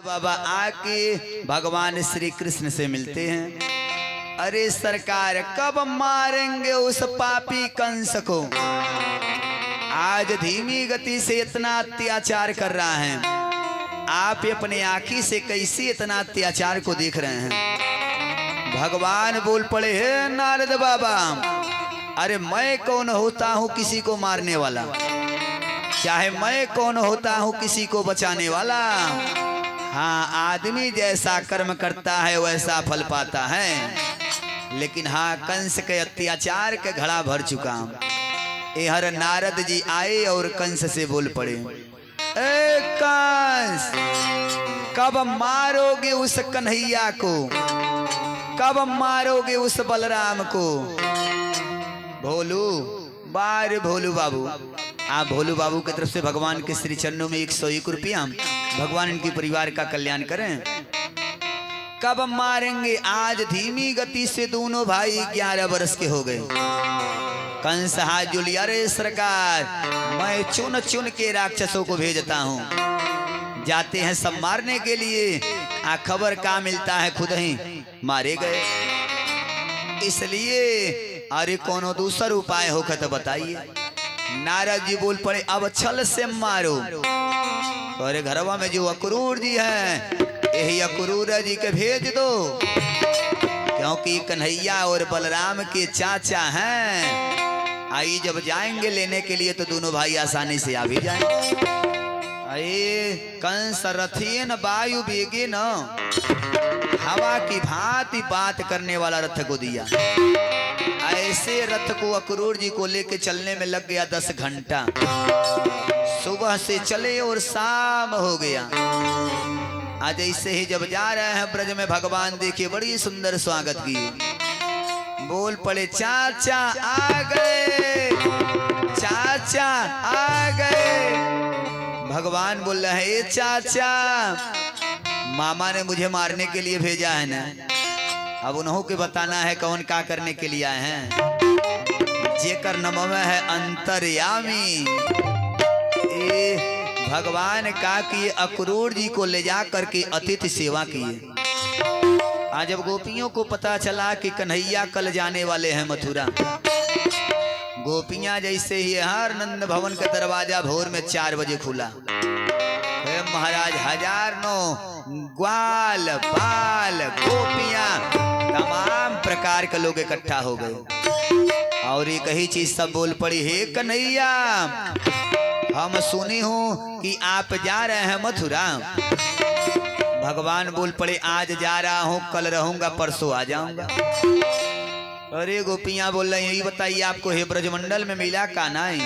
बाबा आके भगवान श्री कृष्ण से मिलते हैं। अरे सरकार कब मारेंगे उस पापी कंस को? आज धीमी गति से इतना अत्याचार कर रहा है, आप अपने आँखी से कैसे इतना अत्याचार को देख रहे हैं? भगवान बोल पड़े, हे नारद बाबा, अरे मैं कौन होता हूँ किसी को मारने वाला? चाहे मैं कौन होता हूँ किसी को बचाने वाला? हाँ, आदमी जैसा कर्म करता है वैसा फल पाता है, लेकिन हाँ कंस के अत्याचार के घड़ा भर चुका। हर नारद जी आए और कंस से बोल पड़े, ए कंस, कब मारोगे उस कन्हैया को? कब मारोगे उस बलराम को? भोलू, बार भोलू बाबू, आप भोलू बाबू की तरफ से भगवान के श्री चरणों में 101 रुपया, भगवान इनके परिवार का कल्याण करें। कब मारेंगे? आज धीमी गति से दोनों भाई 11 वर्ष के हो गए। कंस हाथ जोड़ लिया, अरे सरकार, मैं चुन चुन के राक्षसों को भेजता हूँ, जाते हैं सब मारने के लिए। खबर का मिलता है खुद ही मारे गए। इसलिए अरे कोनो दूसर उपाय होकर तो बताइए। नारद जी बोल पड़े, अब छल से मारो। अरे घरवा में जो अक्रूर जी हैं, यही अक्रूर जी के भेज दो, क्योंकि कन्हैया और बलराम के चाचा हैं। आई जब जाएंगे लेने के लिए तो दोनों भाई आसानी से आ भी जाएंगे। अरे कंस रथियन वायु वेगे न, हवा की भांति बात करने वाला रथ को दिया। ऐसे रथ को अक्रूर जी को लेके चलने में लग गया 10 घंटा। सुबह से चले और शाम हो गया। आज ऐसे ही जब जा रहे हैं ब्रज में, भगवान देखिए बड़ी सुंदर स्वागत की। बोल पड़े, चाचा आ गए, चाचा आ गए। भगवान बोल रहे हैं, चाचा, मामा ने मुझे मारने के लिए भेजा है ना, अब उन्हों के बताना है कौन का करने के लिए आए हैं। जेकर नमः है अंतर्यामी। भगवान का कि अक्रूर जी को ले जा करके अतिथि सेवा किए। आज जब गोपियों को पता चला कि कन्हैया कल जाने वाले हैं मथुरा, गोपियां जैसे ही हर नंद भवन का दरवाजा भोर में 4 बजे खुला, महाराज हजारों ग्वाल बाल गोपियां तमाम प्रकार के लोग इकट्ठा हो गए और एक ही चीज सब बोल पड़ी, हे कन्हैया, हम सुनी हूं कि आप जा रहे हैं मथुरा। भगवान बोल पड़े, आज जा रहा हूं, कल रहूंगा, परसों आ जाऊंगा। अरे गोपियां बोल रही, यही बताइए आपको हे ब्रजमंडल में मिला का नहीं?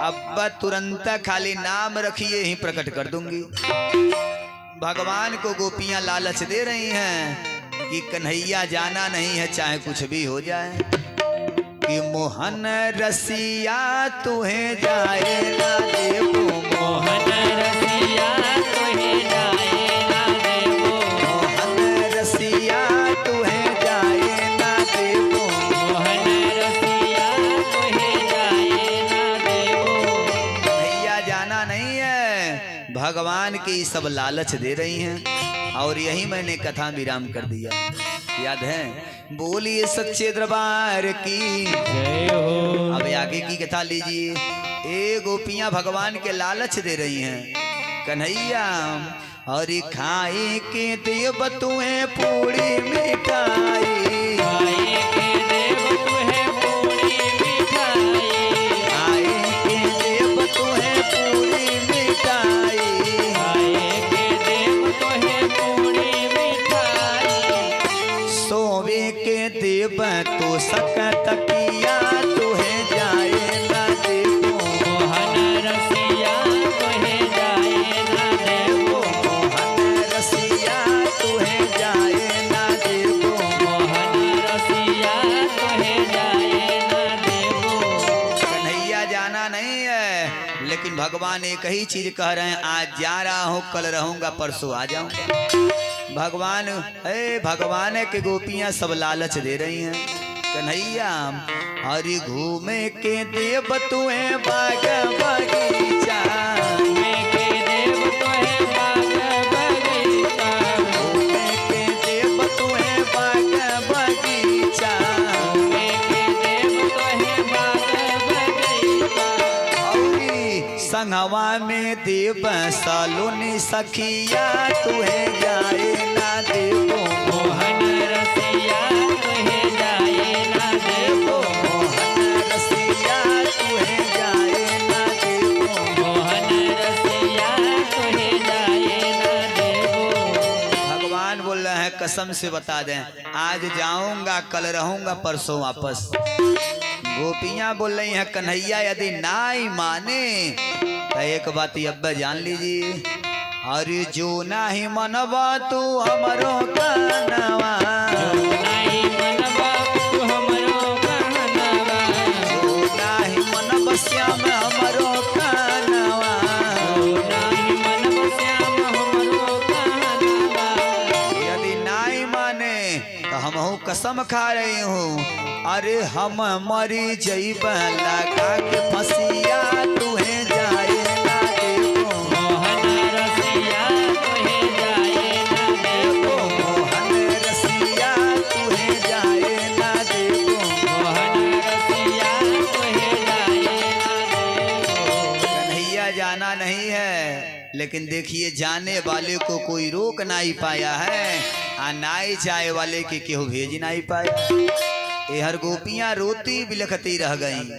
अब तुरंत खाली नाम रखिए, ही प्रकट कर दूंगी। भगवान को गोपियां लालच दे रही हैं कि कन्हैया जाना नहीं है, चाहे कुछ भी हो जाए। कि मोहन रसिया तुहे जाए ना देवो, मोहन रसिया तुहे जाए ना देवो, मोहन रसिया तुहे जाए ना देवो, मोहन रसिया तुहे जाए ना देवो। कन्हैया जाना नहीं है, भगवान की सब लालच दे रही हैं। और यही मैंने कथा विराम कर दिया, याद है? बोलिए सच्चे दरबार की जय हो। अब आगे की कथा लीजिए। ए गोपियां भगवान के लालच दे रही हैं, कन्हैया हरि खाए के देव तुम्हें पूरी मिठाई, खाए के देव तुम्हें पूरी मिठाई, खाए के देव तुम्हें पूरी मिठाई, खाए के देव तुम्हें पूरी मिठाई। सोवे के देव तो सकत किया तुहे जाए ना देवो, मोहन रसिया तुहे जाए ना देवो, मोहन रसिया तुहे जाए ना देवो, मोहन रसिया तुहे जाए ना देवो। कन्हैया जाना नहीं है, लेकिन भगवान एक ही चीज कह रहे हैं, आज जा रहा हूँ, कल रहूंगा, परसों आ जाऊंगा। भगवान भगवान के गोपियां सब लालच दे रही हैं, कन्हैया हरि घूमे के देव तुम्हें बाग बगीचा, घूमे के देव तुम्हें बाग बगीचा। संगवा में देव सलोनी सखिया तुहे जाए ना देवो मोहन रसिया तुहे जाए ना देवो मोहन रसिया तुहे जाए ना देवो मोहन रसिया तुहे जाए ना देवो। भगवान बोल रहे हैं कसम से बता दें आज जाऊंगा कल रहूंगा परसों वापस। गोपियां बोल रही हैं कन्हैया यदि नाई माने तो एक बात अब जान लीजिए अरे जो नाही मनवा तू हमरो कहनवा जो नाही मनवा तू हमरो कहनवा जो नाही मनवा श्याम हमरो कहनवा जो नाही मनवा श्याम हमरो कहनवा। यदि नाई माने तो हमहू कसम खा रही हूँ अरे हम मरी जैब लगा के फसिया तुहे जाए ना देवो मोहन रसिया तुहे जाए ना देवो मोहन रसिया तुहे जाए ना देवो मोहन रसिया तुहे जाए ना देवो। कन्हैया जाना नहीं है लेकिन देखिए जाने वाले को कोई रोक नहीं पाया है आ नाई चाहे वाले के केहू भेज नहीं पाया। ये हर गोपियां रोती बिलखती रह गईं।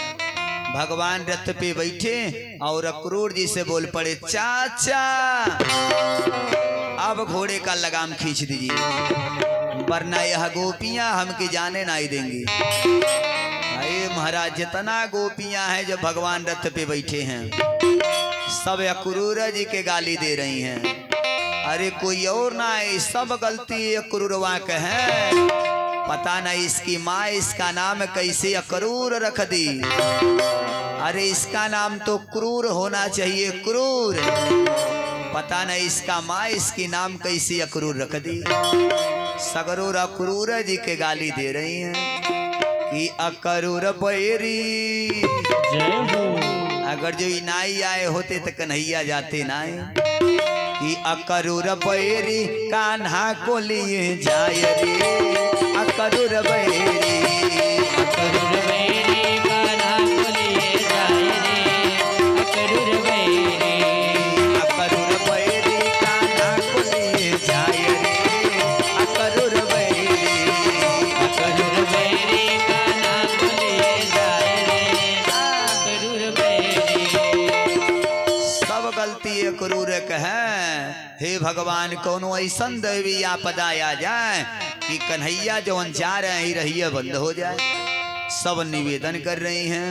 भगवान रथ पे बैठे और अक्रूर जी से बोल पड़े चाचा अब घोड़े का लगाम खींच दीजिए वरना यह गोपियां हमके जाने नहीं देंगी। अरे महाराज जितना गोपियां हैं जो भगवान रथ पे बैठे हैं सब अक्रूर जी के गाली दे रही हैं। अरे कोई और ना है सब गलती अक्रूरवा के है। पता नहीं इसकी माँ इसका नाम कैसे अक्रूर रख दी। अरे इसका नाम तो क्रूर होना चाहिए क्रूर। पता नहीं इसका माँ इसकी नाम कैसे अक्रूर रख दी। सगरूर अक्रूर जी के गाली दे रही हैं कि अक्रूर बैरी। जय हो। अगर जो इनाई आए होते तो कन्हैया जाते नाई कि अक्रूर बैरी कान्हा को लिए जाय रे अक्रूर बैरी अक्रूर बैरी कान्हा को लिए जाए रे अक्रूर बैरी अक्रूर बैरी कान्हा को लिए जाय रे अक्रूर बैरी अक्रूर बैरी कान्हा को लिए जाए रे अक्रूर बैरी। सब गलती अक्रूर के है। हे भगवान कोनो ऐसन दैवी आपदा आ जाए कि कन्हैया जवन जा रहे हैं रहिए बंद हो जाए। सब निवेदन कर रही हैं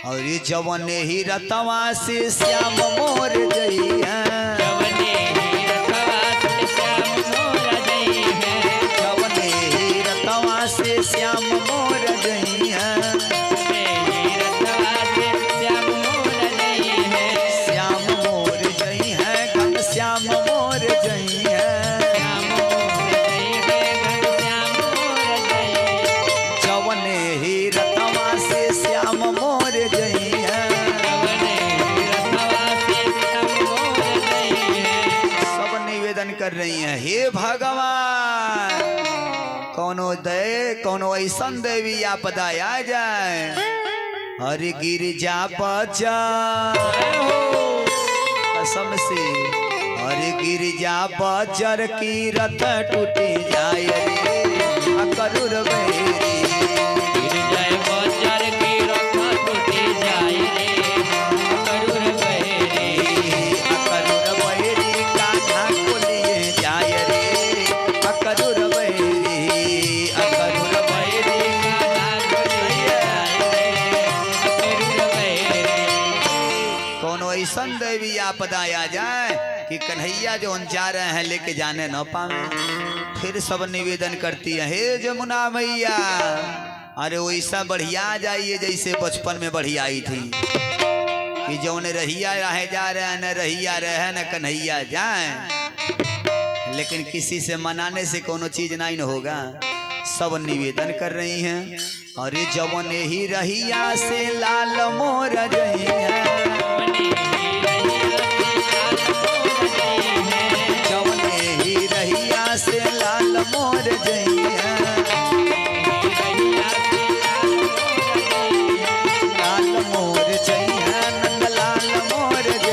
और ये जवन ही रतवा से श्याम मोर जई हैं जवने ही रखवा से श्याम मोर जई है जवने ही रतवा से श्याम मोर जई हैं जवने ही रखवा से श्याम मोर जई है श्याम मोर जई हैं घन श्याम मोर जई हैं श्याम मोर जई है घन श्याम मोर जई जवने ही रतवा से श्याम मोर जई हैं जवने ही रखवा से श्याम मोर जई है। सब निवेदन कर रही हैं हे भगवान कोनो दे कोनो ऐसन देवी आपदा आ जाए हरि गिरिजा बचा कसम से हरि गिरिजा बजर की रथ टूटी जाए रे अक्रूर बैरी गिर जाए बजर की रथ टूटी जाए रे अक्रूर बैरी अक्रूर बैरी कान्हा को लिए जाए रे अक्रूर बैरी अक्रूर बैरी कान्हा को लिए जाए रे अक्रूर बैरी। कोनो ऐसन देवी आपदा आ जाए कि कन्हैया जो जा रहे हैं लेके जाने न पावे। फिर सब निवेदन करती है हे जमुना मैया अरे वैसा बढ़िया जाइए जैसे बचपन में बढ़िया आई थी कि जो न रहिया रहे जा रहे हैं न रहिया रहे न कन्हैया जाए। लेकिन किसी से मनाने से कोनो चीज नहीं न होगा। सब निवेदन कर रही हैं अरे जवन ही रहिया से लाल मोर जई है जवने ही रहिया से लाल मोर जई है लाल मोर जई है नंद लाल मोर जई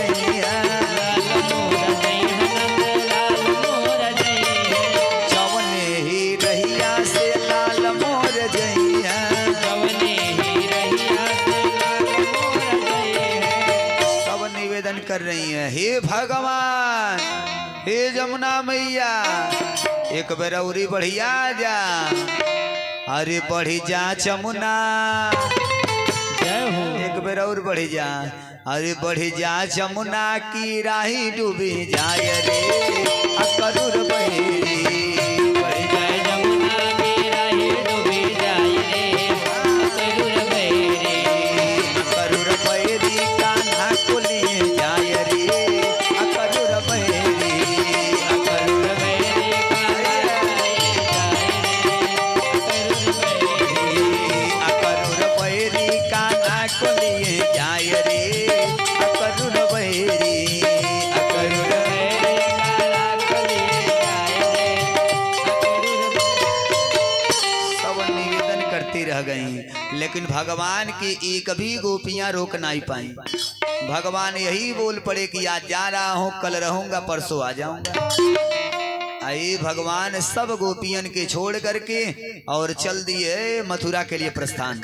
कर रही हैं, हे भगवान, हे जमुना मैया, एक बेर औरी बढ़िया जा, अरे बढ़ी जा जमुना, जय हो। एक बेर और बढ़ी जा, अरे बढ़ी जा जमुना की राही डूबी जाय रे अकरूर बहेरी। बढ़ जाए जमुना की राही डूबी जाए रे अकरूर बहेरी। अकरूर बहेरी कान्हा को लिए जाय रे अकरूर बहेरी। अकरूर बहेरी अकरूर बहेरी कान्हा को लिए जाय रे अकरूर बहेरी। अकरूर सब निवेदन करती रह गई, लेकिन भगवान की एक भी गोपियां रोक नहीं पाई। भगवान यही बोल पड़े कि आज जा रहा हूं, कल रहूंगा, परसों आ जाऊंगा। आई भगवान सब गोपियन के छोड़ करके और चल दिए मथुरा के लिए प्रस्थान।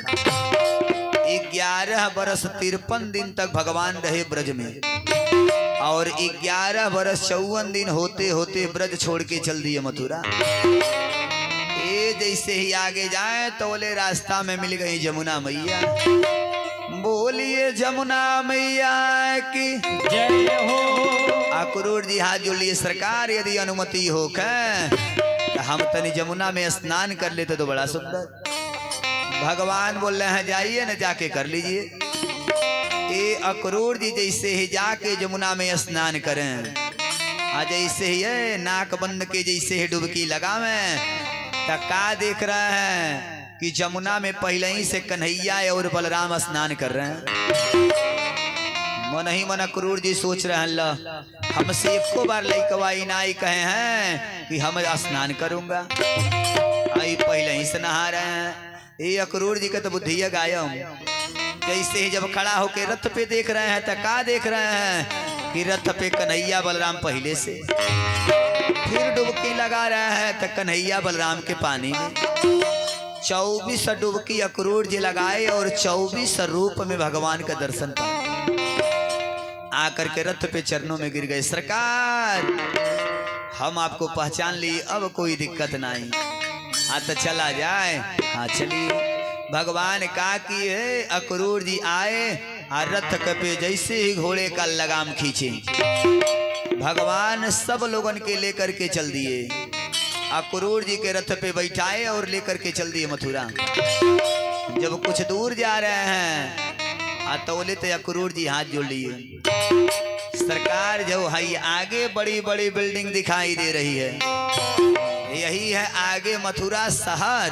11 बरस 53 दिन तक भगवान रहे ब्रज में, और 11 बरस 54 दिन होते होते ब्रज छोड़ के चल दिए मथुरा। ये जैसे ही आगे जाए तो बोले रास्ता में मिल गई जमुना मैया। बोलिए जमुना मैया की जय हो। अकरूर जी हाथ जोड़ लिए, सरकार यदि अनुमति हो तो हम तनी जमुना में स्नान कर लेते तो बड़ा सुंदर। भगवान बोल रहे हैं जाइए न, जाके कर लीजिए। ये अकरूर जी जैसे ही जाके जमुना में स्नान करें, जैसे ही नाक बंद के जैसे ही डुबकी लगावें, का देख रहे हैं कि जमुना में पहले ही से कन्हैया और बलराम स्नान कर रहे हैं। मन ही मन अकरूर जी सोच रहे हैं, ला हमसे एको बार लइकवा नाई कहे हैं कि हम स्नान करूंगा, आई पहले ही से नहा रहे हैं। ये अकरूर जी का तो बुद्धिया गायम। जैसे ही जब खड़ा होके रथ पे देख रहे हैं तो का देख रहे हैं कि रथ पे कन्हैया बलराम पहले से, फिर डुबकी लगा रहे हैं तो कन्हैया बलराम के पानी में। 24 डुबकी अकरूर जी लगाए और 24 रूप में भगवान का दर्शन पाए। आकर के रथ पे चरणों में गिर गए, सरकार हम आपको पहचान लिए, अब कोई दिक्कत नहीं, तो चला जाए। हाँ चलिए। भगवान का किए अकरूर जी आए और रथ पे जैसे ही घोड़े का लगाम खींचे, भगवान सब लोगन के लेकर के चल दिए। अकरूर जी के रथ पे बैठाए और लेकर के चल दिए मथुरा। जब कुछ दूर जा रहे हैं तोले तो अकरूर जी हाथ जोड़ लिए, सरकार जो है आगे बड़ी बड़ी बिल्डिंग दिखाई दे रही है, यही है आगे मथुरा शहर,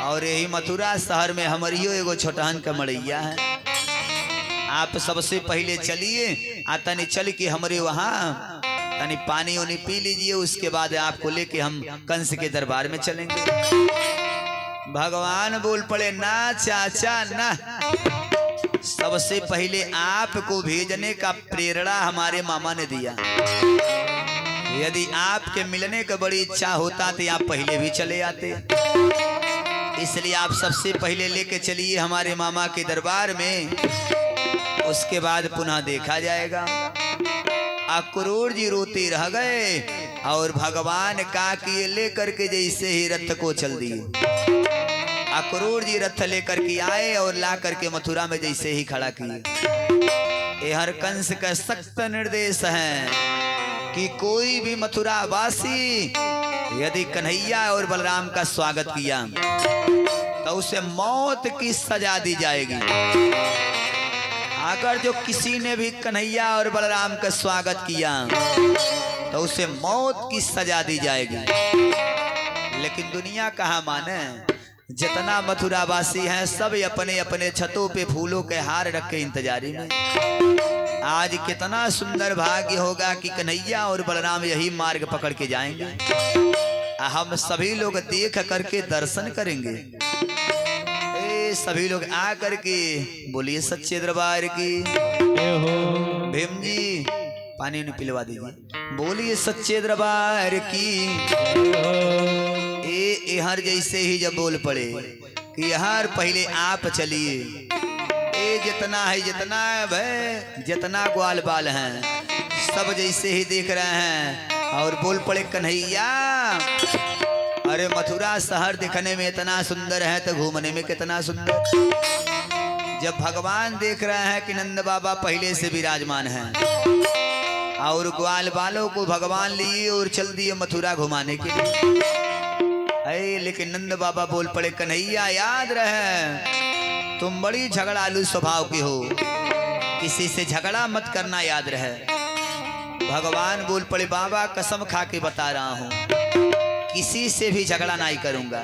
और यही मथुरा शहर में हमारियो एगो छोटहन का मड़ैया है। आप सबसे पहले चलिए, तनी चल के हमारे वहाँ तनी पानी उनी पी लीजिए, उसके बाद आपको लेके हम कंस के दरबार में चलेंगे। भगवान बोल पड़े, ना चाचा ना, सबसे पहले आपको भेजने का प्रेरणा हमारे मामा ने दिया। यदि आपके मिलने का बड़ी इच्छा होता तो आप पहले भी चले आते, इसलिए आप सबसे पहले लेके चलिए हमारे मामा के दरबार में, उसके बाद पुनः देखा जाएगा। अकरूर जी रोते रह गए और भगवान का किए लेकर के जैसे ही रथ को चल दिए। अकरूर जी रथ लेकर के आए और ला करके मथुरा में जैसे ही खड़ा किए। ये हर कंस का सख्त निर्देश है कि कोई भी मथुरा वासी यदि कन्हैया और बलराम का स्वागत किया तो उसे मौत की सजा दी जाएगी। अगर जो किसी ने भी कन्हैया और बलराम का स्वागत किया तो उसे मौत की सजा दी जाएगी। लेकिन दुनिया कहाँ माने, जितना मथुरावासी हैं सब अपने अपने छतों पे फूलों के हार रख के इंतजारी में। आज कितना सुंदर भाग्य होगा कि कन्हैया और बलराम यही मार्ग पकड़ के जाएंगे, हम सभी लोग देख करके दर्शन करेंगे। सभी लोग आ करके बोलिए सच्चे दरबार की। भीम जी पानी नहीं पिलवा दीजिए। बोलिए सच्चे दरबार की। हर जैसे ही जब बोल पड़े कि हर पहले आप चलिए, जितना है भाई, जितना ग्वाल बाल हैं सब जैसे ही देख रहे हैं और बोल पड़े कन्हैया, अरे मथुरा शहर दिखने में इतना सुंदर है तो घूमने में कितना सुंदर। जब भगवान देख रहे हैं कि नंद बाबा पहले से विराजमान हैं और ग्वाल बालों को भगवान लिए और चल दिए मथुरा घुमाने के लिए, अरे लेकिन नंद बाबा बोल पड़े कन्हैया याद रहे तुम बड़ी झगड़ालू स्वभाव की हो, किसी से झगड़ा मत करना याद रहे। भगवान बोल पड़े बाबा कसम खा के बता रहा हूँ किसी से भी झगड़ा नहीं करूंगा,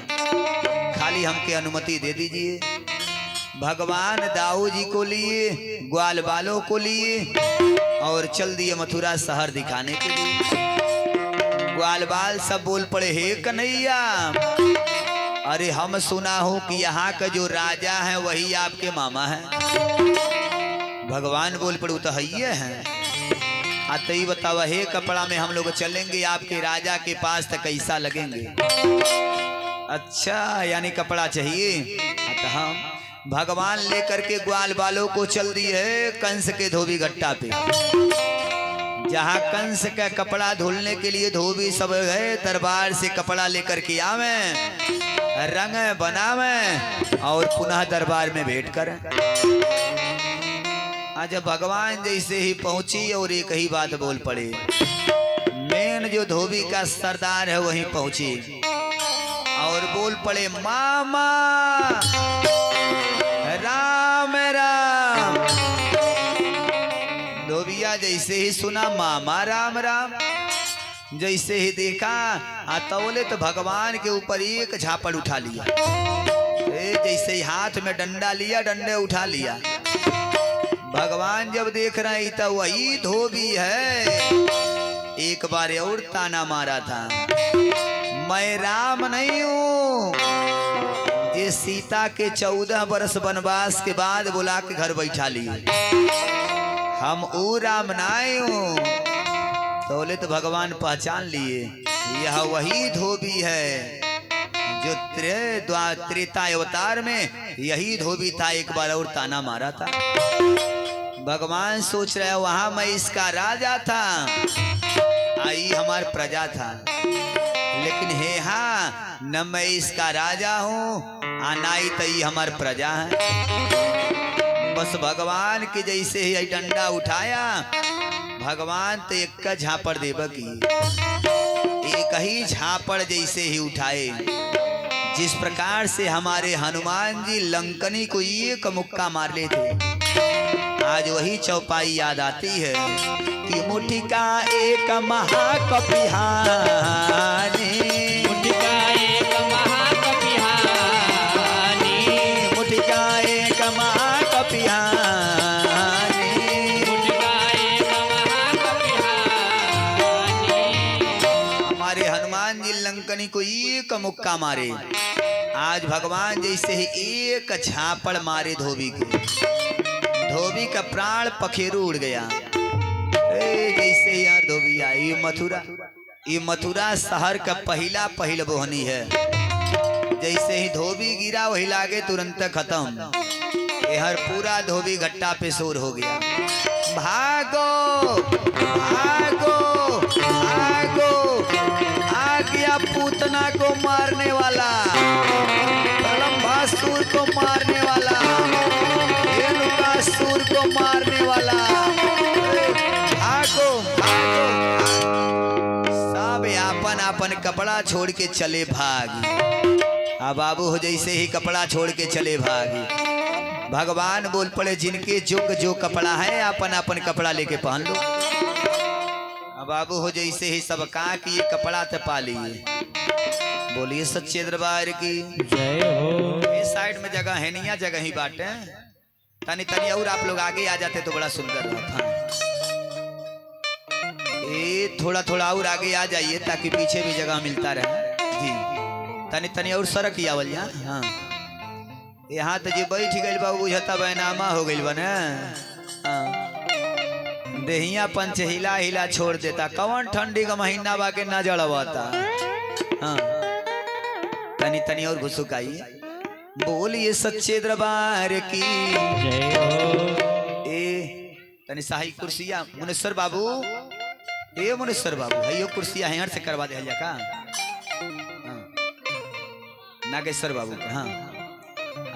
खाली हमके अनुमति दे दीजिए। भगवान दाऊ जी को लिए, ग्वाल बालों को लिए और चल दिए मथुरा शहर दिखाने के लिए। ग्वाल बाल सब बोल पड़े हे कन्हैया, अरे हम सुना हूं कि यहाँ का जो राजा है वही आपके मामा है। भगवान बोल पड़े तो है हैं, अतई बतावा हे कपड़ा में हम लोग चलेंगे आपके राजा के पास तो कैसा लगेंगे। अच्छा यानी कपड़ा चाहिए, तो हम भगवान लेकर के ग्वाल बालों को चल दिए कंस के धोबी घट्टा पे, जहाँ कंस का कपड़ा धुलने के लिए धोबी सब है दरबार से कपड़ा लेकर के आवे, रंग बनावे और पुनः दरबार में भेंट करें। आज भगवान जैसे ही पहुंची और एक ही बात बोल पड़े, मेन जो धोबी का सरदार है वहीं पहुंची और बोल पड़े मामा राम राम। धोबिया जैसे ही सुना मामा राम राम, जैसे ही देखा आतौले तो भगवान के ऊपर एक झापड़ उठा लिया, जैसे ही हाथ में डंडा लिया डंडे उठा लिया। भगवान जब देख रहे हैं तो वही धोबी है, एक बार और ताना मारा था, मैं राम नहीं हूँ, ये सीता के 14 वर्ष वनवास के बाद बुला के घर बैठा लिए, हम ऊ राम नहीं हूँ। तोले तो भगवान पहचान लिए यह वही धोबी है जो त्रेता अवतार में यही धोबी था, एक बार और ताना मारा था। भगवान सोच रहे वहां मैं इसका राजा था, आई हमार प्रजा था, लेकिन हे हाँ न मैं इसका राजा हूँ आनाई तई हमार प्रजा है। बस भगवान के जैसे ही डंडा उठाया, भगवान तो एक का झापड़ देव की, एक ही झापड़ जैसे ही उठाए, जिस प्रकार से हमारे हनुमान जी लंकनी को एक मुक्का मार लेते। आज वही चौपाई याद आती है कि मुट्ठी का एक महाकपिहानी, मुट्ठी का एक महाकपिहानी, मुट्ठी का एक महाकपिहानी, मुट्ठी का एक महाकपिहानी। हमारे हनुमान जी लंकनी को एक मुक्का मारे, आज भगवान जैसे ही एक झापड़ मारे धोबी को, धोबी का प्राण पखेरु उड़ गया। जैसे ही यार धोबी आई ये मथुरा शहर का पहल बोहनी है, जैसे ही धोबी गिरा वही लागे तुरंत खत्म, हर पूरा धोबी घट्टा पे शोर हो गया। भागो भागो भागो, आ गया पूतना को मारने वाला, प्रलंबासुर को मारने वाला, सूर को मारने वाला, भागो भागो। सब आपन आपन कपड़ा छोड़ के चले भागी। अब बाबू हो जैसे ही कपड़ा छोड़ के चले भागी, भगवान बोल पड़े जिनके जो कपड़ा है अपन अपन कपड़ा लेके पहन लो। अब बाबू हो जैसे ही सब कहा कि ये कपड़ा तो पा लिए। बोलिए सच्चे दरबार की जय हो। इस साइड में जगह है नहीं, जगह ही बाटे, तनी तनी और आप लोग आगे आ जाते तो बड़ा सुंदर रहता। ये थोड़ा थोड़ा और आगे आ जाइए ताकि पीछे भी जगह मिलता रहे जी। तनी तनी और सड़क ही आवल यहाँ, हाँ यहाँ तो जी बैठ गई बाबू बुझता बैनामा हो गई बने, देहिया पंच हिला हिला छोड़ देता, कौन ठंडी का महीना बाके ना जड़वाता। हाँ तनी तनी और घुसुक आइए, बोलिए सच्चे दरबार की। जय हो। ए तनी शाही कुर्सिया मुनेश्वर बाबू, ए मुनेश्वर बाबू हयो कुर्सिया हेहर से करवा दे का। हाँ। नागेश्वर बाबू के हाँ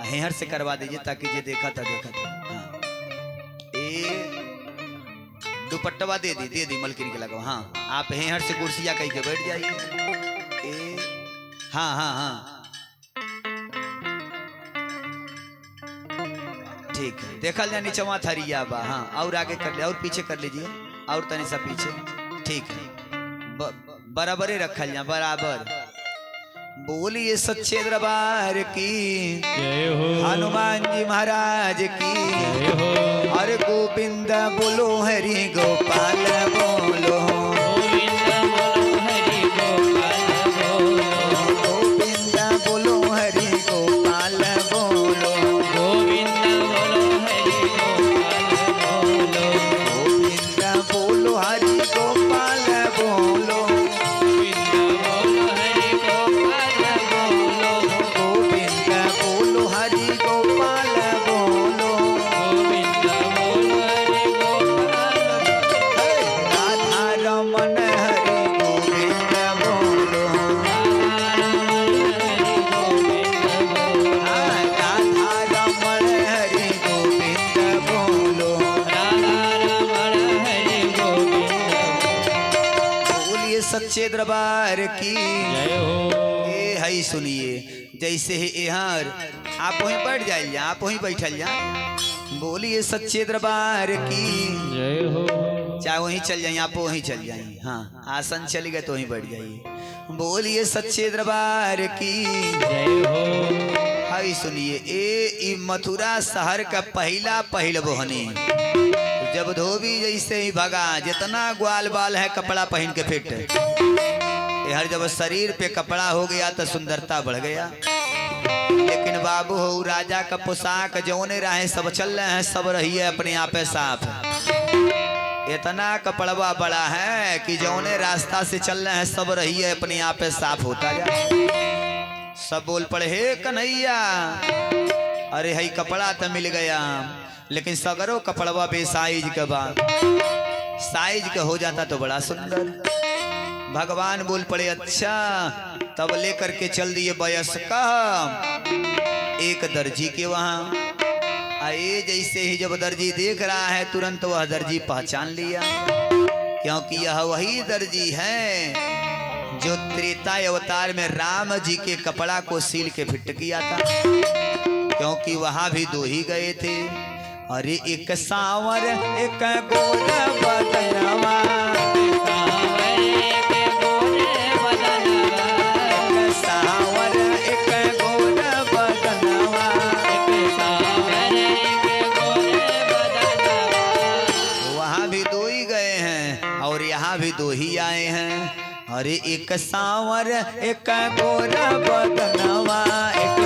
हेहर से करवा दीजिए ताकि जे देखा था हाँ। ए दुपट्टवा दे दी मलकिन के लगाओ। हाँ आप हेहर से कुर्सिया कहीं के बैठ जाइए। ए हाँ हाँ हाँ ठीक है देखल जा नीचवा थरिया बा। हाँ और आगे कर ले और पीछे कर लीजिए और तनी सा पीछे। ठीक है बराबर ही रखल जा बराबर। बोलिए सच्चे दरबार की। जय हो। हनुमान जी महाराज की। जय हो। हर गोविंद बोलो हरि गोपाल बोलो। गोविंद बोलो हरि गोपाल बोलो। गोविंद बोलो हरि गोपाल बोलो। गोविंद बोलो हरि गोपाल बोलो। गोविंद बोलो हरि गोपाल बोलो। गोविंद बोलो हरि गोपाल बोलो। गोविंद बोलो हरि गोपाल बोलो। गोविंद बोलो हरि गोपाल। राधा रमन हरि गोविंद बोलो। राधा रमन हरि गोविंद बोलो। बोलिए सच्चे दरबार की। जय हो। ए हई सुनिए जैसे ही यहाँ आप वहीं बैठ जाइए आप वहीं बैठल जा। बोलिए सच्चे दरबार की। जय हो। चाहे वहीं चल जाइए आप वहीं चल जाइए। हाँ आसन चल गए तो वहीं बैठ जाइए। बोलिए सच्चे दरबार की। जय हो। हई सुनिए ए मथुरा शहर का पहला बोहनी जब धोबी जैसे ही भगा जितना ग्वाल बाल है कपड़ा पहन के फिट हर जब शरीर पे कपड़ा हो गया तो सुंदरता बढ़ गया। लेकिन बाबू हो राजा का पोशाक जौने रहे सब चल रहे हैं सब रहिए अपने आप साफ। इतना कपड़वा बड़ा है कि जौने रास्ता से चल रहे हैं सब रहिए अपने आप साफ होता जाए। सब बोल पड़े हे कन्हैया अरे हई कपड़ा तो मिल गया लेकिन सगरो कपड़वा बेसाइज के बाद साइज का हो जाता तो बड़ा सुंदर। भगवान बोल पड़े अच्छा तब लेकर के चल दिए बयस का एक दर्जी के वहां आए। जैसे ही जब दर्जी देख रहा है तुरंत वह दर्जी पहचान लिया क्योंकि यह वही दर्जी है जो त्रेता अवतार में राम जी के कपड़ा को सील के फिट किया था। क्योंकि वहां भी दो ही गए थे। अरे एक सांवर एक गोरा बदनवा। सांवर एक गोरा बदनवा। वहां भी दो ही गए हैं और यहाँ भी दो ही आए हैं। अरे एक सांवर एक गोरा बदनवा। एक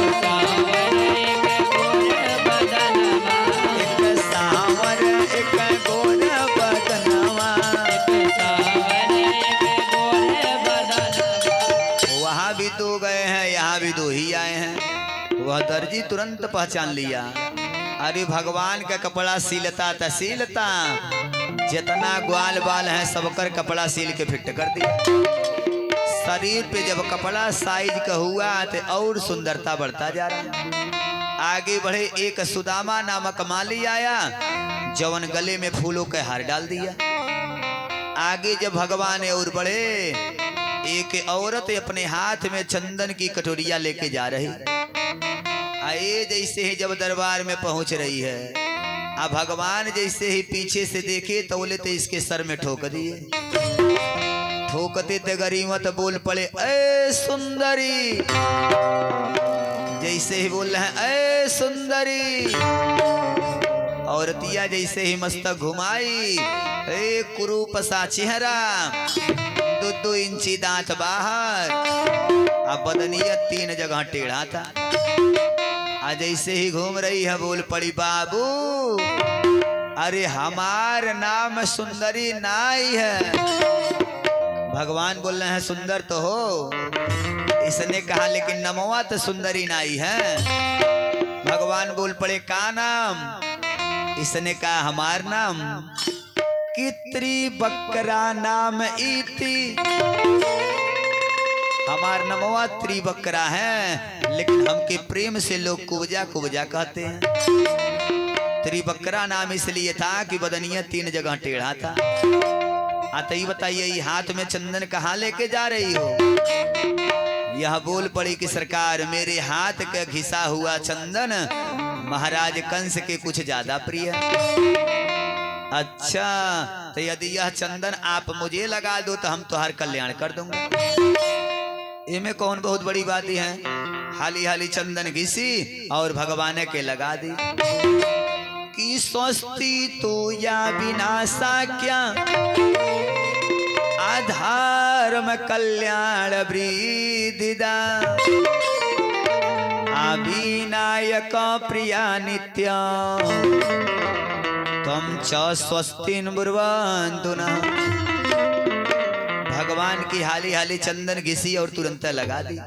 सांवर एक गोरा बदनवा। वहां भी दो गए हैं यहाँ भी दो ही आए हैं। वह दर्जी तुरंत पहचान लिया। अरे भगवान का कपड़ा सीलता तसीलता जितना ग्वाल बाल है सबकर कपड़ा सील के फिट कर दिया। शरीर पे जब कपड़ा साइज का हुआ तो और सुंदरता बढ़ता जा रहा। आगे बढ़े एक सुदामा नामक माली आया जवन गले में फूलों के हार डाल दिया। आगे जब भगवान और बढ़े एक औरत अपने हाथ में चंदन की कटोरिया लेके जा रही। आए जैसे ही जब दरबार में पहुंच रही है अब भगवान जैसे ही पीछे से देखे तो बोले तो इसके सर में ठोक दिए। ठोकते ते गरीमत बोल पड़े ए सुंदरी। जैसे ही बोल रहे हैं ए सुंदरी। औरतिया जैसे ही मस्तक घुमाई ए कुरूप सा चेहरा 2-2 इंची दांत बाहर अब बदनियत 3 जगह टेढ़ा था। आज ऐसे ही घूम रही है बोल पड़ी बाबू अरे हमार नाम सुंदरी नाई है। भगवान बोल रहे हैं सुंदर तो हो। इसने कहा लेकिन नमवा तो सुंदरी नाई है। भगवान बोल पड़े का नाम? इसने कहा हमार नाम कि त्रिबकरा नाम इति। हमार नमवा त्रिबकरा है, लेकिन हमके प्रेम से लोग कुबजा कुबजा कहते हैं। त्रिबकरा नाम इसलिए था कि बदनिया 3 जगह टेढ़ा था। आते बताइए ये हाथ में चंदन कहाँ लेके जा रही हो? यह बोल पड़ी कि सरकार मेरे हाथ का घिसा हुआ चंदन महाराज कंस के कुछ ज्यादा प्रिय। अच्छा, तो यदि यह चंदन आप मुझे लगा दो तो हम तुम्हार कल्याण कर दूंगा। इनमें कौन बहुत बड़ी बात है। हाली हाली चंदन घिसी और भगवान के लगा दी कि स्वस्ति तो या विनाशा क्या आधार में कल्याण वृद्धिदा अभिनायक प्रिया नित्य तम च स्वस्तिन ब्रुवन्तु नः। भगवान की हाली हाली चंदन घिसी और तुरंत लगा दी।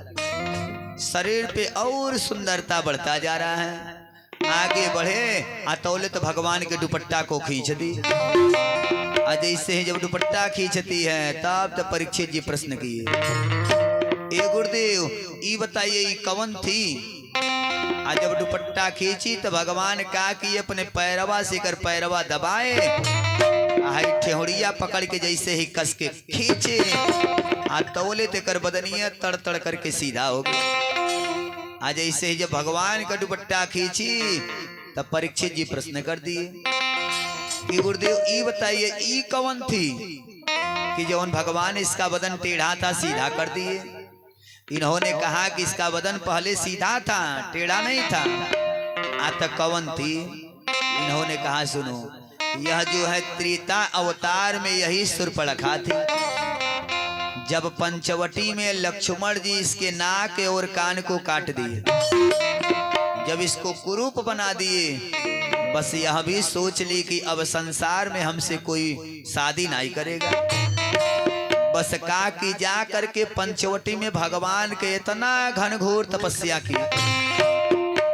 शरीर पे और सुंदरता बढ़ता जा रहा है। आगे बढ़े अतौले तो भगवान के दुपट्टा को खींच दी। जैसे ही जब दुपट्टा खींचती है तब तो परीक्षित जी प्रश्न किए, ए गुरुदेव ये बताइए ये कौन थी? आज जब दुपट्टा खींची तो भगवान का कि अपने पैरवा से कर पैरवा दबाए, ठेहुड़िया पकड़ के जैसे ही कस के खींचे तौले ते कर बदनिया तड़ तड़ करके सीधा हो गया। आज ऐसे ही जब भगवान का दुपट्टा खींची तब परीक्षित जी प्रश्न कर दिए कि गुरुदेव ये बताइए ये कौन थी कि जौन भगवान इसका बदन टेढ़ा था सीधा कर दिए? इन्होंने कहा कि इसका बदन पहले सीधा था, टेढ़ा नहीं था। तक कौन थी? इन्होंने कहा सुनो, यह जो है त्रेता अवतार में यही शूर्पणखा थी। जब पंचवटी में लक्ष्मण जी इसके नाक और कान को काट दिए, जब इसको कुरूप बना दिए, बस यह भी सोच ली कि अब संसार में हमसे कोई शादी नहीं करेगा। बस का कि जा करके पंचवटी में भगवान के इतना घनघोर तपस्या की,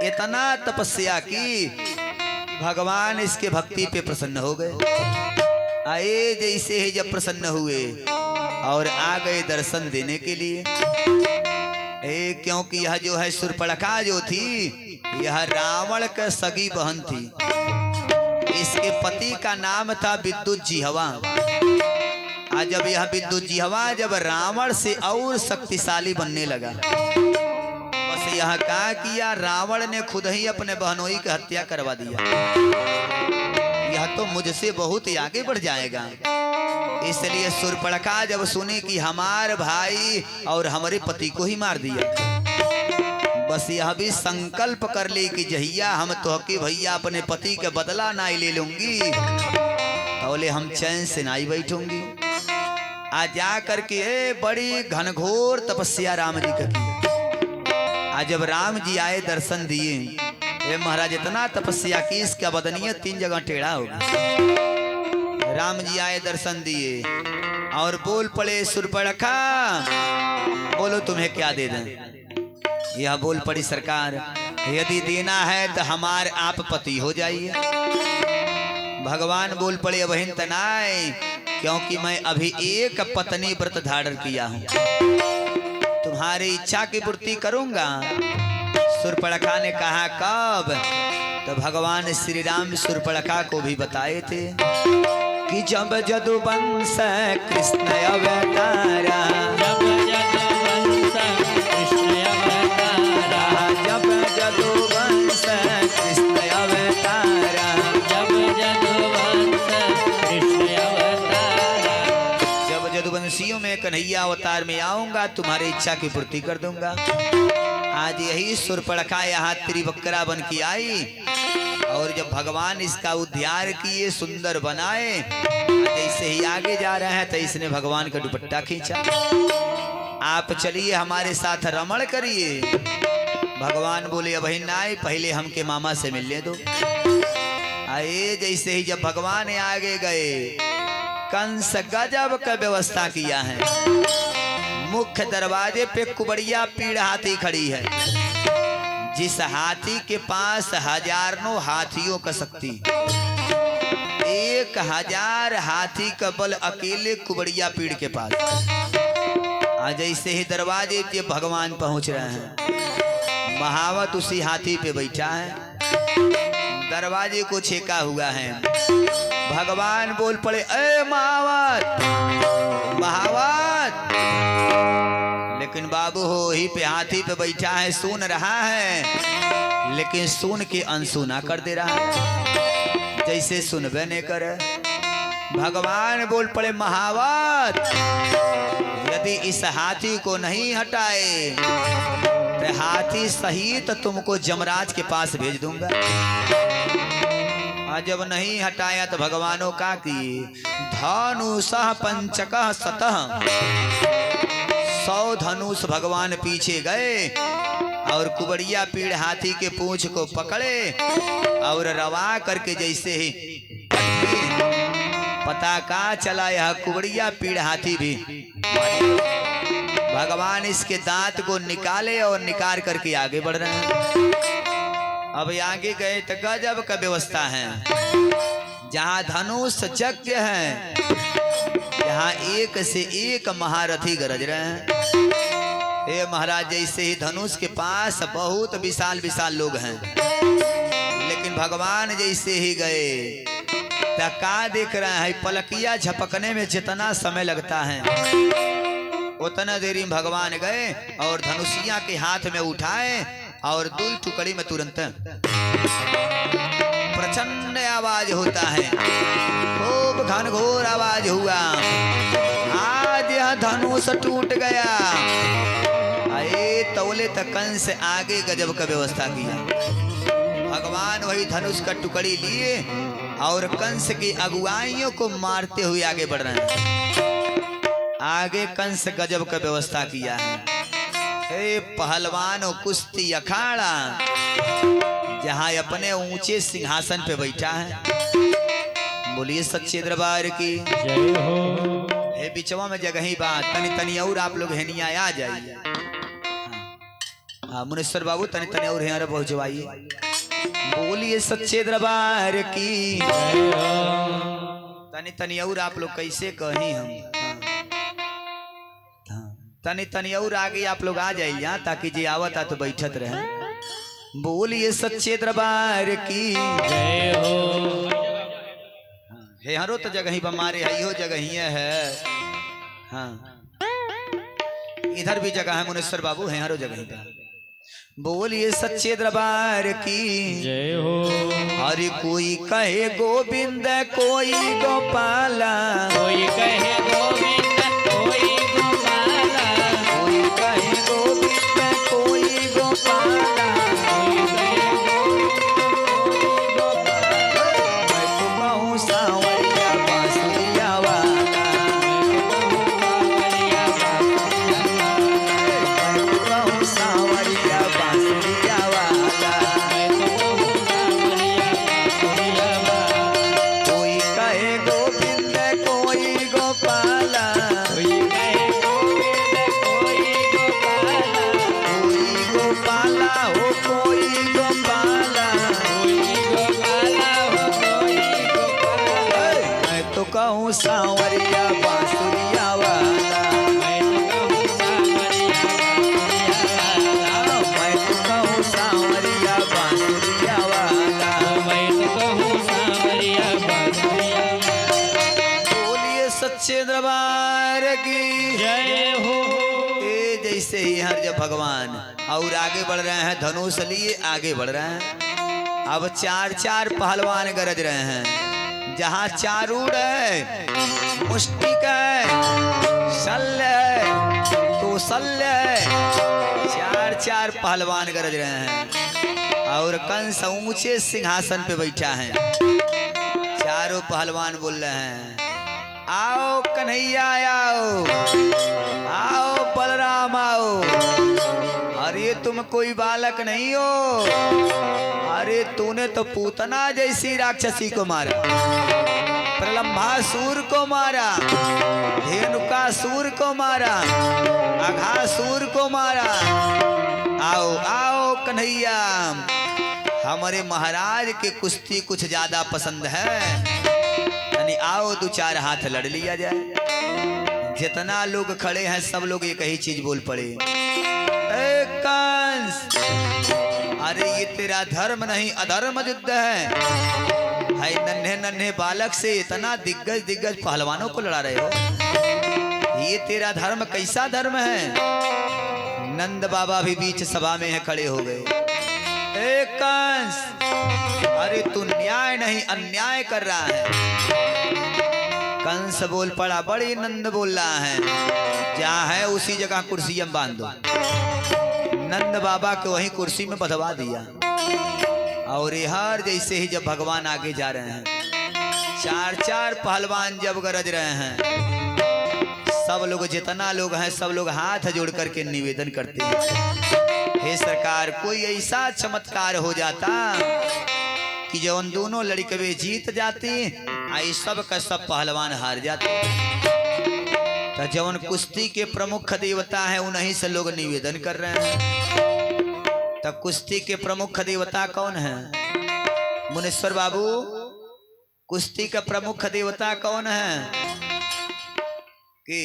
इतना तपस्या की, भगवान इसके भक्ति पे प्रसन्न हो गए। आए जैसे ही जब प्रसन्न हुए और आ गए दर्शन देने के लिए। क्योंकि यह जो है शूर्पणखा जो थी यह रावण का सगी बहन थी। इसके पति का नाम था विद्युत जिह्वा। आज जब यह विद्युत जिह्वा जब रावण से और शक्तिशाली बनने लगा, बस यह कहा किया रावण ने खुद ही अपने बहनोई की हत्या करवा दिया। यह तो मुझसे बहुत ही आगे बढ़ जाएगा। इसलिए शूर्पणखा जब सुनी कि हमारे भाई और हमारे पति को ही मार दिया, बस यह भी संकल्प कर ली कि जहिया हम तो कि भैया अपने पति के बदला नहीं ले लूंगी बोले हम चैन से नहीं बैठूंगी। आज जा करके बड़ी घनघोर तपस्या राम जी का की। आज जब राम जी आए दर्शन दिए, ये महाराज इतना तपस्या की इसका बदनिया 3 जगह टेढ़ा हो गया। राम जी आए दर्शन दिए और बोल पड़े शूर्पणखा बोलो तुम्हें क्या दे दें? यह बोल पड़ी सरकार यदि देना है तो हमारे आप पति हो जाइए। भगवान बोल पड़े बहन तनाए, क्योंकि मैं अभी एक पत्नी व्रत धारण किया हूँ, तुम्हारी इच्छा की पूर्ति करूंगा। शूर्पणखा ने कहा कब? तो भगवान श्री राम शूर्पणखा को भी बताए थे कि जब जदुवंश कृष्ण अवतारा, जब जदुवंश कृष्ण अवतारा, जब जदुवंश कृष्ण अवतारा, जब जदुवंश कृष्ण अवतारा, जब जदुवंशियों में कन्हैया अवतार में आऊंगा तुम्हारी इच्छा की पूर्ति कर दूंगा। आज यही शूर्पणखा यहाँ त्रिबकरा बन के आई और जब भगवान इसका उद्धार किए सुंदर बनाए, जैसे ही आगे जा रहे हैं तो इसने भगवान का दुपट्टा खींचा। आप चलिए हमारे साथ रमण करिए। भगवान बोले अभी नाई पहले हमके मामा से मिलने दो। आए जैसे ही जब भगवान आगे गए कंस गजब का व्यवस्था किया है। मुख्य दरवाजे पे कुबड़िया पीड़ हाथी खड़ी है। जिस हाथी के पास हजारों हाथियों का शक्ति, 1000 हाथी का बल अकेले कुबड़िया पीड़ के पास। आज ऐसे ही दरवाजे पे भगवान पहुंच रहे हैं। महावत उसी हाथी पे बैठा है, दरवाजे को छेका हुआ है। भगवान बोल पड़े, ए महावत, महावत। लेकिन बाबू हो ही पे हाथी पे बैठा है, सुन रहा है, लेकिन सुन के अनसुना कर दे रहा है, जैसे सुनबे नहीं करे। भगवान बोल पड़े, महावत, यदि इस हाथी को नहीं हटाए तो हाथी सहित तुमको जमराज के पास भेज दूंगा। जब नहीं हटाया तो भगवानों का की धनुषः पंचकः सतः, 100 धनुष भगवान पीछे गए और कुबड़िया पीड़ हाथी के पूंछ को पकड़े और रवा करके जैसे ही पता का चला यह कुबड़िया पीड़ हाथी भी। भगवान इसके दांत को निकाले और निकाल करके आगे बढ़ रहे हैं। अब आगे गए तो गजब का व्यवस्था है। जहां धनुष यज्ञ है, यहाँ एक से एक महारथी गरज रहे हैं। हे महाराज, जैसे ही धनुष के पास बहुत विशाल विशाल लोग हैं, लेकिन भगवान जैसे ही गए तो का देख रहे हैं, पलकिया झपकने में जितना समय लगता है उतना देरी में भगवान गए और धनुषिया के हाथ में उठाए और 2 टुकड़ी में तुरंत प्रचंड आवाज होता है, खूब घनघोर आवाज हुआ। आज यह धनुष टूट गया। अरे तौले तक कंस आगे गजब का व्यवस्था किया। भगवान वही धनुष का टुकड़ी लिए और कंस की अगुवाइयों को मारते हुए आगे बढ़ रहे हैं। आगे कंस गजब का व्यवस्था किया है। हे पहलवानों, कुश्ती अखाड़ा, जहां अपने ऊंचे सिंहासन पे बैठा है। बोलिए सच्चे दरबार की जय हो। हे बिचवा में जगह ही बात, तनी तनी और आप लोग हेनिया आ जाइए। हाँ मुनेश्वर बाबू, तनी तनी और यहाँ पहुंचवाइए। बोलिए सच्चे दरबार की जय हो। तनी तनी और आप लोग कैसे कहीं हम, तनी तनी और आगे आप लोग आ जाइए ताकि जे आवता तो बैठत रहे। बोलिए सच्चे दरबार की जय हो। हे हरो तो जगह ही बमारे है, यो जगह ही है। हाँ इधर भी जगह है मुनेश्वर बाबू, है हरो जगह ही पे। बोलिए सच्चे दरबार की जय हो। अरे कोई कहे गोविंद, कोई गोपाला, कोई कहे गोविंद, कोई गोपाला, कोई कहे गोविंद, कोई गोपाला, कोई कहे मैं तो कहूँ सांवरिया बांसुरिया वाला, मैं तो कहूँ सांवरिया बांसुरिया वाला। कोई कहे गोविंद, कोई गोपाला, कोई गोपाला हो, कोई गोपाला, मैं तो कहूँ सांवरिया बांसुरिया वाला, मैं तो कहूँ सांवरिया बांसुरिया वाला। बोलिए सच्चे दरबार की जय हो। ए जैसे ही हर जब भगवान और आगे बढ़ रहे हैं, धनुष लिए आगे बढ़ रहे हैं। अब 4 पहलवान गरज रहे हैं। जहाँ चारूढ़ है, मुष्टिक है, शल्य है, तो शल्य है, 4 पहलवान गरज रहे हैं और कंस ऊंचे सिंहासन पे बैठा है। चारों पहलवान बोल रहे हैं, आओ कन्हैया आओ, आओ बलराम आओ। अरे तुम कोई बालक नहीं हो, अरे तूने तो पूतना जैसी राक्षसी को मारा, प्रलंबासुर को मारा, धेनुकासुर को मारा, अघासुर को मारा। आओ आओ कन्हैया, हमारे महाराज के कुश्ती कुछ ज्यादा पसंद है, यानी आओ दो चार हाथ लड़ लिया जाए। जितना लोग खड़े हैं सब लोग एक ही चीज बोल पड़े, ए कंस, अरे ये तेरा धर्म नहीं अधर्म युद्ध है। नन्हे नन्हे बालक से इतना दिग्गज दिग्गज पहलवानों को लड़ा रहे हो, ये तेरा धर्म कैसा धर्म है। नंद बाबा भी बीच सभा में है खड़े हो गए, ए कंस, अरे तू न्याय नहीं अन्याय कर रहा है। कंस बोल पड़ा, बड़ी नंद बोल रहा है, जहाँ है उसी जगह कुर्सी हम बांध दो। नंद बाबा को वहीं कुर्सी में बंधवा दिया। और हर जैसे ही जब भगवान आगे जा रहे हैं, चार चार पहलवान जब गरज रहे हैं, सब लोग जितना लोग हैं सब लोग हाथ जोड़ करके निवेदन करते हैं, हे सरकार कोई ऐसा चमत्कार हो जाता कि जब दोनों लड़के जीत जाती, आई सब का सब पहलवान हार जाते। तो जवन कुश्ती के प्रमुख देवता है उन्हीं से लोग निवेदन कर रहे हैं। तब कुश्ती के प्रमुख देवता कौन है? मुनीश्वर बाबू, कुश्ती का प्रमुख देवता कौन है? कि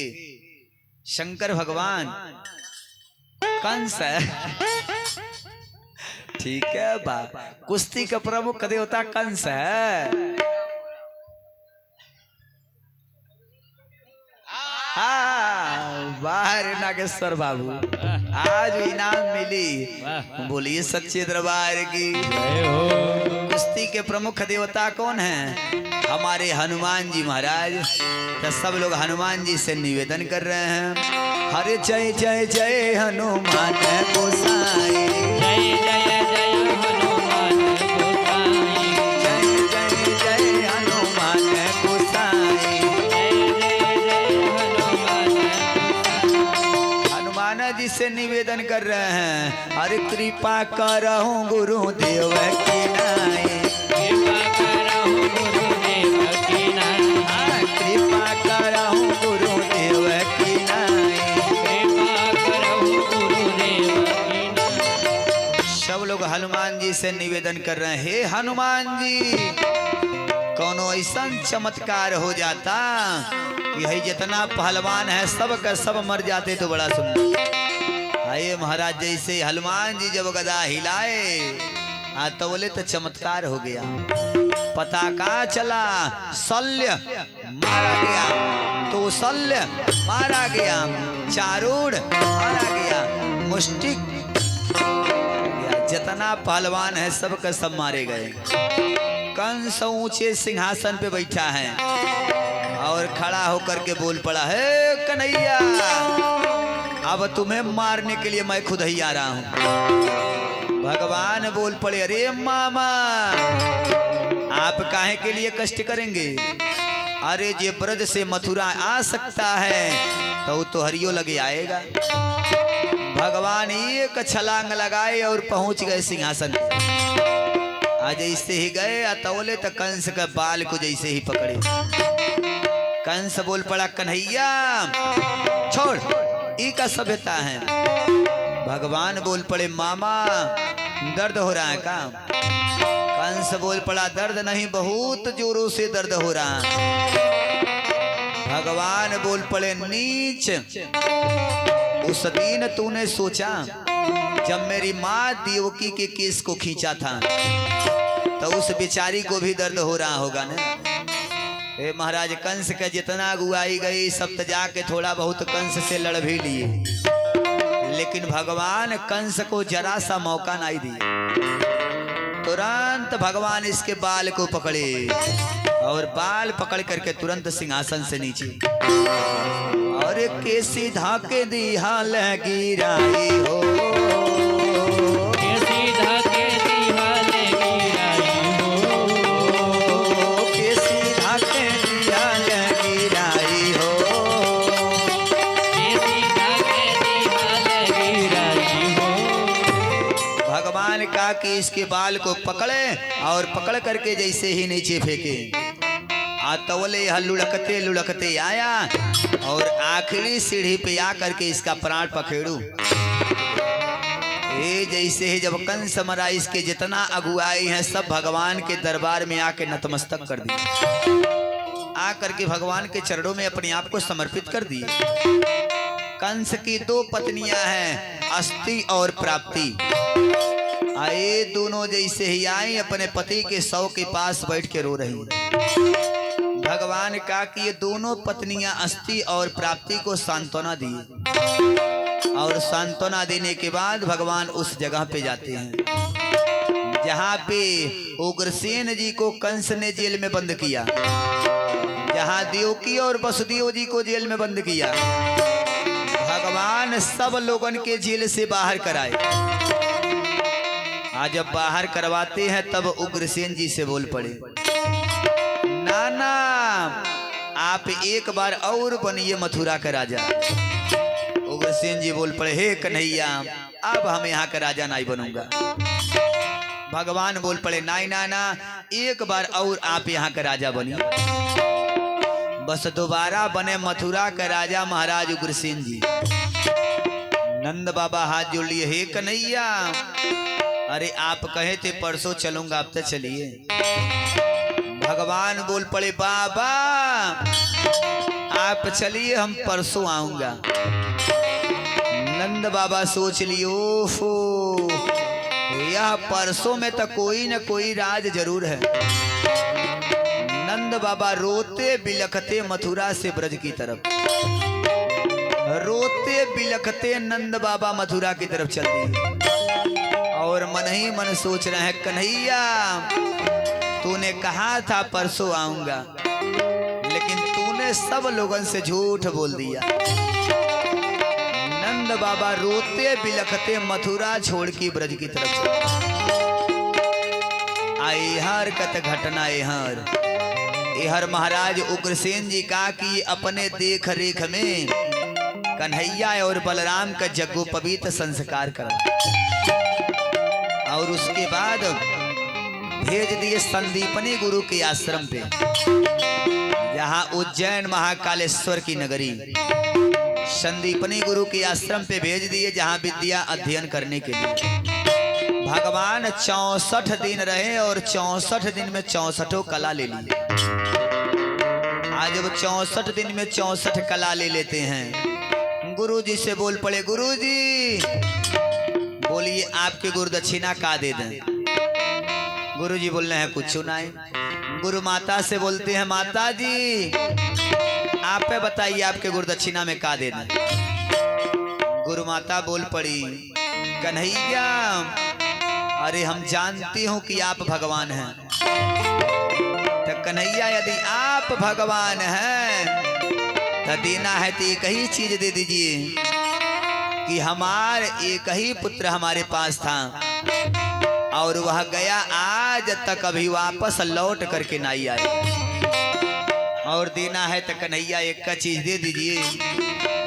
शंकर भगवान, कंस है। ठीक है बा, कुश्ती का प्रमुख देवता कंस है। हाँ, बाहर नागेश्वर बाबू, आज इनाम मिली। बोलिए सच्चे दरबार की। कुश्ती के प्रमुख देवता कौन है? हमारे हनुमान जी महाराज। तो सब लोग हनुमान जी से निवेदन कर रहे हैं, हरे जय जय जय हनुमान गोसाई, जय जय जय हनुमान गोसाई, जय जय जय हनुमान गोसाई। हनुमान जी से निवेदन कर रहे हैं, अरे कृपा करहु गुरुदेव की नाई, कृपा करहु गुरुदेव की नाई, कृपा करहु गुरुदेव की नाई, कृपा करहु गुरुदेव की नाई। सब लोग हनुमान जी से निवेदन कर रहे हैं, हे हनुमान जी, कोनो ऐसा चमत्कार हो जाता, यही जितना पहलवान है सब का सब मर जाते तो बड़ा सुंदर। आइए महाराज, जैसे हनुमान जी जब गदा हिलाए तो बोले तो चमत्कार हो गया। पता कहाँ चला, शल्य मारा गया, तो शल्य मारा गया, चारूढ़ मारा गया, मुष्टिक, जितना पहलवान है सब का सब मारे गए। कंस ऊंचे सिंहासन पे बैठा है और खड़ा होकर के बोल पड़ा, हे कन्हैया, अब तुम्हें मारने के लिए मैं खुद ही आ रहा हूं। भगवान बोल पड़े, अरे मामा, आप काहे के लिए कष्ट करेंगे? अरे जे ब्रज से मथुरा आ सकता है तो तो हरियो लगे आएगा। भगवान एक छलांग लगाए और पहुंच गए सिंहासन पे। आज जैसे ही गए अतौले तो कंस का बाल को जैसे ही पकड़े। कंस बोल पड़ा, कन्हैया छोड़, ई का सभ्यता है। भगवान बोल पड़े, मामा दर्द हो रहा है का? कंस बोल पड़ा, दर्द नहीं, बहुत जोरों से दर्द हो रहा है। भगवान बोल पड़े, नीच, उस दिन तूने सोचा जब मेरी माँ देवकी के केस को खींचा था तो उस बेचारी को भी दर्द हो रहा होगा ना। ए महाराज, कंस का जितना अगुवाई गई सब तो जाके थोड़ा बहुत कंस से लड़ भी लिए, लेकिन भगवान कंस को जरा सा मौका नहीं दिया। तुरंत भगवान इसके बाल को पकड़े और बाल पकड़ करके तुरंत सिंहासन से नीचे, और केसी धाके दी हाल गिराई हो, केसी धाके दी हाल गिराई हो, केसी धाके दी हाल गिराई हो, केसी धाके दी हाल गिराई हो। भगवान का कि इसके बाल को पकड़े और पकड़ करके जैसे ही नीचे फेंके तवले यह लुढ़कते लुढ़कते आया और आखिरी सीढ़ी पे आकर के इसका प्राण पखेड़ू। ये जैसे ही जब कंस मरा, इसके जितना अगुवाई हैं सब भगवान के दरबार में आके नतमस्तक कर दिए, आकर के भगवान के चरणों में अपने आप को समर्पित कर दिए। कंस की 2 पत्नियां हैं, अस्ति और प्राप्ति। आए दोनों जैसे ही आई अपने पति के शव के पास बैठ के रो रही। भगवान का कि ये दोनों पत्नियां अस्ति और प्राप्ति को सांत्वना दी, और सांत्वना देने के बाद भगवान उस जगह पे जाते हैं जहाँ पे उग्रसेन जी को कंस ने जेल में बंद किया, जहाँ देवकी और वसुदेव जी को जेल में बंद किया। भगवान सब लोगन के जेल से बाहर कराए। आज जब बाहर करवाते हैं तब उग्रसेन जी से बोल पड़े, नाना आप एक बार और बनिए मथुरा का राजा। उग्रसेन जी बोल पड़े, हे कन्हैया अब हम यहाँ का राजा नहीं बनूंगा। भगवान बोल पड़े, नहीं नाना एक बार और आप यहाँ का राजा बनिए। बस दोबारा बने मथुरा का राजा महाराज उग्रसेन जी। नंद बाबा हाथ जोड़ लिए, हे कन्हैया अरे आप कहे थे परसों चलूंगा, अब तो चलिए। भगवान बोल पड़े, बाबा आप चलिए हम परसों आऊंगा। नंद बाबा सोच लियो, यह परसों में तो कोई न कोई राज जरूर है। नंद बाबा रोते बिलखते मथुरा से ब्रज की तरफ, रोते बिलखते नंद बाबा मथुरा की तरफ चल दिए और मन ही मन सोच रहे हैं, कन्हैया तूने कहा था परसों आऊंगा, लेकिन तूने सब लोगों से झूठ बोल दिया। नंद बाबा रोते बिलखते मथुरा छोड़ की ब्रज की तरफ आई। हर कत घटना एहर महाराज उग्रसेन जी का कि अपने देख रेख में कन्हैया और बलराम का जग्गोपवीत संस्कार कर, और उसके बाद भेज दिए संदीपनी गुरु के आश्रम पे, जहाँ उज्जैन महाकालेश्वर की नगरी संदीपनी गुरु के आश्रम पे भेज दिए, जहाँ विद्या अध्ययन करने के लिए। भगवान 64 दिन रहे और 64 दिन में 64 कला ले ली। आज जब 64 दिन में 64 कला ले लेते हैं, गुरु जी से बोल पड़े, गुरु जी बोलिए आपके गुरुदक्षिणा का दे दें। गुरु जी बोल रहे हैं कुछ नहीं। गुरु माता से बोलते हैं, माता जी आप पे बताइए आपके गुरुदक्षिणा में का दे दें। गुरु माता बोल पड़ी, कन्हैया अरे हम जानती हूँ कि आप भगवान हैं, तो कन्हैया यदि आप भगवान हैं तो देना है तो एक ही चीज दे दीजिए कि हमारे एक ही पुत्र हमारे पास था और वह गया, आज तक अभी वापस लौट करके नहीं आया। और देना है तो कन्हैया एक का चीज दे दीजिए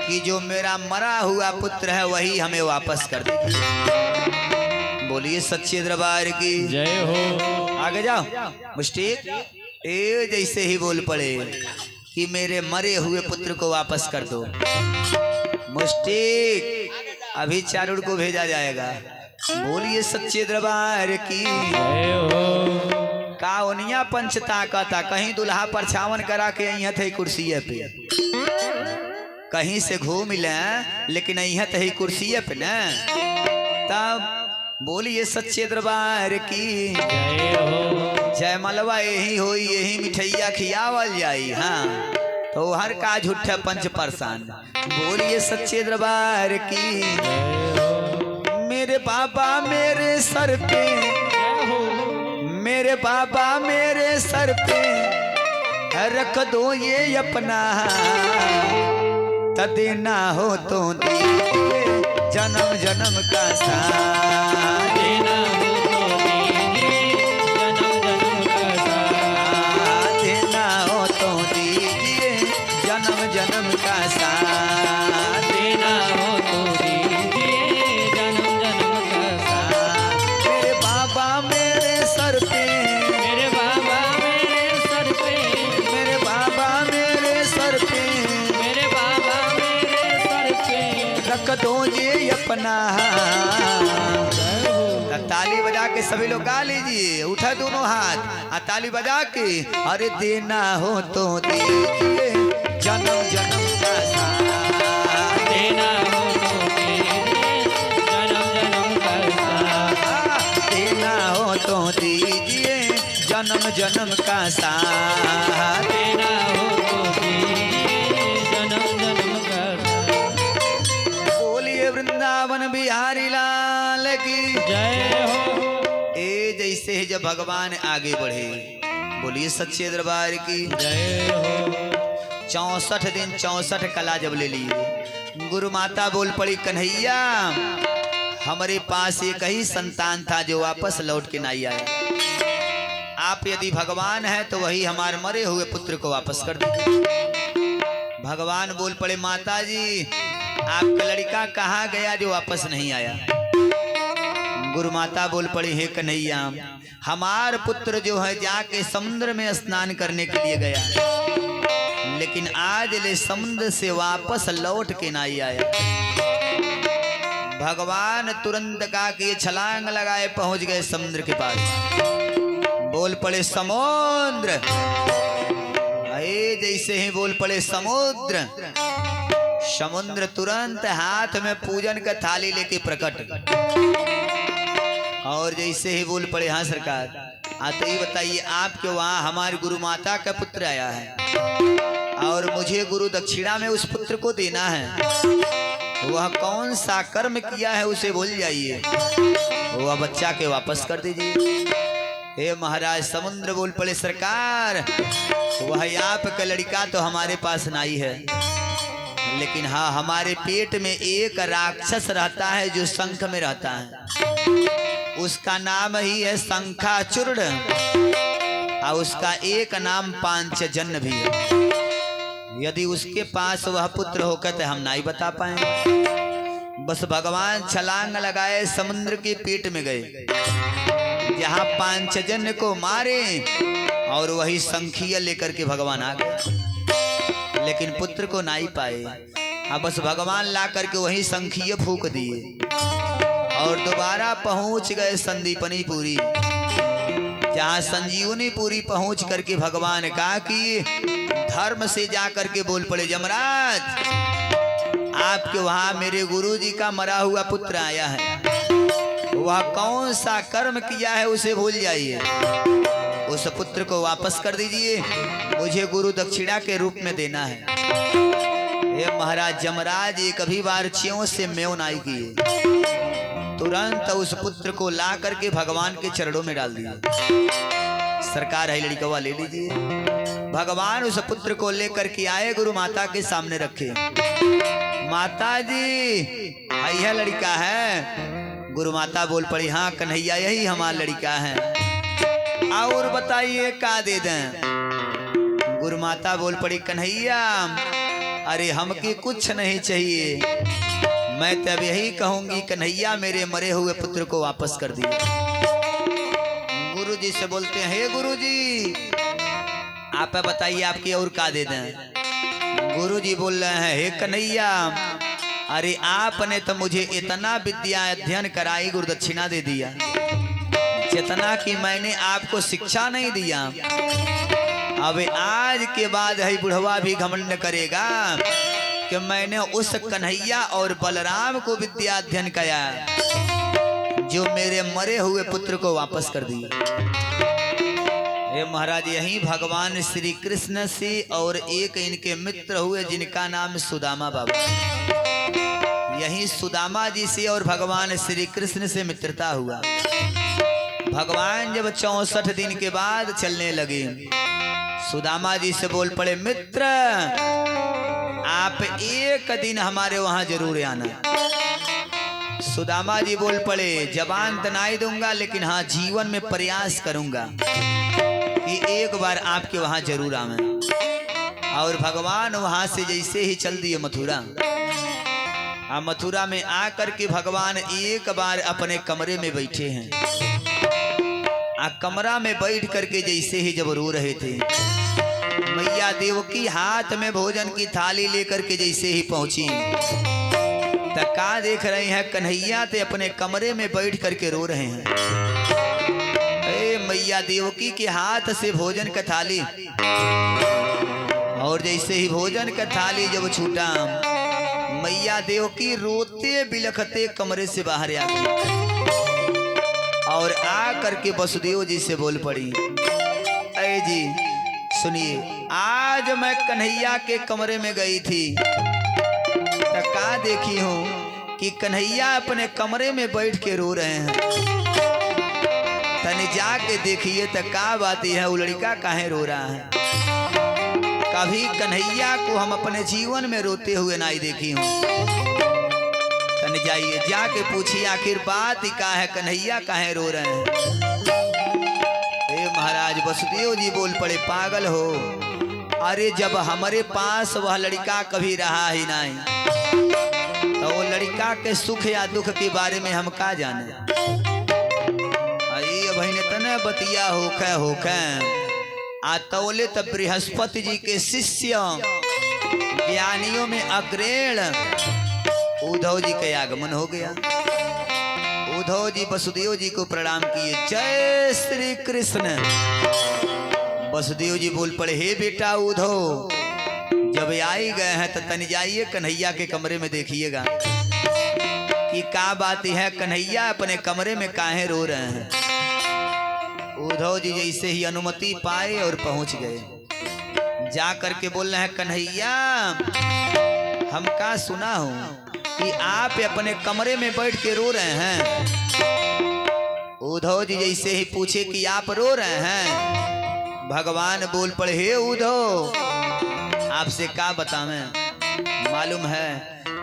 कि जो मेरा मरा हुआ पुत्र है वही हमें वापस कर दीजिए। बोलिए सच्चे दरबार की जय हो। आगे जाओ। मुस्टिक ए जैसे ही बोल पड़े कि मेरे मरे हुए पुत्र को वापस कर दो, मुस्टिक अभी चारुड़ को भेजा जाएगा। बोलिए सच्चे दरबार की जय हो। काउनिया पंचता कहता, कहीं दुल्हा परछावन करा के यहाँ थे कुर्सी पे, कहीं से घूम ले लेकिन यहाँ थे कुर्सी पे न। तब बोलिए सच्चे दरबार की जय हो। जय मलवा यही होई, यही मिठैया खियावल जाई। हाँ तो हर का झूठा पंच परसान। बोलिए सच्चे दरबार की मेरे बाबा मेरे सर पे, मेरे बाबा मेरे सर पे रख दो ये अपना, देना हो तो दीजिए जन्म जन्म का साथ, देना हो तो दीजिए जन्म जन्म का साथ, देना हो तो दीजिए जन्म जन्म का साथ, देना हो तो दीजिए जन्म जन्म का साथ। मेरे बाबा मेरे सर पे, मेरे बाबा मेरे सर पे, मेरे रख दो ये अपना हाथ। ताली बजा के सभी लोग गा लीजिए, उठा दोनों हाथ, ताली बजा के। अरे देना हो तो दीजिए जन्म जन्म का साथ, देना हो तो दीजिए जन्म जन्म का साथ, देना हो तो दीजिए जन्म जन्म का साथ। देना हो तो दीजिए जन्म जन्म का साथ। बोलिए वृंदावन बिहारी लाल की जय हो। ए जैसे ही जब भगवान आगे बढ़े, बोलिए सच्चे दरबार की जय हो। 64 दिन 64 कला जब ले लिए, गुरु माता बोल पड़ी कन्हैया हमारे पास एक ही संतान था जो वापस लौट के नहीं आया। आप यदि भगवान हैं तो वही हमारे मरे हुए पुत्र को वापस कर दीजिए। भगवान बोल पड़े माता जी आपका लड़का कहाँ गया जो वापस नहीं आया। गुरु माता बोल पड़ी हे कन्हैया हमार पुत्र जो है जाके समुद्र में स्नान करने के लिए गया, लेकिन आज ले समुद्र से वापस लौट के नहीं आया। भगवान तुरंत का के छलांग लगाए पहुंच गए समुद्र के पास। बोल पड़े समुद्र, जैसे ही बोल पड़े समुद्र, समुद्र तुरंत हाथ में पूजन का थाली लेके प्रकट। और जैसे ही बोल पड़े हाँ सरकार आते ही बताइए आपके वहाँ हमारे गुरु माता का पुत्र आया है और मुझे गुरु दक्षिणा में उस पुत्र को देना है। वह कौन सा कर्म किया है उसे भूल जाइए, वह बच्चा के वापस कर दीजिए। हे महाराज समुद्र बोल पड़े सरकार वह आपका लड़का तो हमारे पास नहीं है, लेकिन हाँ हमारे पेट में एक राक्षस रहता है जो शंख में रहता है, उसका नाम ही है शंखाचूर्ण और उसका एक नाम पांचजन्य भी है। यदि उसके पास वह पुत्र होकर तो हम नहीं बता पाए। बस भगवान छलांग लगाए समुद्र के पेट में गए जहाँ पांचजन्य को मारे और वही शंखिया लेकर के भगवान आ गए, लेकिन पुत्र को नहीं पाए। अब बस भगवान ला करके वही शंखिया फूक दिए और दोबारा पहुंच गए संदीपनी पुरी, जहाँ संजीवनी पुरी पहुंच करके भगवान कहा कि धर्म से जा करके बोल पड़े यमराज आपके वहाँ मेरे गुरुजी का मरा हुआ पुत्र आया है, वह कौन सा कर्म किया है उसे भूल जाइए, उस पुत्र को वापस कर दीजिए, मुझे गुरु दक्षिणा के रूप में देना है। हे महाराज यमराज एक भी बार च्यों से मेव नहीं किए, तुरंत उस पुत्र को ला करके भगवान के चरणों में डाल दिया। सरकार है लड़का ले लीजिए। भगवान उस पुत्र को लेकर के आए गुरु माता के सामने रखे। माता जी यह लड़का है। गुरु माता बोल पड़ी हाँ कन्हैया यही हमारा लड़का है, और बताइए का दे दें। गुरु माता बोल पड़ी कन्हैया अरे हमके कुछ नहीं चाहिए, मैं तब यही कहूंगी कन्हैया मेरे मरे हुए पुत्र को वापस कर दिए। गुरु जी से बोलते हैं हे गुरु जी आप बताइए आपकी और का दे दें। गुरु जी बोल रहे हैं हे कन्हैया अरे आपने तो मुझे इतना विद्या अध्ययन कराई गुरु दक्षिणा दे दिया, जितना कि मैंने आपको शिक्षा नहीं दिया। अब आज के बाद है बुढ़वा भी घमंड करेगा कि मैंने उस कन्हैया और बलराम को विद्या अध्ययन कराया जो मेरे मरे हुए पुत्र को वापस कर दिया। हे महाराज यही भगवान श्री कृष्ण से और एक इनके मित्र हुए जिनका नाम सुदामा बाबा, यही सुदामा जी से और भगवान श्री कृष्ण से मित्रता हुआ। भगवान जब 64 दिन के बाद चलने लगे सुदामा जी से बोल पड़े मित्र आप एक दिन हमारे वहां जरूर आना। सुदामा जी बोल पड़े जबान तो नहीं दूंगा, लेकिन हाँ जीवन में प्रयास करूंगा कि एक बार आपके वहां जरूर आवे। और भगवान वहां से जैसे ही चल दिए मथुरा, मथुरा में आकर के भगवान एक बार अपने कमरे में बैठे हैं। कमरा में बैठ करके जैसे ही जब रो रहे थे, मैया देवकी हाथ में भोजन की थाली लेकर के जैसे ही पहुंची, तो तो का देख रहे हैं कन्हैया ते अपने कमरे में बैठ करके रो रहे हैं। मैया देवकी के हाथ से भोजन का थाली, और जैसे ही भोजन का थाली जब छूटा, मैया देवकी रोते बिलखते कमरे से बाहर आ गई और आ करके वसुदेव जी से बोल पड़ी, अरे जी सुनिए, आज मैं कन्हैया के कमरे में गई थी तो का देखी हूँ कि कन्हैया अपने कमरे में बैठ के रो रहे हैं। तने जाके देखिए तो का बात है, वो लड़का काहे रो रहा है। कभी कन्हैया को हम अपने जीवन में रोते हुए नहीं देखी हूँ। तने जाइए जाके पूछिए आखिर बात ही का है, कन्हैया काहे रो रहे हैं। महाराज वसुदेव जी बोल पड़े, पागल हो, अरे जब हमारे पास वह लड़का कभी रहा ही नहीं तो वो लड़का के सुख या दुख के बारे में हम का जाने। भाई तने बतिया होखे आ तौले तब बृहस्पति जी के शिष्य ज्ञानियों में अग्रेण उद्धव जी का आगमन हो गया। उद्धव जी वसुदेव जी को प्रणाम किए, जय श्री कृष्ण। वसुदेव जी बोल पड़े, हे बेटा उद्धव, जब आई गए हैं तो तन जाइए कन्हैया के कमरे में देखिएगा कि का बात है, कन्हैया अपने कमरे में काहे रो रहे हैं। उद्धव जी जैसे ही अनुमति पाए और पहुंच गए, जा करके बोल रहे हैं, कन्हैया हम का सुना हूं कि आप अपने कमरे में बैठ के रो रहे हैं। उद्धव जी जैसे ही पूछे कि आप रो रहे हैं, भगवान बोल पड़े, हे उद्धव आपसे का बतावें, मालूम है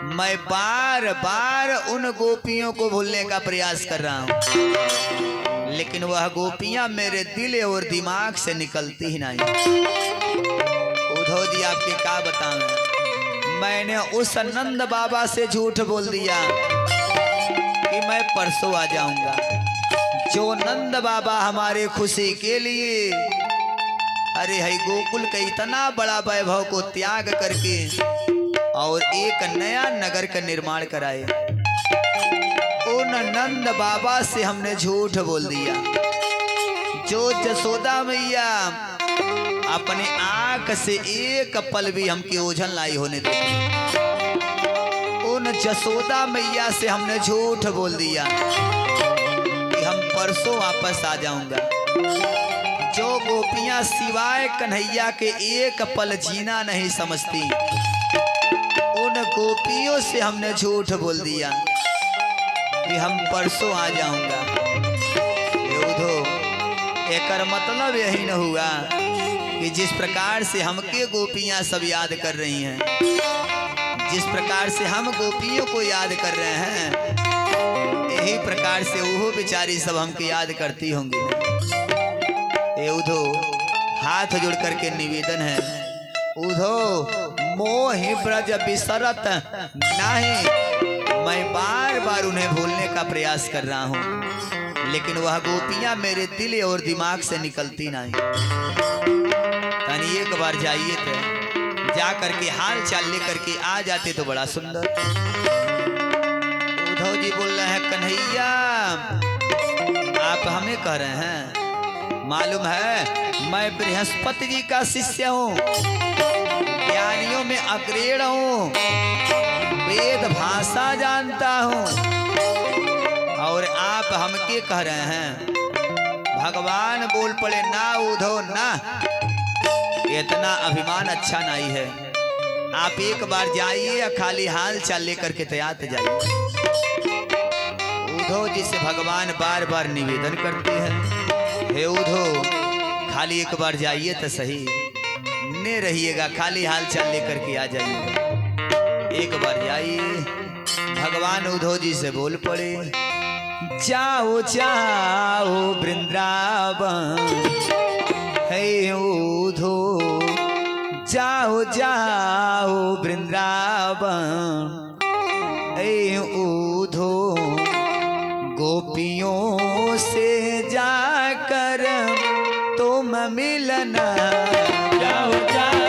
मैं बार बार उन गोपियों को भूलने का प्रयास कर रहा हूं, लेकिन वह गोपियां मेरे दिल और दिमाग से निकलती ही नहीं। उद्धव जी आपके क्या बताएं, मैंने उस नंद बाबा से झूठ बोल दिया कि मैं परसों आ जाऊंगा। जो नंद बाबा हमारे खुशी के लिए अरे है गोकुल का इतना बड़ा वैभव को त्याग करके और एक नया नगर का निर्माण कराए, उन नंद बाबा से हमने झूठ बोल दिया। जो जसोदा मैया अपने आंख से एक पल भी हमकी ओझल लाई होने दी, उन जसोदा मैया से हमने झूठ बोल दिया कि हम परसों वापस आ जाऊंगा। जो गोपियां सिवाय कन्हैया के एक पल जीना नहीं समझती, उन गोपियों से हमने झूठ बोल दिया कि हम परसों आ जाऊंगा। एकर मतलब यही न हुआ कि जिस प्रकार से हमके गोपियां सब याद कर रही हैं, जिस प्रकार से हम गोपियों को याद कर रहे हैं, यही प्रकार से वो बेचारी सब हमके याद करती होंगी। उधो हाथ जोड़ करके निवेदन है, उधो मोहि ब्रज बिसरत नहीं, मैं बार बार उन्हें भूलने का प्रयास कर रहा हूँ, लेकिन वह गोपियां मेरे दिल और दिमाग से निकलती नहीं। तनी एक बार जाइए थे, जा करके हाल चाल लेकर के आ जाते तो बड़ा सुंदर। उद्धव जी बोल रहे हैं, कन्हैया आप हमें कह रहे हैं, मालूम है मैं बृहस्पति जी का शिष्य हूँ, ज्ञानियों में अग्रेण हूँ, वेद भाषा जानता हूँ, और आप हमके कह रहे हैं। भगवान बोल पड़े, ना उद्धव ना, इतना अभिमान अच्छा नहीं है। आप एक बार जाइए, खाली हाल चाल लेकर के तैयार जाइए। उद्धव जी से भगवान बार बार निवेदन करते हैं, हे उद्धव खाली एक बार जाइए तो सही, ने रहिएगा, खाली हाल चाल लेकर के आ जाइएगा। एक बार जाइए। भगवान उद्धव जी से बोल पड़े, जाओ जाओ वृंदावन, हे उद्धव जाओ जाओ वृंदावन, हे उद्धव गोपियों से जाकर तुम मिलना, जाओ जाओ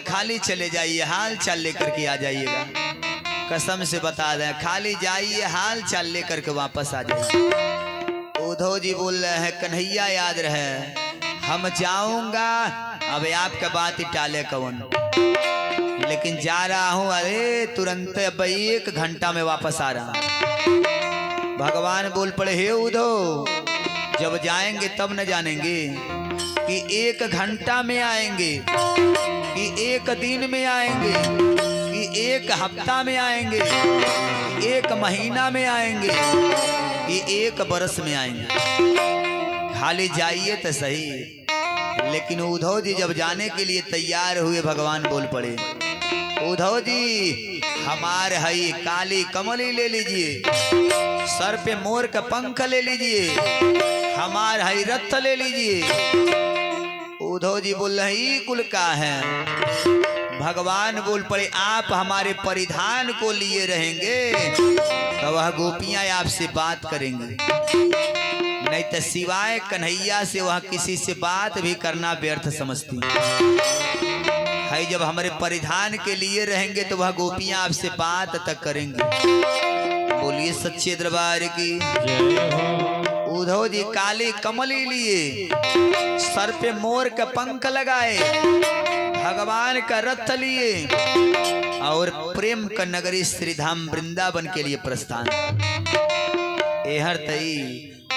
खाली चले जाइए, हाल चाल लेकर के आ जाइएगा। कसम से बता दें, खाली जाइए, हाल चाल लेकर के वापस आ जाइए। उद्धव जी बोल रहे हैं कन्हैया याद रहे, हम जाऊंगा, अब आपका बात ही टाले कौन, लेकिन जा रहा हूं, अरे तुरंत अब 1 घंटा में वापस आ रहा हूं। भगवान बोल पड़े, हे उद्धव, जब जाएंगे तब न जानेंगे कि 1 घंटा में आएंगे, कि 1 दिन में आएंगे, कि 1 हफ्ता में आएंगे, 1 महीना में आएंगे, कि 1 बरस में आएंगे। खाली जाइए तो सही। लेकिन उद्धव जी जब जाने के लिए तैयार हुए, भगवान बोल पड़े, उद्धव जी हमार हई काली कमली ले लीजिए, सर पे मोर का पंख ले लीजिए, हमार हई रथ ले लीजिए। उद्धव जी बोल रहे ई कुल का है। भगवान बोल पड़े, आप हमारे परिधान को लिए रहेंगे तो वह गोपियां आपसे बात करेंगी, नहीं तो सिवाय कन्हैया से वह किसी से बात भी करना व्यर्थ समझती है। जब हमारे परिधान के लिए रहेंगे तो वह गोपियां आपसे बात तक करेंगी। बोलिए सच्चे दरबार की। उद्धव जी काली कमली लिए, सर पे मोर का पंख लगाए, भगवान का रथ लिए और प्रेम का नगरी श्रीधाम वृंदावन के लिए प्रस्थान। एहर तई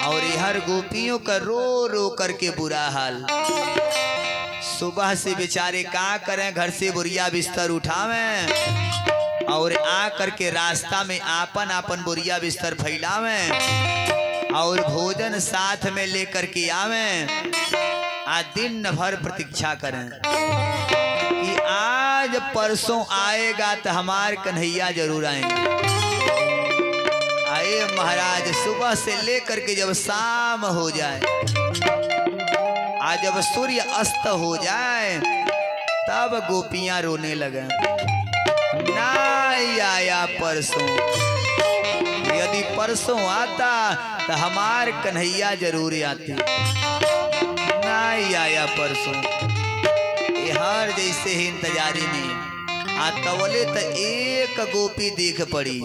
और एहर गोपियों का रो रो करके बुरा हाल। सुबह से बेचारे का करें, घर से बोरिया बिस्तर उठावें और आ करके रास्ता में आपन आपन बोरिया बिस्तर फैलावें और भोजन साथ में लेकर के आवें। आज दिन भर प्रतीक्षा करें कि आज परसों आएगा तो हमार कन्हैया जरूर आएंगे। आए महाराज, सुबह से लेकर के जब शाम हो जाए, आज जब सूर्य अस्त हो जाए, तब गोपियां रोने लगे, नहीं आया परसों। यदि परसों आता तो हमार कन्हैया जरूर आते, नहीं आया परसों। हर जैसे ही इंतजारी में आतवले तो एक गोपी देख पड़ी।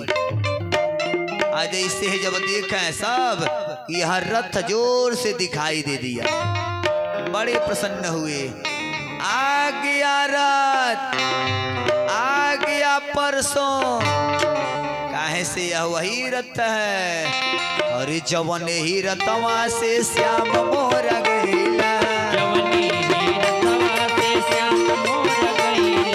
आज जैसे ही जब देखें सब, यह रथ जोर से दिखाई दे दिया, बड़े प्रसन्न हुए। आ गया रथ, आ गया परसों, काहे से यह वही रथ है। अरे जवन ही रतवा से श्याम मोर गईला, जवनी ही रतवा से श्याम मोर गईले,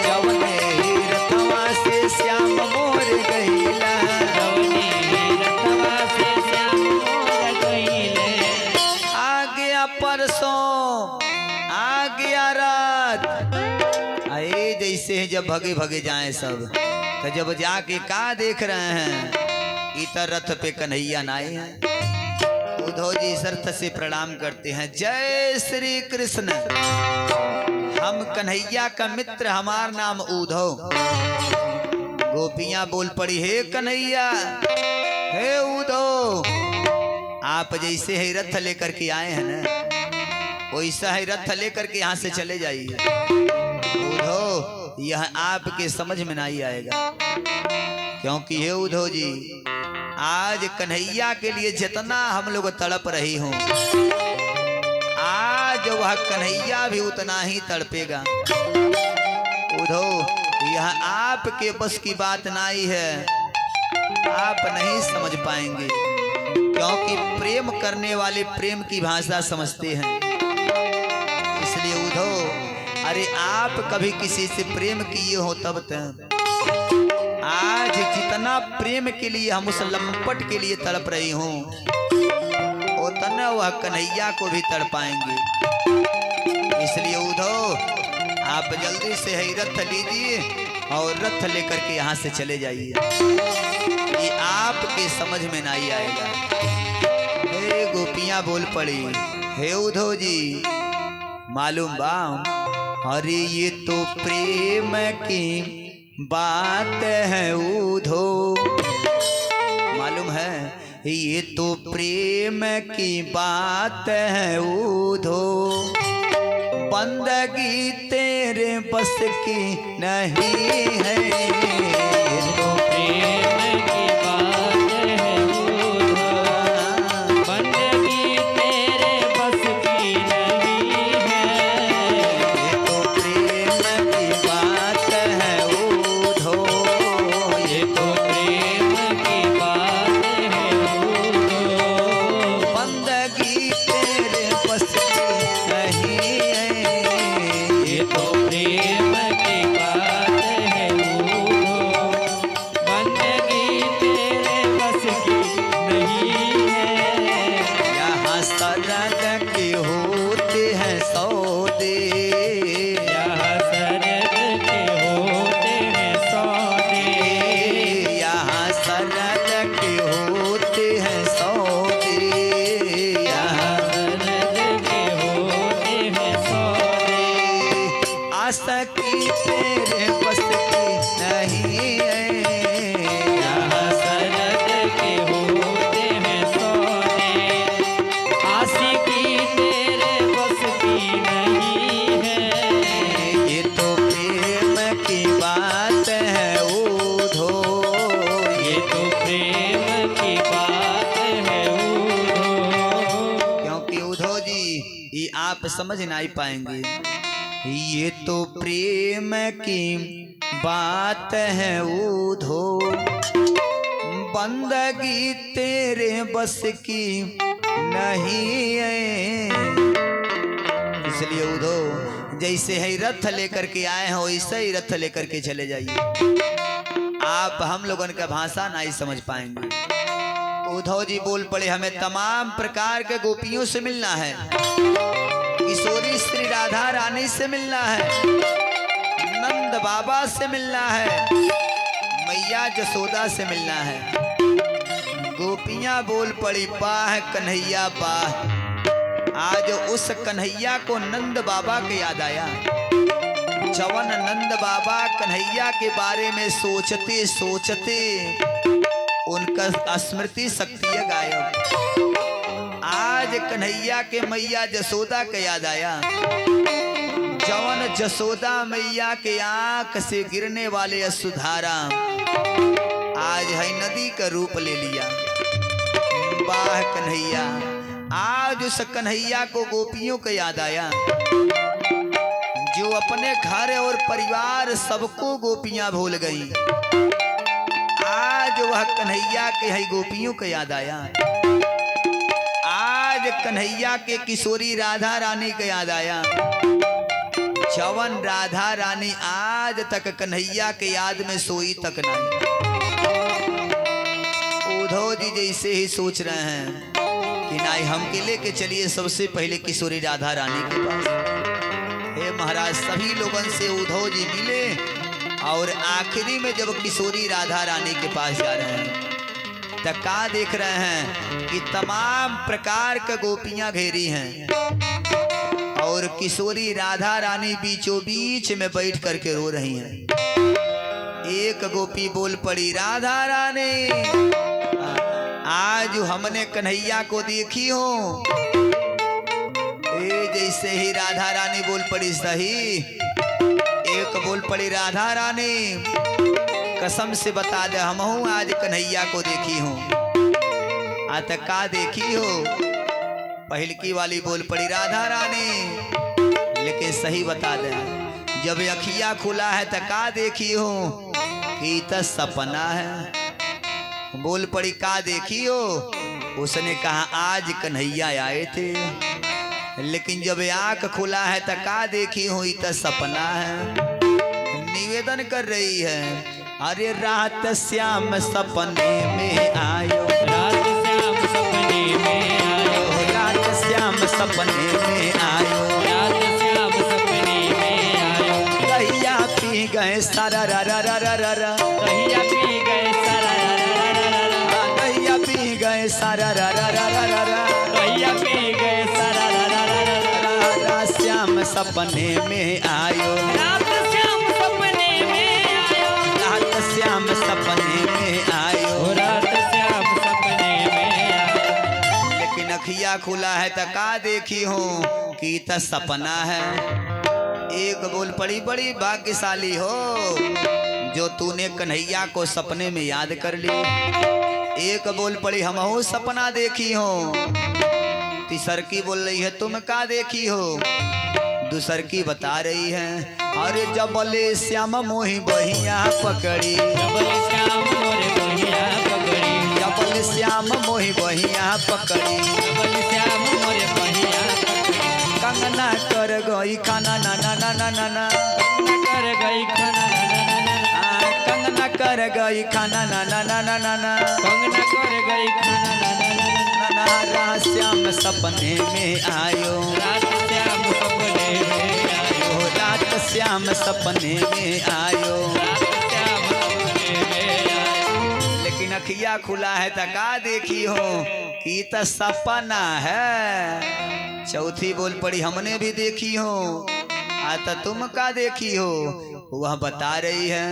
जवने ही रतवा से श्याम मोर गईला, जवनी ही रतवा से श्याम मोर गईले। आ गया परसों, आ गया रात। आए जैसे ही जब भगे भगे जाएं सब, तो जब जाके का देख रहे हैं, इतर रथ पे कन्हैया नाए हैं। उद्धव जी शर्त से प्रणाम करते हैं, जय श्री कृष्ण। हम कन्हैया का मित्र, हमार नाम उद्धव। गोपियां बोल पड़ी, हे कन्हैया, हे उद्धव, आप जैसे ही रथ लेकर के आए हैं ना, वैसा ही रथ लेकर के यहाँ से चले जाइए। उद्धव, यह आपके समझ में नहीं आएगा, क्योंकि हे उद्धव जी, आज कन्हैया के लिए जितना हम लोग तड़प रही हूं, आज वह कन्हैया भी उतना ही तड़पेगा। उद्धव, यह आपके बस की बात नहीं है, आप नहीं समझ पाएंगे, क्योंकि प्रेम करने वाले प्रेम की भाषा समझते हैं। इसलिए उद्धव, अरे आप कभी किसी से प्रेम किए हो तब तक, आज जितना प्रेम के लिए हम उस लंपट के लिए तड़प रही हूँ, उतना वह कन्हैया को भी तड़पाएंगे। इसलिए उद्धव, आप जल्दी से ही रथ लीजिए और रथ लेकर के यहाँ से चले जाइए, ये आपके समझ में नहीं आएगा। हे गोपियाँ बोल पड़ी, हे उद्धव जी, मालूम बा, अरे ये तो प्रेम की बात है उद्धव, मालूम है, ये तो प्रेम की बात है उद्धव। बंदगी तेरे बस की नहीं है। तो प्रेम की बात है उधो, बंदगी तेरे बस की नहीं है। तो प्रेम की बात है उधो, ये तो प्रेम की बात है उधो, बंदगी तेरे बस की नहीं है। ये तो प्रेम की बात है उधो, बंदगी तेरे बस की नहीं है। यहाँ सरद के होते हैं सौदे, यहाँ सरद के होते हैं सौदे, यहाँ सरद के होते हैं सौदे, यहाँ सरद के होते हैं सौदे, आशा की तेरे बस की नहीं है। यहाँ सरद के होते हैं सौदे, आशिकी तेरे बस की नहीं है। ये तो प्रेम की बात है उधो, ये तो प्रेम की बात है उधो, क्योंकि उधो जी ये आप समझ नहीं पाएंगे। ये तो प्रेम की बात है उधो, बंदगी तेरे बस की नहीं है। इसलिए उधो जैसे है रथ लेकर के आए हो वैसे ही रथ लेकर के चले जाइए। आप हम लोगन का भाषा नहीं समझ पाएंगे। उद्धव जी बोल पड़े हमें तमाम प्रकार के गोपियों से मिलना है, किशोरी श्री राधा रानी से मिलना है, नंद बाबा से मिलना है, मैया जसोदा से मिलना है। गोपियां बोल पड़ी पाह कन्हैया पाह। आज उस कन्हैया को नंद बाबा के याद आया। जवन नंद बाबा कन्हैया के बारे में सोचते सोचते उनका स्मृति शक्ति गायब। आज कन्हैया के मैया जसोदा का याद आया। जवन जसोदा मैया के आंख से गिरने वाले अश्रुधारा आज है नदी का रूप ले लिया। वाह कन्हैया, आज उस कन्हैया को गोपियों का याद आया, जो अपने घर और परिवार सबको गोपियां भूल गई। आज वह कन्हैया के है गोपियों का याद आया। आज कन्हैया के किशोरी राधा रानी का याद आया। जवन राधा रानी आज तक कन्हैया के याद में सोई तक नहीं। उद्धव जी जैसे ही सोच रहे हैं कि नहीं हमके लेके चलिए सबसे पहले किशोरी राधा रानी के पास। हे महाराज, सभी लोगों से उद्धव जी मिले और आखिरी में जब किशोरी राधा रानी के पास जा रहे हैं तो का देख रहे हैं कि तमाम प्रकार का गोपियां घेरी हैं और किशोरी राधा रानी बीचों बीच में बैठ करके रो रही हैं। एक गोपी बोल पड़ी, राधा रानी आज हमने कन्हैया को देखी हो। जैसे ही राधा रानी बोल पड़ी सही, एक बोल पड़ी राधा रानी कसम से बता दे हमहू आज कन्हैया को देखी हूँ। आज का देखी हो? पहलकी वाली बोल पड़ी राधा रानी, लेकिन सही बता दे जब अखिया खुला है तो का देखी हो? कि तो सपना है। बोल पड़ी का देखी हो? उसने कहा आज कन्हैया आए थे, लेकिन जब आंख खुला है तो का देखी हो? तो सपना है। निवेदन कर रही है, अरे रात श्याम सपने में आयो, रात श्याम सपने में आयो, रात श्याम सपने में आयो, रात श्याम सपने में आयो, कहिया पी गए सारा रा रा रा रा रा रा, कहिया पी गए सारा रा रा रा रा रा, कहिया पी गए सारा रा रा रा रा रा रा, कहिया पी गए सारा रा रा रा रा रा, रात श्याम सपने में आयो, रात श्याम सपने में आयो, रात श्याम सपने में आयो। रात श्याम सपने में आयो। लेकिन अखिया खुला है त का देखी हूँ कि त सपना है। एक बोल पड़ी बड़ी भाग्यशाली हो जो तूने कन्हैया को सपने में याद कर ली। एक बोल पड़ी हमहू सपना देखी हूँ। तीसर की बोल रही है तुम का देखी हो। दूसर की बता रही है अरे जबले श्याम मोही बहिया पकड़ी, जबल श्याम मोरे बहिया पकड़ी, जबल श्याम मोही बहिया पकड़ी, जबल श्याम मोरे बहिया पकड़ी। कंगना कर गई खाना ना ना ना ना ना ना, कंगना कर गई खाना ना ना ना ना, कंगना कर गई खाना ना ना ना ना ना ना, कंगना कर गई खाना ना ना ना ना। रात श्याम सपने में आयो, रात श्याम सपने में आयो, रात श्याम सपने में आयो। रात श्याम सपने में आयो। लेकिन अखिया खुला है त का देखी हो कि त सपना है। चौथी बोल पड़ी हमने भी देखी हो। आता तुम का देखी हो। वह बता रही है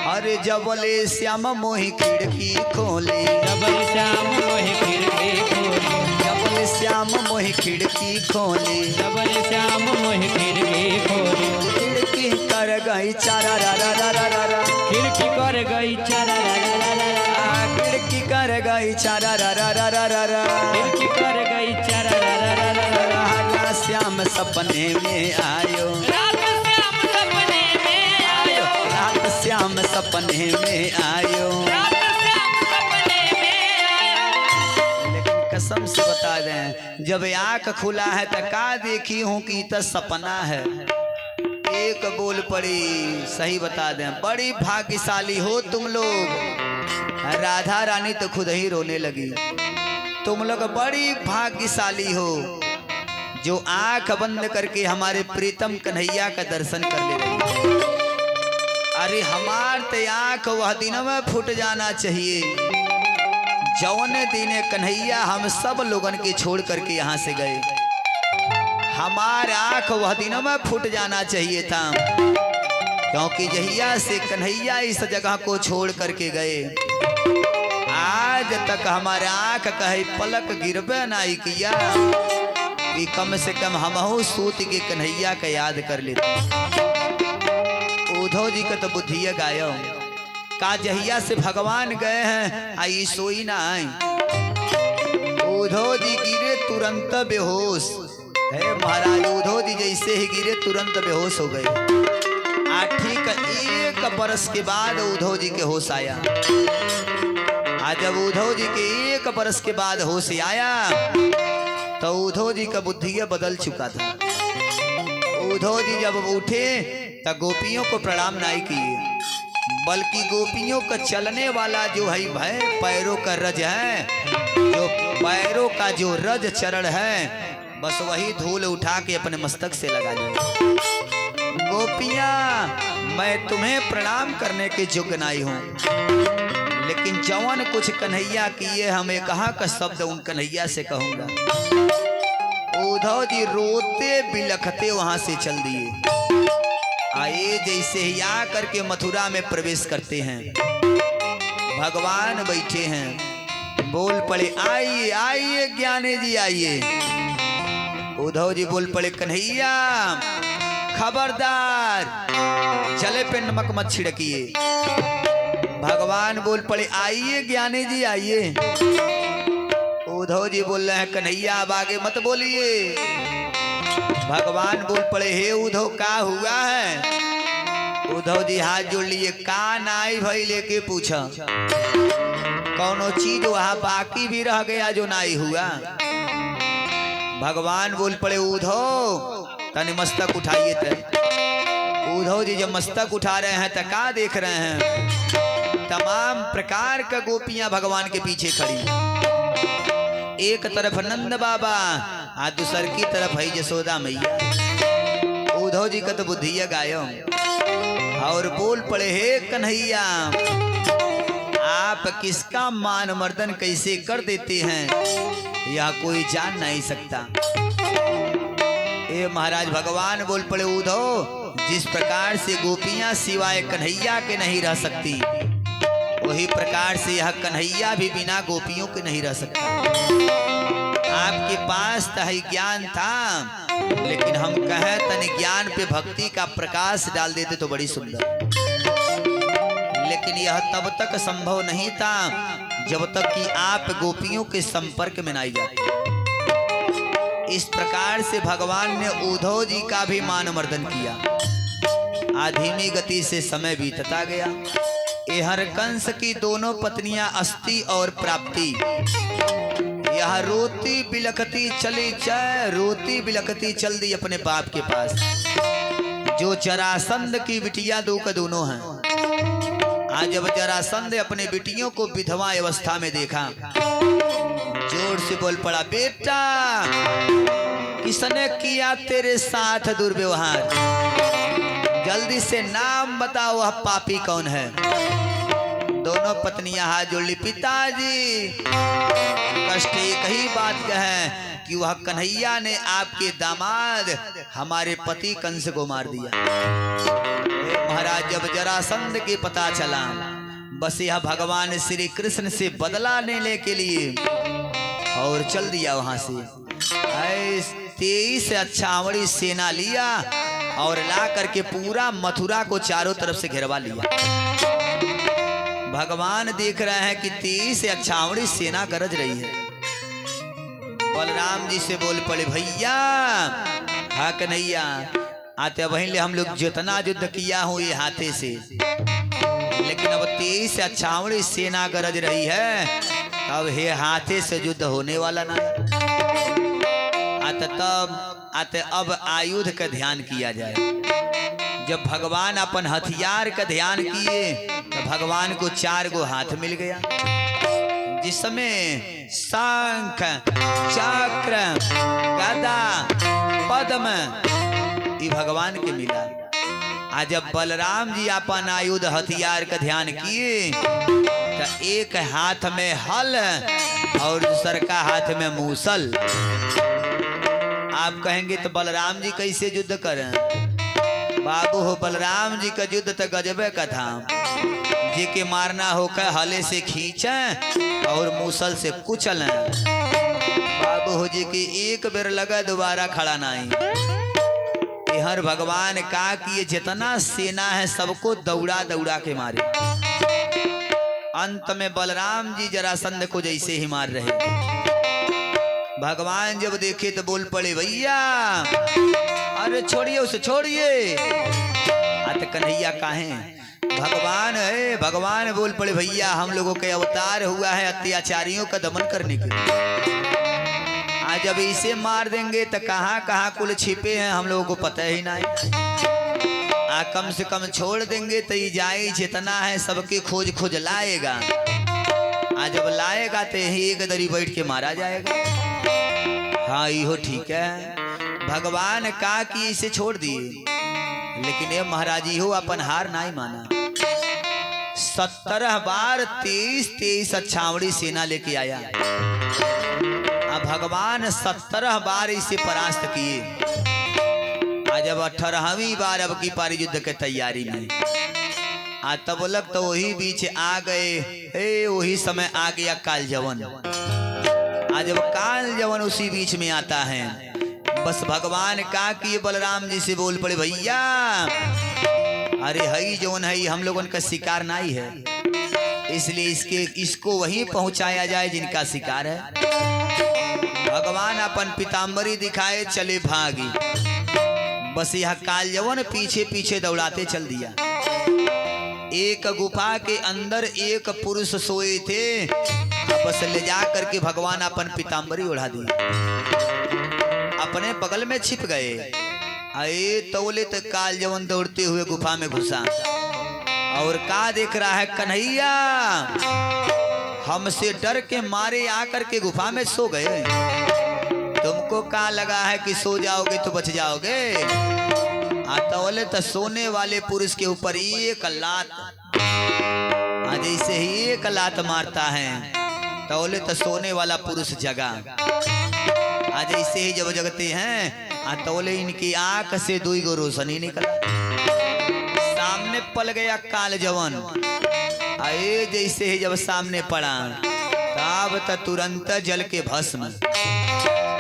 अरे जबले श्याम मोही खिड़की खोली, जबल श्याम मोहे खिड़की खोली, जबले श्याम मोही खिड़की खोली, जबल श्याम मोहे खिड़की खोली। खिड़की कर गई चारा रा रा रा रा रा रा, खिड़की कर गई चारा रा रा रा रा रा, खिड़की कर गई चारा रा रा रा रा रा रा, खिड़की कर गई चारा रा रा रा रा रा। रात श्याम सपने में आयो, रात श्याम सपने में आयो, रात श्याम सपने में आयो। रात श्याम सपने में आयो। लेकिन कसम से बता दें जब आंख खुला है त का देखी हूँ कि त सपना है। एक बोल पड़ी सही बता दें बड़ी भाग्यशाली हो तुम लोग। राधा रानी तो खुद ही रोने लगी। तुम लोग बड़ी भाग्यशाली हो जो आंख बंद करके हमारे प्रीतम कन्हैया का दर्शन कर ले रही। अरे हमार ते आंख वह दिन में फूट जाना चाहिए जौन दिन कन्हैया हम सब लोगन के छोड़ करके यहाँ से गए। हमार आंख वह दिन में फूट जाना चाहिए था क्योंकि जहिया से कन्हैया इस जगह को छोड़ करके गए आज तक हमारे आंख कहे पलक गिरबे नहीं किया कि कम से कम हमहू सूत के कन्हैया का याद कर लेते। उद्धव जी का तो बुद्धिया गायो का जहिया से भगवान गए हैं आई सोई ना आई। उद्धव जी गिरे तुरंत बेहोश है महाराज। उद्धव जी जैसे ही गिरे तुरंत बेहोश हो गए। ठीक 1 बरस के बाद उद्धव जी के होश आया। आज जब उद्धव जी के 1 बरस के बाद होश आया तो उद्धव जी का बुद्धिया बदल चुका था। उद्धव जी जब उठे तो गोपियों को प्रणाम नहीं किए बल्कि गोपियों का चलने वाला जो है भय पैरों का रज है, जो पैरों का जो रज चरण है बस वही धूल उठा के अपने मस्तक से लगा लिया। गोपियां मैं तुम्हें प्रणाम करने के योग्य नहीं हूँ लेकिन जवान कुछ कन्हैया किए हमें कहाँ का शब्द उन कन्हैया से कहूंगा। उद्धव जी रोते बिलखते वहां से चल दिए। आए जैसे ही आ करके मथुरा में प्रवेश करते हैं भगवान बैठे हैं। बोल पड़े आइए आइए ज्ञानी जी आइए। उद्धव जी बोल पड़े कन्हैया खबरदार जले पे नमक मत छिड़किए। भगवान बोल पड़े आइए ज्ञानी जी आइए। उद्धव जी बोल रहे हैं कन्हैया अब आगे मत बोलिए। भगवान बोल पड़े हे उद्धव का हुआ है। उद्धव जी हाथ जोड़ लिए का नाई भाई लेके पूछा कौनो चीज वहां बाकी भी रह गया जो नाई हुआ। भगवान बोल पड़े उद्धव तने मस्तक उठाइए। उद्धव जी जब मस्तक उठा रहे हैं तो का देख रहे हैं तमाम प्रकार का गोपियां भगवान के पीछे खड़ी। एक तरफ नंद बाबा और दूसर की तरफ है यशोदा मैया। उद्धव जी का तो बुद्धिया गायो और बोल पड़े हे कन्हैया आप किसका मान मर्दन कैसे कर देते हैं यह कोई जान नहीं सकता। ए महाराज भगवान बोल पड़े उद्धव जिस प्रकार से गोपियां सिवाय कन्हैया के नहीं रह सकती वही प्रकार से यह कन्हैया भी बिना गोपियों के नहीं रह सकता। आपके पास तो है ज्ञान था, लेकिन हम कहें तनि ज्ञान पे भक्ति का प्रकाश डाल देते तो बड़ी सुंदर। लेकिन यह तब तक संभव नहीं था जब तक कि आप गोपियों के संपर्क में नहीं जाते। इस प्रकार से भगवान ने उद्धव जी का भी मान मर्दन किया। धीमी गति से समय बीतता गया। एहर कंस की दोनों पत्नियां अस्ति और प्राप्ति यह रोती बिलखती चली रोती बिलखती चल दी अपने बाप के पास, जो जरासंध की बिटिया दो का दोनों हैं। आज जब जरासंध अपने बिटियों को विधवा अवस्था में देखा, जोर से बोल पड़ा, बेटा किसने किया तेरे साथ दुर्व्यवहार? जल्दी से नाम बताओ, वह पापी कौन है? दोनों पत्नियां हाथ जोड़ ली, पिताजी कष्ट एक ही बात कहे कि वह कन्हैया ने आपके दामाद हमारे पति कंस को मार दिया। महाराज जब जरासंध के पता चला, बस यह भगवान श्री कृष्ण से बदला लेने के लिए और चल दिया वहां से। 23 अक्षावड़ी सेना लिया और ला करके पूरा मथुरा को चारों तरफ से घेरवा लिया। भगवान देख रहे हैं कि 23 अक्षावड़ी सेना गरज रही है। बलराम जी से बोल पड़े, भैया हाँ कन्हैया, आते वहीं ले हम लोग जितना युद्ध किया हूं ये हाथे से, लेकिन अब 23 अक्षावड़ी सेना गरज रही है, अब हे हाथे से युद्ध होने वाला ना। आते अब आयुध का ध्यान किया जाए। जब भगवान अपन हथियार का ध्यान किए तो भगवान को 4 गो हाथ मिल गया, जिसमें शंख चक्र गदा पद्म ये भगवान के मिला। आज जब बलराम जी अपन आयुध हथियार का ध्यान किए तो एक हाथ में हल और दूसर का हाथ में मूसल। आप कहेंगे तो बलराम जी कैसे युद्ध करें? बाबू हो, बलराम जी का युद्ध तो गजबे का था। जी के मारना होकर हले से खींचे और मूसल से कुचलें। बाबू हो जी की एक बेर लगा दोबारा खड़ा नहीं। हर भगवान का कि ये जितना सेना है सबको दौड़ा दौड़ा के मारे। अंत में बलराम जी जरासंध को जैसे ही मार रहे, भगवान जब देखे तो बोल पड़े, भैया अरे छोड़िए उसे, छोड़िए। कन्हैया काहे? भगवान है। भगवान बोल पड़े, भैया हम लोगों के अवतार हुआ है अत्याचारियों का दमन करने के लिए। आज जब इसे मार देंगे तो कहाँ कहाँ कुल छिपे हैं हम लोगों को पता ही नहीं। कम से कम छोड़ देंगे तो ये जाए जितना है सबके खोज खोज लाएगा। आज जब लाएगा तो यही एक दरी बैठ के मारा जाएगा। हाँ यो ठीक है। भगवान का कि इसे छोड़ दिए, लेकिन ये महाराज हो अपन हार नहीं माना। 17 बार 23 अक्षावड़ी सेना लेके आया। अब भगवान 17 बार इसे परास्त किए। आज अब 18वीं बार अब की पारी युद्ध के तैयारी में। तब लग तो वही बीच आ गए, वही समय आ गया काल जवन। आज जब काल जवन उसी बीच में आता है, बस भगवान का कि बलराम जी से बोल पड़े, भैया अरे हई जवन है हम लोगों का शिकार नहीं है, इसलिए इसको वहीं पहुंचाया जाए जिनका शिकार है। भगवान अपन पीताम्बरी दिखाए चले भागी। बस यह काल जवन पीछे पीछे दौड़ाते चल दिया। एक गुफा के अंदर एक पुरुष सोए थे। बस ले जा करके भगवान अपन पीताम्बरी उड़ा दी, अपने बगल में छिप गए। आए तौले तक काल जवन दौड़ते हुए गुफा में घुसा और का देख रहा है, कन्हैया हमसे डर के मारे आकर के गुफा में सो गए। तुमको का लगा है कि सो जाओगे तो बच जाओगे? तौले तो सोने वाले पुरुष के ऊपर एक लात, जैसे ही एक लात मारता है तौले तो सोने वाला पुरुष जगा। आज ऐसे ही जब जगते हैं तौले इनकी आंख से 2 गो रोशनी निकला। सामने पल गया काल जवन। आए जैसे ही जब सामने पड़ा तब तो तुरंत जल के भस्म।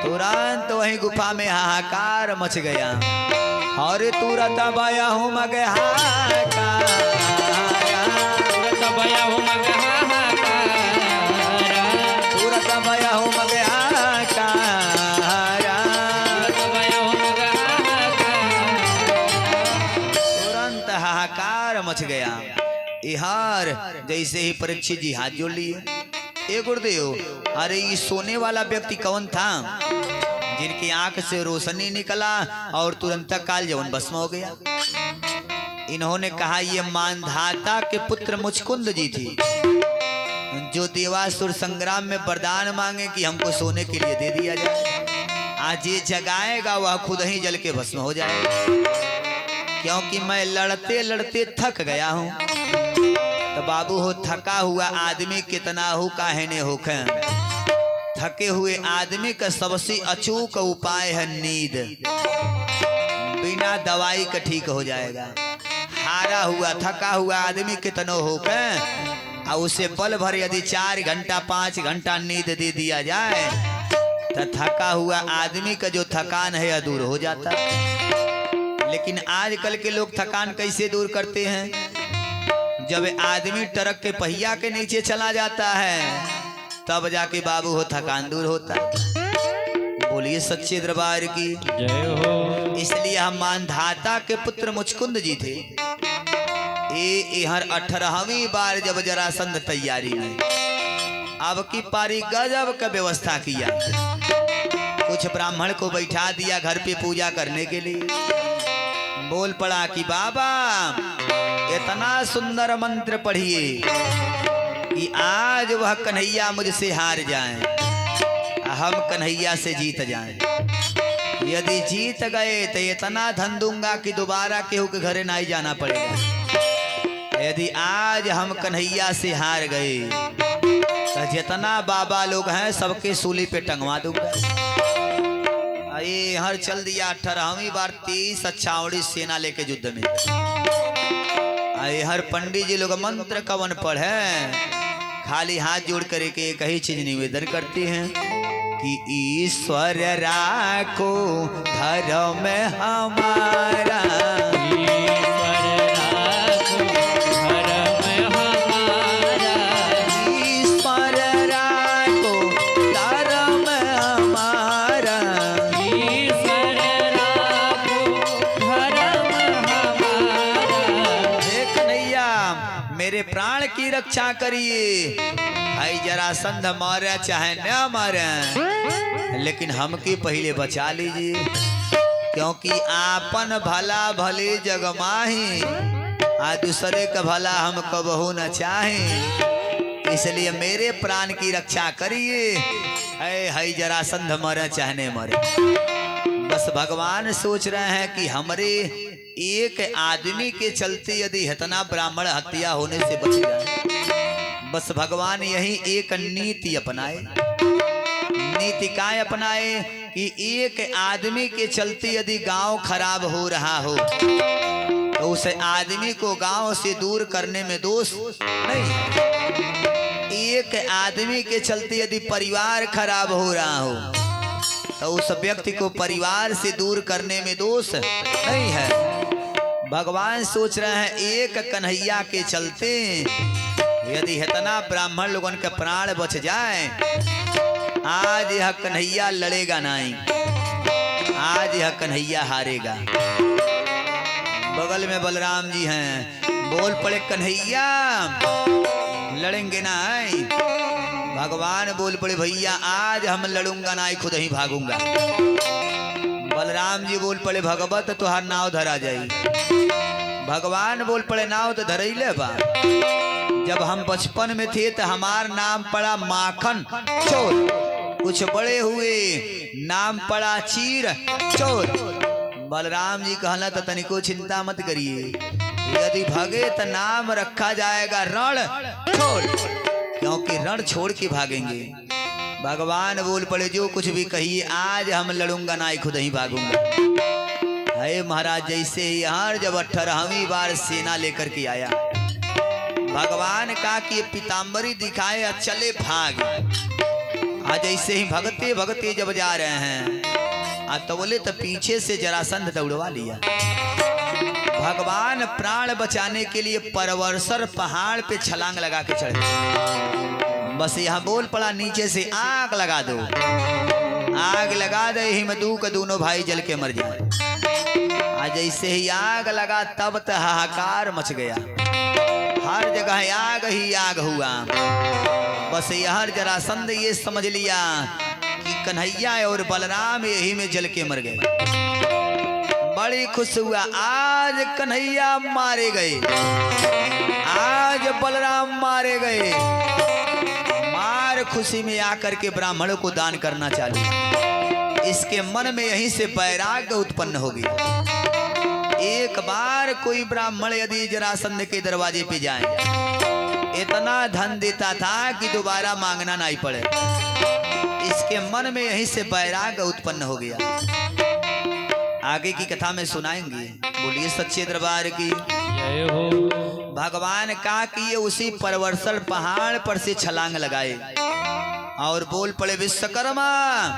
तुरंत वही गुफा में हाहाकार मच गया। और तुरंत भया हूँ मगे हाहाकार, तुरंत भया हूँ मगे हाहाकार, तुरंत भया हूँ मगे हाहाकार, तुरंत भया हूँ मगे हाहाकार। तुरंत हाहाकार मच गया। इहार जैसे ही परीक्षित जी हाथ जोड़ लिए, ए गुरुदेव, अरे ये सोने वाला व्यक्ति कौन था जिनकी आंख से रोशनी निकला और तुरंत काल जवन भस्म हो गया? इन्होंने कहा ये मानधाता के पुत्र मुचकुंद जी थी, जो देवासुर संग्राम में वरदान मांगे कि हमको सोने के लिए दे दिया जाए। आज ये जगाएगा वह खुद ही जल के भस्म हो जाएगा, क्योंकि मैं लड़ते लड़ते थक गया हूँ। तो बाबू हो, थका हुआ आदमी कितना हो काहे ने होखे। थके हुए आदमी का सबसे अचूक उपाय है नींद, बिना दवाई का ठीक हो जाएगा। हारा हुआ थका हुआ आदमी कितना होके और उसे पल भर यदि 4 घंटा 5 घंटा नींद दे दिया जाए तो थका हुआ आदमी का जो थकान है दूर हो जाता। लेकिन आजकल के लोग थकान कैसे दूर करते हैं? जब आदमी ट्रक के पहिया के नीचे चला जाता है तब जाके बाबू हो थकान दूर होता। बोलिए सच्चे दरबार की जय हो। इसलिए हम मानधाता के पुत्र मुचकुंद जी थे। ये हर 18वीं बार जब जरासंध तैयारी में अब की पारी गजब का व्यवस्था किया। कुछ ब्राह्मण को बैठा दिया घर पे पूजा करने के लिए। बोल पड़ा कि बाबा इतना सुंदर मंत्र पढ़िए कि आज वह कन्हैया मुझसे हार जाए, हम कन्हैया से जीत जाएं। यदि जीत गए तो इतना धन दूंगा कि दोबारा केहू के घरे नहीं जाना पड़ेगा। यदि आज हम कन्हैया से हार गए तो जितना बाबा लोग हैं सबके सूली पे टंगवा दूंगा। ये हर चल दिया 18वीं बार 23 अच्छावड़ी सेना लेके युद्ध में। आए हर पंडित जी लोग मंत्र कवन पढ़े, खाली हाथ जोड़ कर के एक ही चीज निवेदन करते हैं कि ईश्वर राखो धर्म हमारा, ईश्वर राखो धर्म हमारा, ईश्वर राखो धर्म हमारा, ईश्वर राखो धर्म हमारा। देख नैया मेरे प्राण की रक्षा करिए। भाई जरासंध मारे चाहे न मारे, लेकिन हमके पहले बचा लीजिए, क्योंकि आपन भला भले जग माही आ दूसरे का भला हम कबहू न चाहे। इसलिए मेरे प्राण की रक्षा करिए। है जरासंध मरे चाहे न मरे, बस भगवान सोच रहे हैं कि हमारे एक आदमी के चलते यदि इतना ब्राह्मण हत्या होने से बच जाए। बस भगवान यही एक नीति अपनाए। नीति काय अपनाए कि एक आदमी के चलते यदि गांव खराब हो रहा हो तो उस आदमी को गांव से दूर करने में दोष नहीं है। एक आदमी के चलते यदि परिवार खराब हो रहा हो तो उस व्यक्ति को परिवार से दूर करने में दोष नहीं है। भगवान सोच रहे हैं एक कन्हैया के चलते यदि इतना ब्राह्मण लोगों के प्राण बच जाए, आज यह कन्हैया लड़ेगा नहीं, आज यह कन्हैया हारेगा। बगल में बलराम जी हैं, बोल पड़े कन्हैया लड़ेंगे नहीं। भगवान बोल पड़े भैया आज हम लड़ूंगा नहीं, खुद ही भागूंगा। बलराम जी बोल पड़े भगवत तुहार नाव धरा जाई। भगवान बोल पड़े नाव तो धरैले बा, जब हम बचपन में थे तो हमार नाम पड़ा माखन चोर, कुछ बड़े हुए नाम पड़ा चीर चोर। बलराम जी कहला तो तनिको चिंता मत करिए, यदि भागे तो नाम रखा जाएगा रण छोड़, क्योंकि रण छोड़ के भागेंगे। भगवान बोल पड़े जो कुछ भी कहिए आज हम लड़ूंगा ना, खुद ही भागूंगा। है महाराज जैसे ही यहाँ जब 18वीं बार सेना लेकर के आया, भगवान का कि पीताम्बरी दिखाए चले भाग। आज ऐसे ही भगते भगते जब जा रहे हैं तो बोले तो पीछे से जरासंध दौड़वा लिया। भगवान प्राण बचाने के लिए परवरसर पहाड़ पे छलांग लगा के चढ़ गए। बस यहाँ बोल पड़ा नीचे से आग लगा दो, आग लगा दे ही मधु का दोनों भाई जल के मर जाए। आज ऐसे ही आग लगा तब तो हाहाकार मच गया, हर जगह आग ही आग हुआ। बस यह जरासंध ये समझ लिया कि कन्हैया और बलराम यही में जल के मर गए। बड़ी खुश हुआ, आज कन्हैया मारे गए, आज बलराम मारे गए। मार खुशी में आकर के ब्राह्मणों को दान करना चालू। इसके मन में यहीं से वैराग्य उत्पन्न हो गया। एक बार कोई ब्राह्मण यदि जरासंध के दरवाजे पे जाए, इतना धन देता था कि दोबारा मांगना नहीं पड़े। इसके मन में यहीं से वैराग्य उत्पन्न हो गया। आगे की कथा में सुनाएंगे। बोलिए सच्चे दरबार की जय हो। भगवान का कि ये उसी परवरसल पहाड़ पर से छलांग लगाए और बोल पड़े, विश्वकर्मा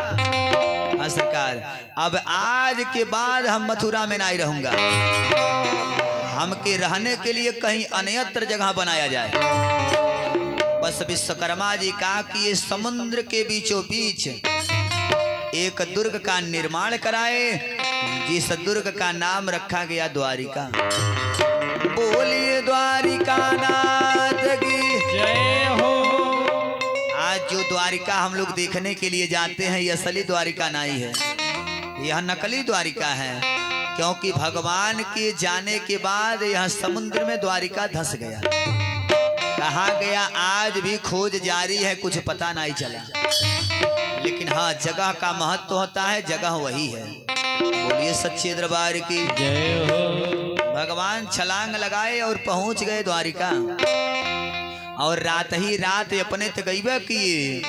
सरकार, अब आज के बाद हम मथुरा में नहीं रहूंगा, हमके रहने के लिए कहीं अन्यत्र जगह बनाया जाए। बस विश्वकर्मा जी का कि ये समुद्र के बीचों बीच एक दुर्ग का निर्माण कराए, जिस दुर्ग का नाम रखा गया द्वारिका। बोलिए द्वारिका नाथ की जय हो। आज जो द्वारिका हम लोग देखने के लिए जाते हैं, ये असली द्वारिका नहीं है, यह नकली द्वारिका है। क्योंकि भगवान के जाने के बाद यह समुद्र में द्वारिका धंस गया। कहाँ गया आज भी खोज जारी है, कुछ पता नहीं चला। लेकिन हाँ, जगह का महत्व होता है, जगह वही है। बोलिए सच्चे दरबार की जय हो। भगवान छलांग लगाए और पहुंच गए द्वारिका। और रात ही रात अपने तगैबे किए,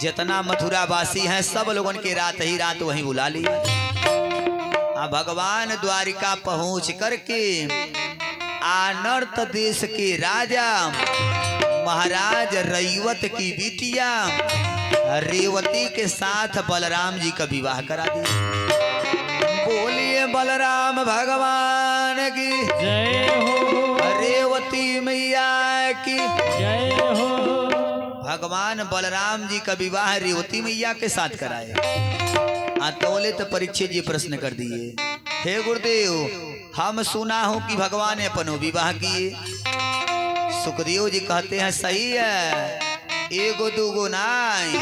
जितना मथुरा वासी हैं सब लोगों के रात ही रात वहीं बुला लिया। भगवान द्वारिका पहुंच करके आनर्त देश के राजा महाराज रैवत की बिटिया रेवती के साथ बलराम जी का विवाह करा दिया। बोलिए बलराम भगवान की जय हो। रेवती मैया की जय हो। भगवान बलराम जी का विवाह रेवती मैया के साथ कराए। तोले तो परीक्षित जी प्रश्न कर दिए, हे गुरुदेव, हम सुना हूं कि भगवान ने अपनो विवाह किए। सुखदेव जी कहते हैं सही है, एगो दूगो नहीं,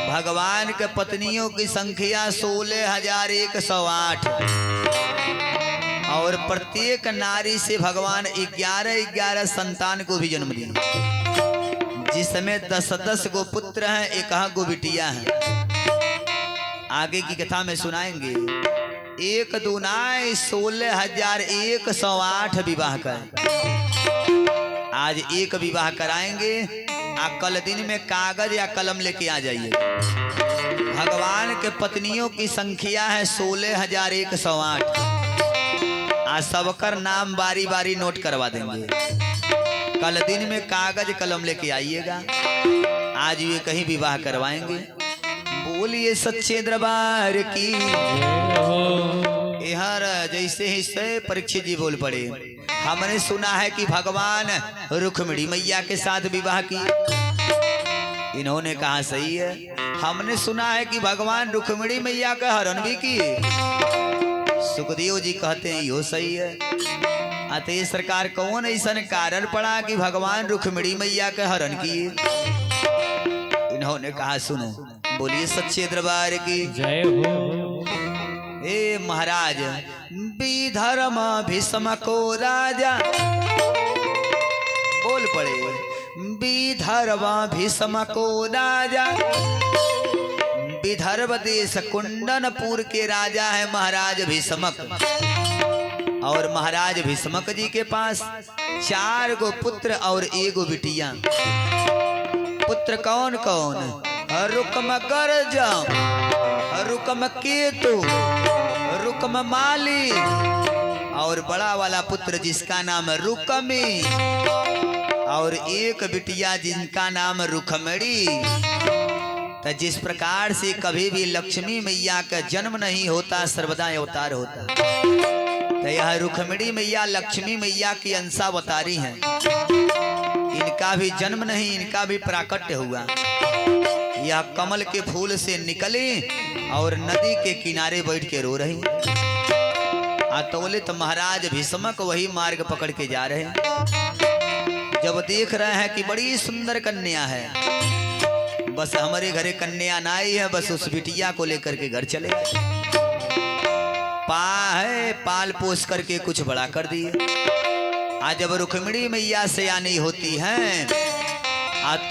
भगवान के पत्नियों की संख्या 16,108 और प्रत्येक नारी से भगवान 11 संतान को भी जन्म दिया, जिसमें 10 गो पुत्र हैं, 1 गो बिटिया है। आगे की कथा में सुनाएंगे। 1 दूनाई 16,108 विवाह कर। आज एक विवाह कराएंगे, कल दिन में कागज या कलम लेके आ जाइए। भगवान के पत्नियों की संख्या है 16,108। आज सबकर नाम बारी बारी नोट करवा देंगे। कल दिन में कागज कलम लेके आइएगा, आज ये कहीं विवाह करवाएंगे। बोलिए सच्चे दरबार की यार। जैसे ही से परीक्षित जी बोल पड़े, हमने सुना है कि भगवान रुक्मिणी मैया के साथ विवाह किए। इन्होंने कहा सही है, हमने सुना है कि भगवान रुक्मिणी मैया का हरण भी किए। सुखदेव जी कहते हैं यो सही है। अतः सरकार कौन ऐसा कारण पड़ा कि भगवान रुक्मिणी मैया का हरण किए? इन्होंने कहा सुनो। बोलिए सच्चे दरबार की जय हो। हे महाराज, विधर्म भीष्म को राजा बोल पड़े, विधर्म भीष्म को राजा। विदर्भ देश कुंडनपुर के राजा है महाराज भीष्मक। और महाराज भीष्मक जी के पास 4 गो पुत्र और 1 गो बिटिया। पुत्र कौन कौन? रुकम गर्ज, रुकम केतु, रुकम माली और बड़ा वाला पुत्र जिसका नाम रुकमी और 1 बिटिया जिनका नाम रुखमणी। तो जिस प्रकार से कभी भी लक्ष्मी मैया का जन्म नहीं होता, सर्वदा अवतार होता, तो यह रुक्मिणी मैया लक्ष्मी मैया की अंशावतारी हैं। इनका भी जन्म नहीं, इनका भी प्राकट्य हुआ। यह कमल के फूल से निकली और नदी के किनारे बैठ के रो रही। तो महाराज भीष्मक वही मार्ग पकड़ के जा रहे हैं। जब देख रहे हैं कि बड़ी सुंदर कन्या है, बस हमारे घरे कन्या ना आई है, बस उस बिटिया को लेकर के घर चले। पाल पोस करके कुछ बड़ा कर दिए। आज जब रुक्मिणी मैया से आनी होती हैं,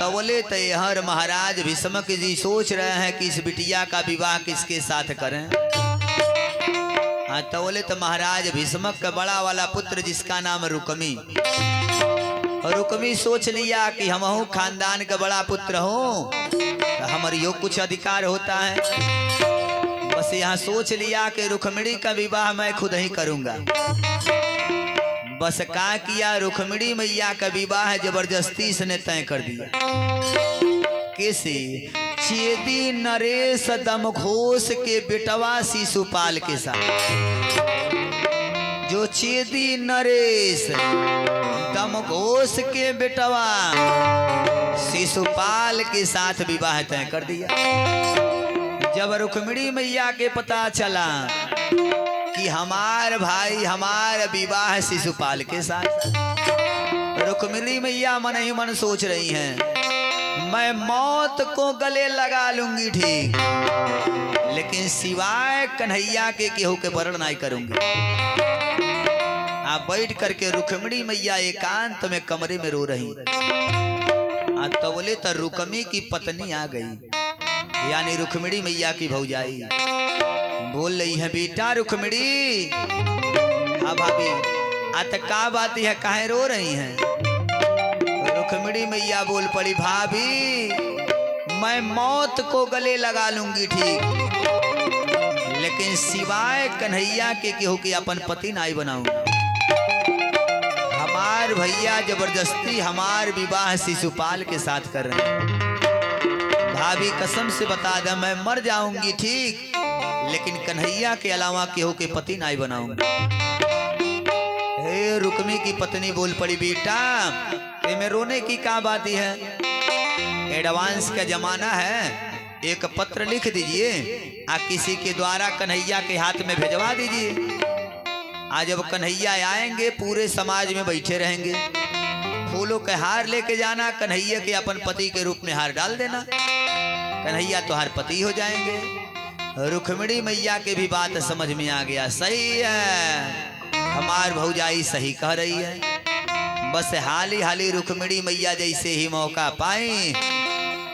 तवले तैहर महाराज भीष्मक जी सोच रहे हैं कि इस बिटिया का विवाह किसके साथ करें। तवले तो महाराज भीष्मक का बड़ा वाला पुत्र जिसका नाम रुक्मी, रुक्मी सोच लिया कि हम खानदान का बड़ा पुत्र हो, तो हमारी यो कुछ अधिकार होता है। बस यहाँ सोच लिया कि रुक्मिणी का विवाह मैं खुद ही करूंगा। बस क्या किया, रुक्मिणी मैया का विवाह जबरदस्ती इसने तय कर दिया। कैसे? चेदी नरेश दमघोष के बेटवा शिशुपाल के साथ। जो चेदी नरेश दमघोष के बेटवा शिशुपाल के साथ विवाह तय कर दिया। जब रुक्मिणी मैया के पता चला कि हमार भाई हमार विवाह शिशुपाल के साथ, रुक्मिणी मैया मन ही मन सोच रही हैं, मैं मौत को गले लगा लूंगी ठीक, लेकिन सिवाय कन्हैया के केहू के वरण नहीं करूंगी। आप बैठ करके रुक्मिणी मैया एकांत में कमरे में रो रही। तो बोले तो रुक्मी की पत्नी आ गई, यानी रुक्मिणी मैया की भौजाई बोल रही है, बेटा रुक्मिणी। हाँ भाभी, का बात है, काहे रो रही हैं? रुक्मिणी मैया बोल पड़ी, भाभी मैं मौत को गले लगा लूंगी ठीक, लेकिन सिवाय कन्हैया के केहू के अपन पति नहीं बनाऊंगा। हमार भैया जबरदस्ती हमार विवाह शिशुपाल के साथ कर रहे हैं। भाभी कसम से बता दे, मैं मर जाऊंगी ठीक, लेकिन कन्हैया के अलावा केहू के पति नहीं बनाऊंगा। हे रुक्मी की पत्नी बोल पड़ी, बेटा में रोने की क्या बात है? एडवांस का जमाना है, एक पत्र लिख दीजिए, किसी के द्वारा कन्हैया के हाथ में भेजवा दीजिए। आज जब कन्हैया आएंगे पूरे समाज में बैठे रहेंगे, फूलों के हार लेके जाना, कन्हैया के अपन पति के रूप में हार डाल देना, कन्हैया तो हार पति हो जाएंगे। रुक्मिणी मैया के भी बात समझ में आ गया, सही है हमार भौजाई सही कह रही है। बस हाली हाली रुक्मिणी मैया जैसे ही मौका पाई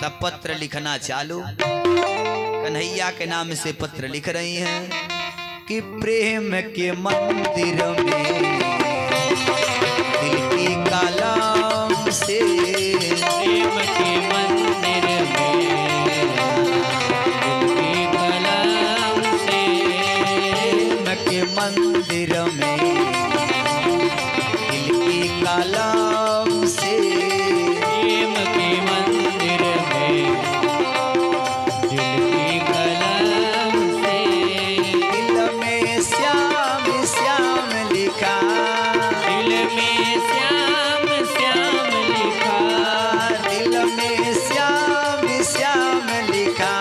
तब पत्र लिखना चालू। कन्हैया के नाम से पत्र लिख रही हैं कि प्रेम के मंदिर में दिल की कलम से, प्रेम के मंदिर में दिल की कलम से, प्रेम के मंदिर में दिल की कलम से, प्रेम के मंदिर में दिल की कलम से, दिल में श्याम श्याम लिखा, दिल में श्याम श्याम लिखा, दिल में श्याम श्याम लिखा,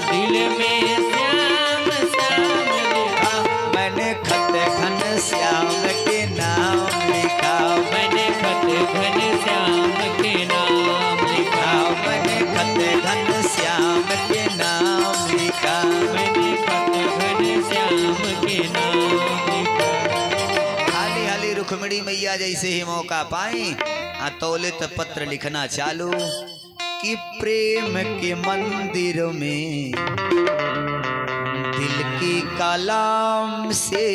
दिल में श्याम श्याम लिखा, मैंने खत घन श्याम के नाम लिखा, मैंने खत घन श्याम के नाम लिखा, मैंने खत घन श्याम के नाम लिखा। मैंने खत घन श्याम के नाम लिखा। हाली हाली रुक्मिणी मैया जैसे ही मौका पाई तौलित पत्र लिखना चालू कि प्रेम के मंदिर में दिल की कलम से,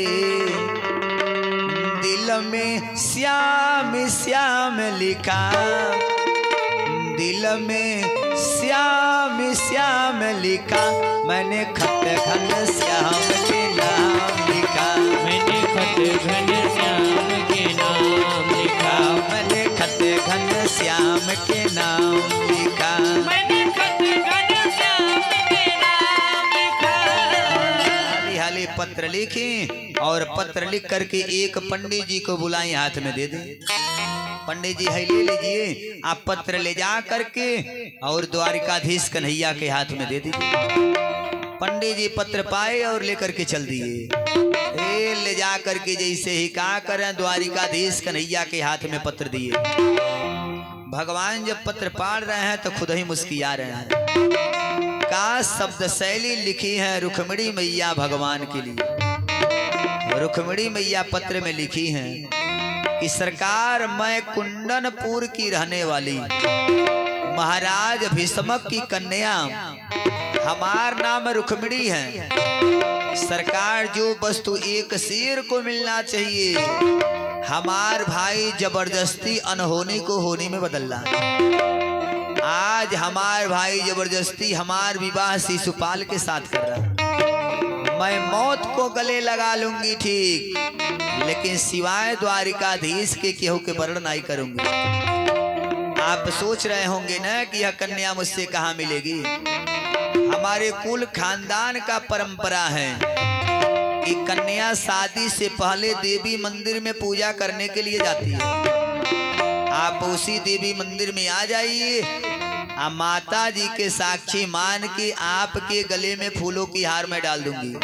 दिल में श्याम श्याम लिखा, दिल में श्याम श्याम लिखा, मैंने खत घन श्याम के नाम लिखा, मैंने खत घन श्याम के नाम लिखा, मैंने खत घन श्याम के नाम लिखा। मैंने खत घन श्याम लिखी और पत्र लिख करके एक पंडित जी को बुलाई, हाथ में दे दे। पंडित जी है ले लीजिए, आप पत्र ले जा करके और द्वारिकाधीश कन्हैया के हाथ में दे दीजिए। पंडित जी पत्र पाए और लेकर के चल दिए। ले जा करके जैसे ही कहा करें द्वारिकाधीश कन्हैया के हाथ में पत्र दिए। भगवान जब पत्र पढ़ रहे हैं तो खुद ही मुस्किया रहे हैं। का शब्द शैली लिखी है रुक्मिणी मैया भगवान के लिए। रुक्मिणी मैया पत्र में लिखी है कि सरकार, मैं कुंदनपुर की रहने वाली महाराज भीष्मक की कन्या, हमार नाम रुक्मिणी है। सरकार, जो वस्तु एक शेर को मिलना चाहिए, हमार भाई जबरदस्ती अनहोनी को होनी में बदल रहा। आज हमार भाई जबरदस्ती हमार विवाह शिशुपाल के साथ कर रहा। मैं मौत को गले लगा लूंगी ठीक, लेकिन सिवाय द्वारिकाधीश के केहू के वर्ण नहीं करूंगी। आप सोच रहे होंगे ना कि यह कन्या मुझसे कहाँ मिलेगी। हमारे कुल खानदान का परंपरा है कि कन्या शादी से पहले देवी मंदिर में पूजा करने के लिए जाती है। आप उसी देवी मंदिर में आ जाइए, माता जी के साक्षी मान के आपके गले में फूलों की हार में डाल दूंगी।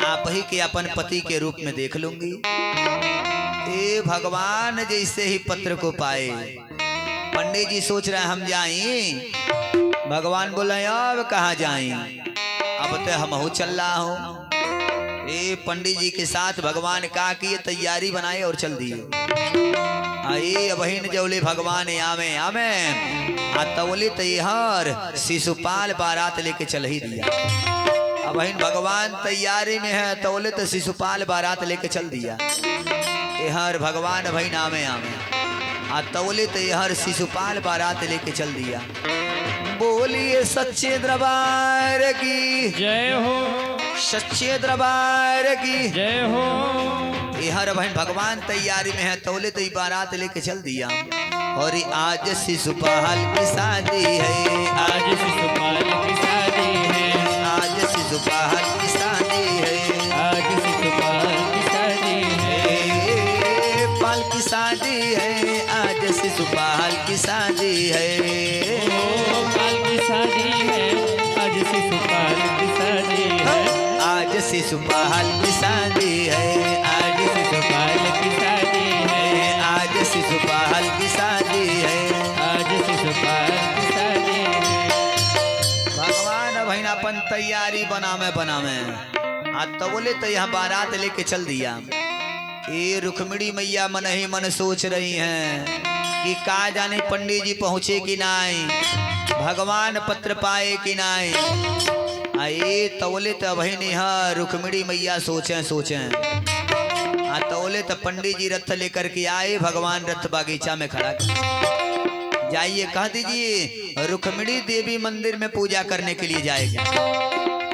आप ही के अपन पति के रूप में देख लूंगी। ए भगवान जैसे ही पत्र को पाए, पंडित जी सोच रहे हैं हम जाएं। भगवान बोले अब कहाँ जाएं, अब तो हम हो चल रहा हूँ। पंडित जी के साथ भगवान का किए तैयारी बनाए और चल दिए। आए बहन जौले भगवान आमे आमे तौले तैयार शिशुपाल बारात लेके चल ही दिया। अब बहन भगवान तैयारी में है, तौले तो शिशुपाल बारात लेके चल दिया। हर भगवान भाई नामे आमे तौले तैयार शिशुपाल बारात लेके चल दिया। बोलिए सच्चे दरबार की जय हो, सच्चे दरबार की जय हो। हर बहन भगवान तैयारी में है, तौले तो बारात लेके चल दिया। और आज शिशुपाल की शादी है, आज शिशुपाल की शादी है, आज शिशुपाल की शादी है, आज शिशुपाल की शादी है, पाल की शादी है, आज शिशुपाल की शादी है। ओ पाल की शादी है, आज शिशुपाल की शादी है, आज शिशुपाल की शादी है, आज शिशुपाल की शादी है, आज शिशुपाल की शादी है, आज शिशुपाल की शादी है। भगवान बहन अपन तैयारी बनावे तो बोले तो यहाँ बारात लेके चल दिया। ये रुक्मिणी मैया मन ही मन सोच रही हैं कि का जाने पंडित जी पहुँचे कि नहीं, भगवान पत्र पाए कि नहीं। आए तौले तो बहन यहाँ रुक्मिणी मैया सोचें तौले तो पंडित जी रथ लेकर के आए। भगवान रथ बागीचा में खड़ा कर जाइए, कह दीजिए रुक्मिणी देवी मंदिर में पूजा करने के लिए जाएगा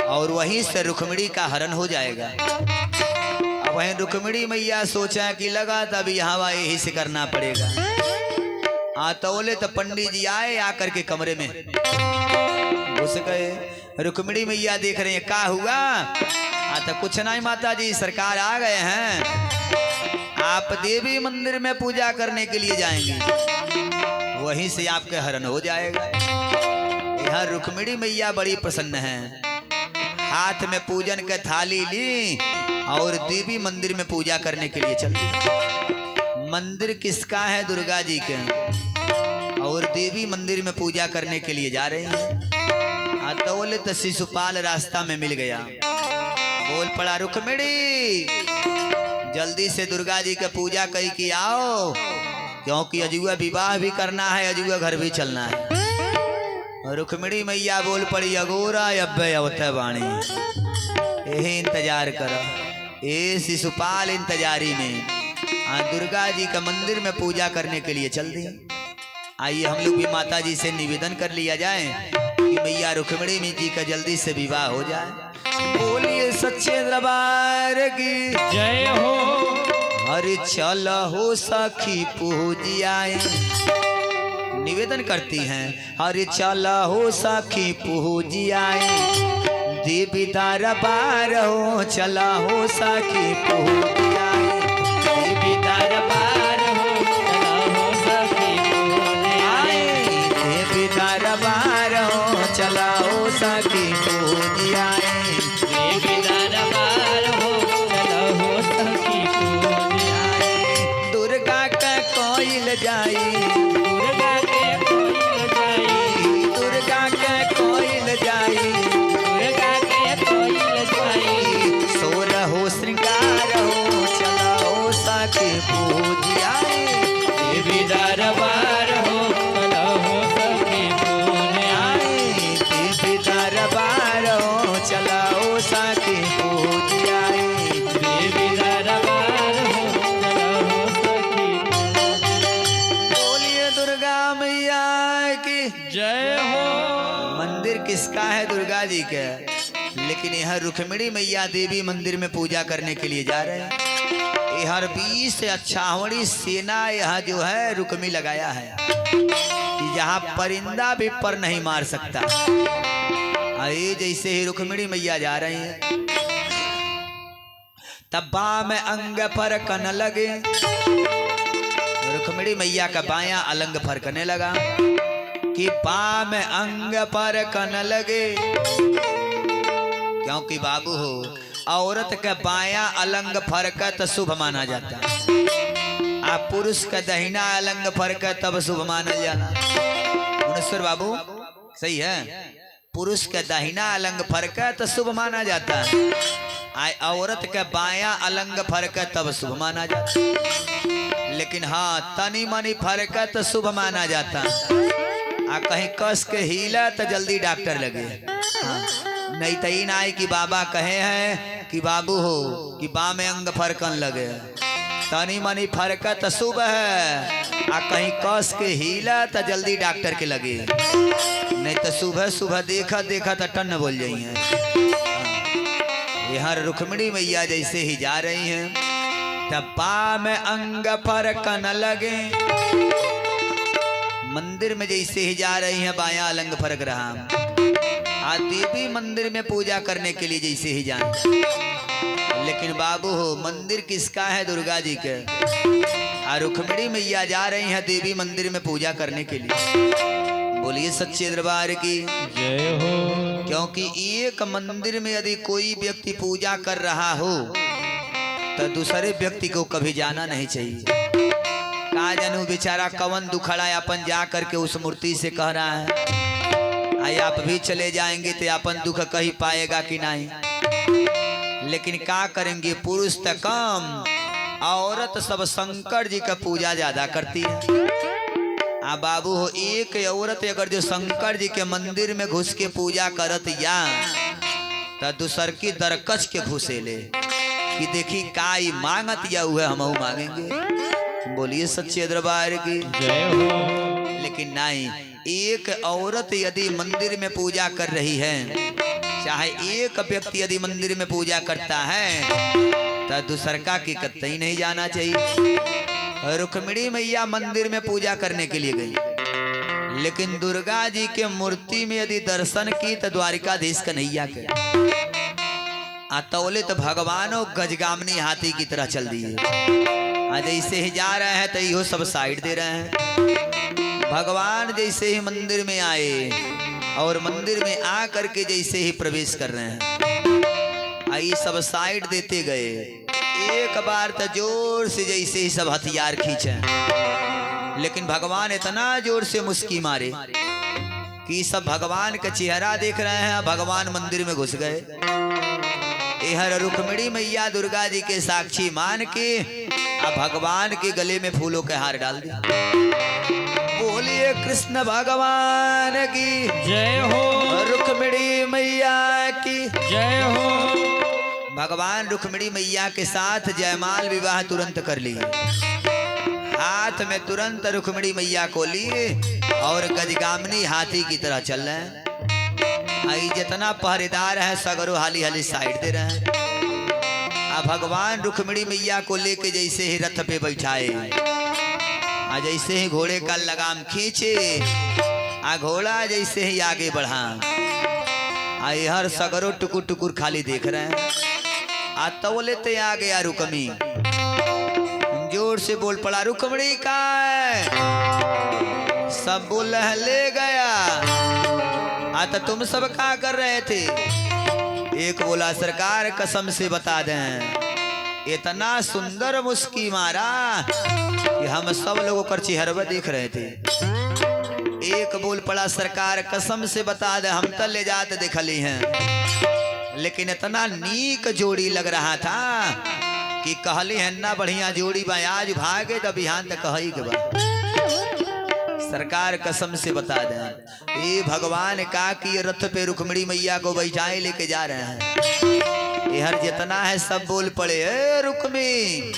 और वहीं से रुक्मिणी का हरण हो जाएगा। अब वहीं रुक्मिणी मैया सोचा कि लगा तब यहाँ यही से करना पड़ेगा। तौले तो पंडित जी आए, आकर के कमरे में घुस गए। रुक्मिणी मैया देख रहे हैं क्या हुआ। तो कुछ नहीं माता जी, सरकार आ गए हैं, आप देवी मंदिर में पूजा करने के लिए जाएंगे, वहीं से आपके हरण हो जाएगा। यहाँ रुक्मिणी मैया बड़ी प्रसन्न हैं, हाथ में पूजन के थाली ली और देवी मंदिर में पूजा करने के लिए चल दी। मंदिर किसका है? दुर्गा जी के, और देवी मंदिर में पूजा करने के लिए जा रहे हैं। तौले तो शिशुपाल रास्ता में मिल गया, बोल पड़ा रुक्मिणी जल्दी से दुर्गा जी का पूजा कही कि आओ, क्योंकि अजुआ विवाह भी करना है, अजुआ घर भी चलना है। रुक्मिणी मैया बोल पड़ी अगोरा अब्बे अवते वाणी, यही इंतजार करो। ए शिशुपाल इंतजारी में दुर्गा जी का मंदिर में पूजा करने के लिए चल दी। आइए हम लोग भी माता जी से निवेदन कर लिया जाए कि मैया रुक्मिणी जी का जल्दी से विवाह हो जाए। बोलिए सच्चे दरबार की जय हो। अरे चल हो सखी पूजियाए, निवेदन करती हैं। अरे चल हो सखी पूजियाए, देवी दरबार हो चला हो सखी पूजिया देवी दरबार हो चला हो सखी पूजिया देवी दरबार हो चला हो सखी पूजिया देवी दरबार हो चला हो सखी पूजिया दुर्गा का कोइल जाई दुर्गा के कोइल जाई दुर्गा का कोइल जाई दुर्गा के कोइल जाई सोर हो श्रृंगार हो चला हो सखी पूजिया देवी दरबार हो चला हो सखी पूजिया देवी दरबार हो चला हो सखी पूजिया देवी दरबार हो चला हो सखी बोलिए दुर्गा मैया की जय हो मंदिर किसका है? दुर्गा जी का। लेकिन यह रुक्मिणी मैया देवी मंदिर में पूजा करने के लिए जा रहे हैं। हर 20 अच्छावणी सेना यह जो है रुक्मी लगाया है कि जहाँ परिंदा भी पर नहीं मार सकता। अरे जैसे ही रुक्मिणी मैया जा रही हैं तब बाम अंग पर कन लगे। रुक्मिणी मैया का बायां अलंग फरकने लगा कि बाम अंग पर कन लगे, क्योंकि बाबू हो औरत का बायां अलंग फरकत शुभ माना जाता है। आप पुरुष का दहिना अलंग फरकत तब शुभ माना जाना। मुनेश्वर बाबू सही है, पुरुष का दाहिना अलंग फरकत शुभ माना जाता है। औरत का बायां अलंग फरकत तब शुभ माना जाता है। लेकिन हाँ तनी मनी फरकत शुभ माना जाता है। कहीं कस के हीला तो जल्दी डॉक्टर लगे। हाँ, नहीं तो ही ना आई कि बाबा कहे हैं कि बाबू हो कि बाम अंग फरकन लगे, तनी मनी फरकत शुभ है। कहीं कस के हीला तो जल्दी डॉक्टर के लगे, नहीं तो सुबह सुबह देखा देखा तो टन बोल जाइए। यहाँ रुक्मिणी मैया जैसे ही जा रही हैं तब बाम अंग फरकन लगे। मंदिर में जैसे ही जा रही हैं बायां अलंग फरक रहा। देवी मंदिर में पूजा करने के लिए जैसे ही जाए। लेकिन बाबू हो मंदिर किसका है? दुर्गा जी के। रुक्मिणी मैया जा रही हैं देवी मंदिर में पूजा करने के लिए। बोलिए सच्चे दरबार की जय हो। क्योंकि एक मंदिर में यदि कोई व्यक्ति पूजा कर रहा हो तो दूसरे व्यक्ति को कभी जाना नहीं चाहिए। का जानू बेचारा कवन दुखड़ा अपन जा करके उस मूर्ति से कह रहा है आई आप भी चले जाएंगे तो अपन दुख कहीं पाएगा कि नहीं। लेकिन क्या करेंगे, पुरुष तो कम, औरत सब शंकर जी का पूजा ज्यादा करती है। बाबू हो एक औरत अगर जो शंकर जी के मंदिर में घुस के पूजा करत या तो दूसर की दरकच के घुसे ले कि देखी काई मांगत या हुए हम मांगेंगे। बोलिए सच्चे दरबार की जय हो। लेकिन नहीं, एक औरत यदि मंदिर में पूजा कर रही है, चाहे एक व्यक्ति यदि मंदिर में पूजा करता है तो दूसरका की कतई नहीं जाना चाहिए। रुक्मिणी मैया मंदिर में पूजा करने के लिए गई, लेकिन दुर्गा जी के मूर्ति में यदि दर्शन की तो द्वारिकाधीश कन्हैया के तौले तो भगवानों गजगामनी हाथी की तरह चल दिए। जैसे ही जा रहे हैं तो यो सब साइड दे रहे हैं। भगवान जैसे ही मंदिर में आए और मंदिर में आ करके जैसे ही प्रवेश कर रहे हैं, ये सब साइड देते गए। एक बार तो जोर से जैसे ही सब हथियार खींचे, लेकिन भगवान इतना जोर से मुस्की मारे कि सब भगवान का चेहरा देख रहे हैं। भगवान मंदिर में घुस गए। यह रुक्मिणी मैया दुर्गा जी के साक्षी मान के भगवान के गले में फूलों के हार डाल दिया। बोलिए कृष्ण भगवान की जय हो। रुक्मिणी मैया की जय हो। भगवान रुक्मिणी मैया के साथ जयमाल विवाह तुरंत कर लिए। हाथ में तुरंत रुक्मिणी मैया को लिए और गजगामनी हाथी की तरह चल रहे हैं। जितना पहरेदार है सगरो हाली हाली साइड दे रहे हैं। भगवान रुक्मिणी मैया को लेके जैसे ही रथ पे बैठाए, जैसे ही घोड़े का लगाम खींचे, घोड़ा जैसे ही आगे बढ़ा, आई हर सगरो टुकुर टुकुर खाली देख रहे हैं। आ तवले ते आ गया रुकमी, जोर से बोल पड़ा रुकमणी का है? सब बोल रहे ले गया। तो तुम सब क्या कर रहे थे? एक बोला सरकार कसम से बता दें, इतना सुंदर मुस्की मारा कि हम सब लोगों का चेहरा देख रहे थे। एक बोल पड़ा सरकार कसम से बता दे, हम तो ले जाते देखली हैं, लेकिन इतना नीक जोड़ी लग रहा था कि कहली है ना बढ़िया जोड़ी बा, आज भागे तो बिहान तक कही के बा। सरकार कसम से बता दें, ये भगवान का कि रथ पे रुक्मिणी मैया को बैठाए लेके जा रहे हैं। ये हर जितना है सब बोल पड़े, ए रुक्मी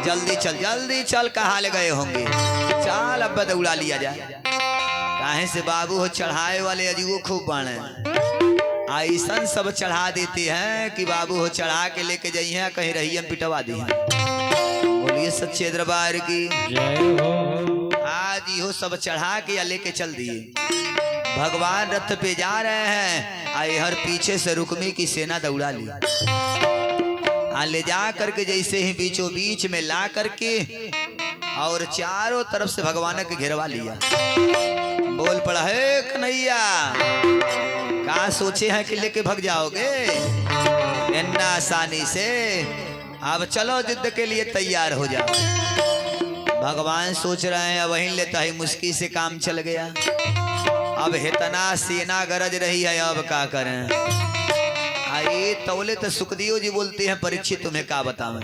जल्दी चल, कहाँ ले गए होंगे, चल अब दौड़ा लिया जाए। काहे से बाबू हो चढ़ाए वाले अजीबो खूब बाणे, ऐसा सब चढ़ा देते हैं कि बाबू हो चढ़ा के लेके जाइए कहीं रही पिटवा दी। बोलिए सच्चे दरबार की जय हो। आज यो सब चढ़ा के या लेके चल दिए। भगवान रथ पे जा रहे हैं, आए हर पीछे से रुक्मी की सेना दौड़ा ली। ले जा करके जैसे ही बीचों बीच में ला करके और चारों तरफ से भगवान के घेरवा लिया। बोल पड़ा है कन्हैया, कहा सोचे हैं कि लेके भग जाओगे इतना आसानी से? अब चलो जिद्द के लिए तैयार हो जाओ। भगवान सोच रहे हैं वहीं लेता ही मुश्किल से काम चल गया। अब इतना सेना गरज रही है, अब क्या करें? आए तौले तो सुखदेव जी बोलते हैं परीक्षित तुम्हें क्या बताऊं,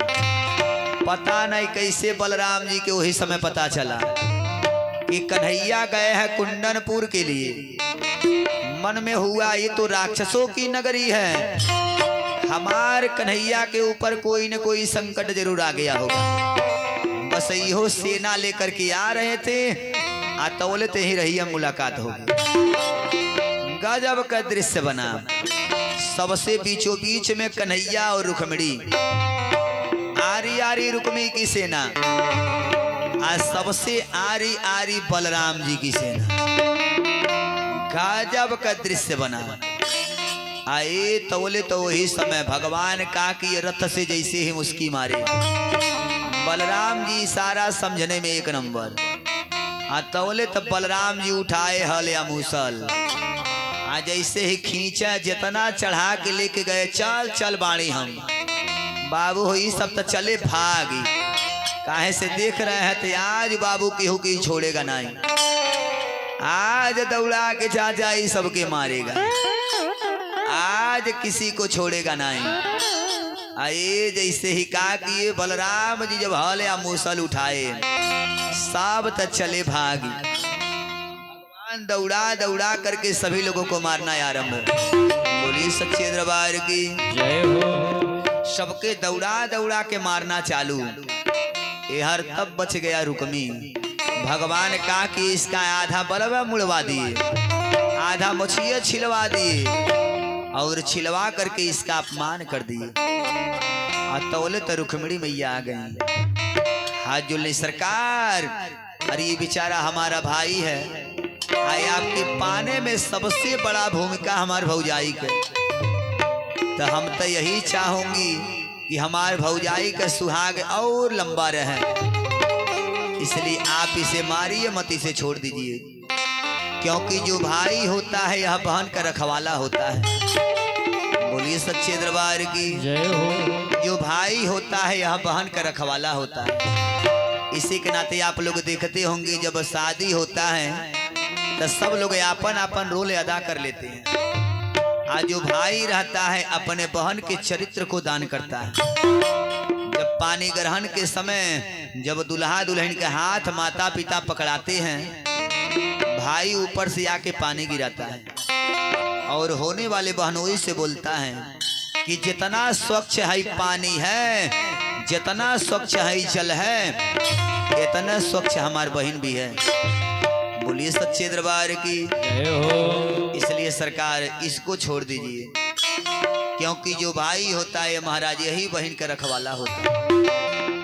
पता नहीं कैसे बलराम जी के वही समय पता चला कि कन्हैया गए हैं कुंडनपुर के लिए। मन में हुआ ये तो राक्षसों की नगरी है, हमार कन्हैया के ऊपर कोई न कोई संकट जरूर आ गया होगा। बस यो सेना लेकर के आ रहे थे, तौलते ही रही मुलाकात होगी। गजब का दृश्य बना, सबसे बीचों बीच में कन्हैया और रुक्मिणी, आरी आरी रुक्मी की सेना, आज सबसे आरी आरी बलराम जी की सेना। गजब का दृश्य बना। आए तौले तो वही समय भगवान का कि रथ से जैसे ही मुस्की मारे, बलराम जी सारा समझने में एक नंबर। तौले तब बलराम जी उठाए हल या मूसल, जैसे ही खींचा जितना चढ़ा के लेके गए, चल चल बाणी हम बाबू हो ये सब तो चले भागी। काहे से देख रहे हैं तो आज बाबू केहू की छोड़ेगा नहीं, आज दौड़ा के चाचा ही सबके मारेगा, आज किसी को छोड़ेगा नहीं। आए जैसे ही कहा कि ये बलराम जी जब हल या मूसल उठाए, सब तो चले भागी। भगवान दौड़ा दौड़ा करके सभी लोगों को मारना आरंभ। बोलिए सच्चे दरबार की जय हो। सबके दौड़ा दौड़ा के मारना चालू। ये हर तब बच गया रुक्मी। भगवान का कि इसका आधा बलवा मुड़वा दिए, आधा मछिया छिलवा दिए और छिलवा करके इसका अपमान कर दिए। तौले तो रुक्मिणी मैया आ गई, हाथ जोड़ने सरकार, अरे ये बेचारा हमारा भाई है, आए आपके पाने में सबसे बड़ा भूमिका हमारे भौजाई के, तो हम तो यही चाहूंगी कि हमारे भौजाई का सुहाग और लंबा रहे, इसलिए आप इसे मारिए मत, इसे छोड़ दीजिए, क्योंकि जो भाई होता है यह बहन का रखवाला होता है। बोलिए सच्चे दरबार की जय हो। जो भाई होता है यह बहन का रखवाला होता है। इसी के नाते आप लोग देखते होंगे जब शादी होता है तो सब लोग अपन अपन रोल अदा कर लेते हैं। आज जो भाई रहता है अपने बहन के चरित्र को दान करता है। जब पानी ग्रहण के समय जब दुल्हा दुल्हन के हाथ माता पिता पकड़ाते हैं, भाई ऊपर से आके पानी गिराता है और होने वाले बहनोई से बोलता है कि जितना स्वच्छ है पानी है, जितना स्वच्छ है जल है, इतना स्वच्छ हमारी बहन भी है। बोलिए सच्चे दरबार की जय हो। इसलिए सरकार इसको छोड़ दीजिए, क्योंकि जो भाई होता है महाराज यही बहन का रखवाला होता है।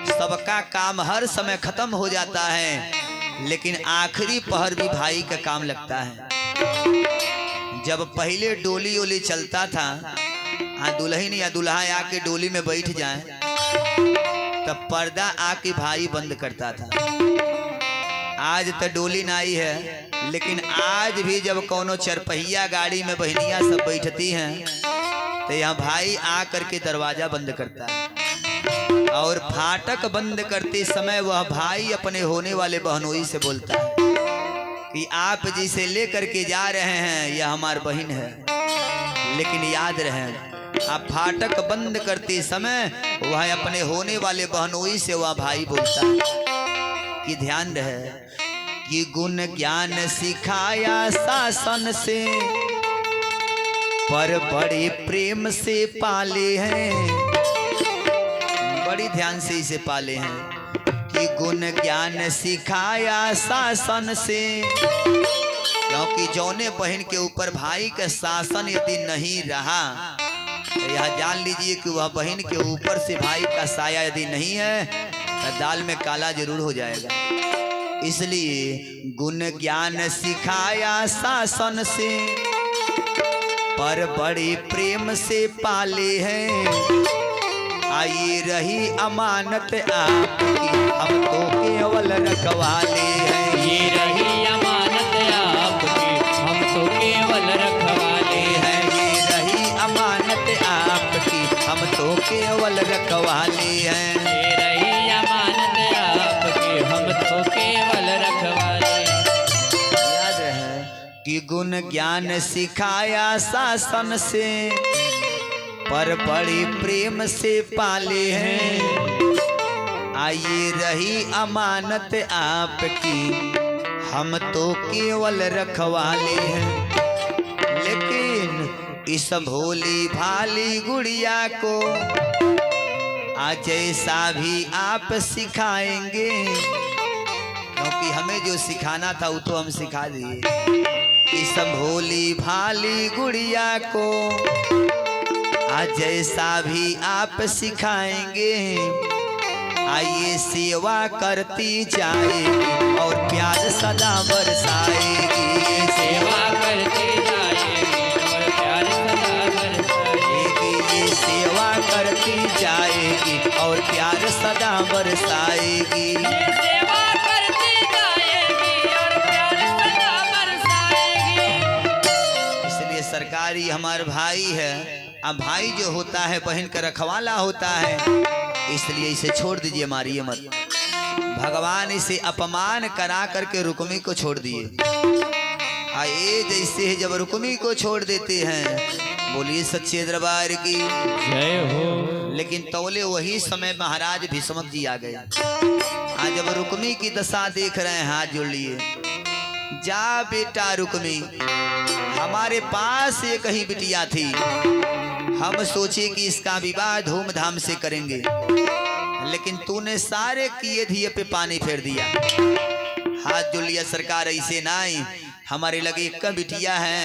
सबका काम हर समय खत्म हो जाता है, लेकिन आखिरी पहर भी भाई का काम लगता है। जब पहले डोली ओली चलता था, हाँ दुल्हन या दुल्हा आके डोली में बैठ जाए तब पर्दा आके भाई बंद करता था। आज तो डोली नहीं है, लेकिन आज भी जब कोनो चरपहिया गाड़ी में बहनियां सब बैठती हैं तो यहाँ भाई आ करके दरवाजा बंद करता है और फाटक बंद करते समय वह भाई अपने होने वाले बहनोई से बोलता है कि आप जिसे लेकर के जा रहे हैं यह हमार बहन है, लेकिन याद रहे आप फाटक बंद करते समय वह अपने होने वाले बहनोई से वह भाई बोलता है कि ध्यान रहे कि गुण ज्ञान सिखाया शासन से, पर बड़े प्रेम से पाले हैं। बड़ी ध्यान से इसे पाले हैं कि गुण ज्ञान सिखाया शासन से, क्योंकि जौने बहन के ऊपर भाई का शासन यदि नहीं रहा तो यह जान लीजिए कि वह बहन के ऊपर से भाई का साया यदि नहीं है तो दाल में काला जरूर हो जाएगा। इसलिए गुण ज्ञान सिखाया शासन से, पर बड़े प्रेम से पाले हैं। आई रही अमानत आपकी, हम तो केवल रखवाले हैं। ये रही अमानत आपकी, हम तो केवल रखवाले हैं। ये रही अमानत आपकी, हम तो केवल रखवाले हैं। ये रही अमानत आपकी, हम तो केवल रखवाले हैं। याद रहे कि गुण ज्ञान सिखाया शासन से, पर बड़ी प्रेम से पाले हैं। आइए रही अमानत आपकी, हम तो केवल रखवाले हैं। लेकिन इस भोली भाली गुड़िया को आज ऐसा भी आप सिखाएंगे, क्योंकि हमें जो सिखाना था वो तो हम सिखा दिए। इस भोली भाली गुड़िया को आज जैसा भी आप सिखाएंगे। आइए सेवा करती जाएगी और प्यार सदा बरसाएगी। सेवा करते जाएगी और प्यार सदा बरसाएगी। ये सेवा करती जाएगी और प्यार सदा बरसाएगी। सेवा करती जाएगी और प्यार सदा बरसाएगी। इसलिए सरकारी हमारा भाई है। अब भाई जो होता है बहन का रखवाला होता है, इसलिए इसे छोड़ दीजिए, मारिए मत। भगवान इसे अपमान करा करके रुक्मी को छोड़ दिए। ये जैसे जब रुक्मी को छोड़ देते हैं, बोलिए सच्चे दरबार की जय हो। लेकिन तौले वही समय महाराज भीष्मक जी आ गए। आज जब रुक्मी की दशा देख रहे हैं, हाथ जोड़ लिए, जा बेटा रुक्मी, हमारे पास एक ही बिटिया थी, हम सोचे कि इसका विवाह धूमधाम से करेंगे, लेकिन तूने सारे किए दिए पे पानी फेर दिया। हाथ जोड़ लिया, सरकार ऐसे नहीं, हमारे लगे एक बिटिया है,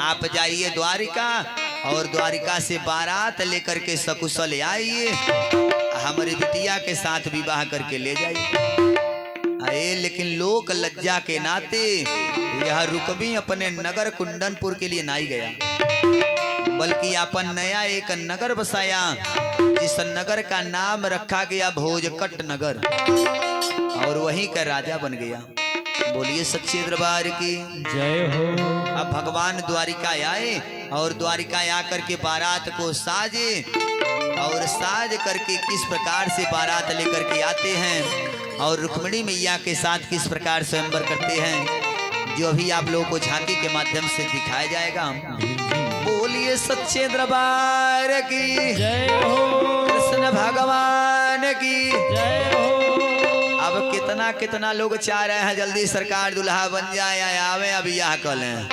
आप जाइए द्वारिका और द्वारिका से बारात लेकर के सकुशल आइए, हमारी बिटिया के साथ विवाह करके ले जाइए। अरे लेकिन लोक लज्जा के नाते यह रुक्मी अपने नगर कुंदनपुर के लिए नहीं गया, बल्कि अपन नया एक नगर बसाया, जिस नगर का नाम रखा गया भोजकट नगर, और वहीं का राजा बन गया। बोलिए सच्चे दरबार की जय हो। अब भगवान द्वारिका आए और द्वारिका आकर के बारात को साजे, और साज करके किस प्रकार से बारात लेकर के आते हैं और रुक्मिणी मैया के साथ किस प्रकार स्वयंवर करते हैं, जो अभी आप लोगों को झांकी के माध्यम से दिखाया जाएगा। बोलिए सच्चे दरबार की जय हो। कृष्ण भगवान की जय हो। अब कितना कितना लोग चाह रहे हैं जल्दी सरकार दुल्हा बन जाए, आवे अब बियाह कर लें।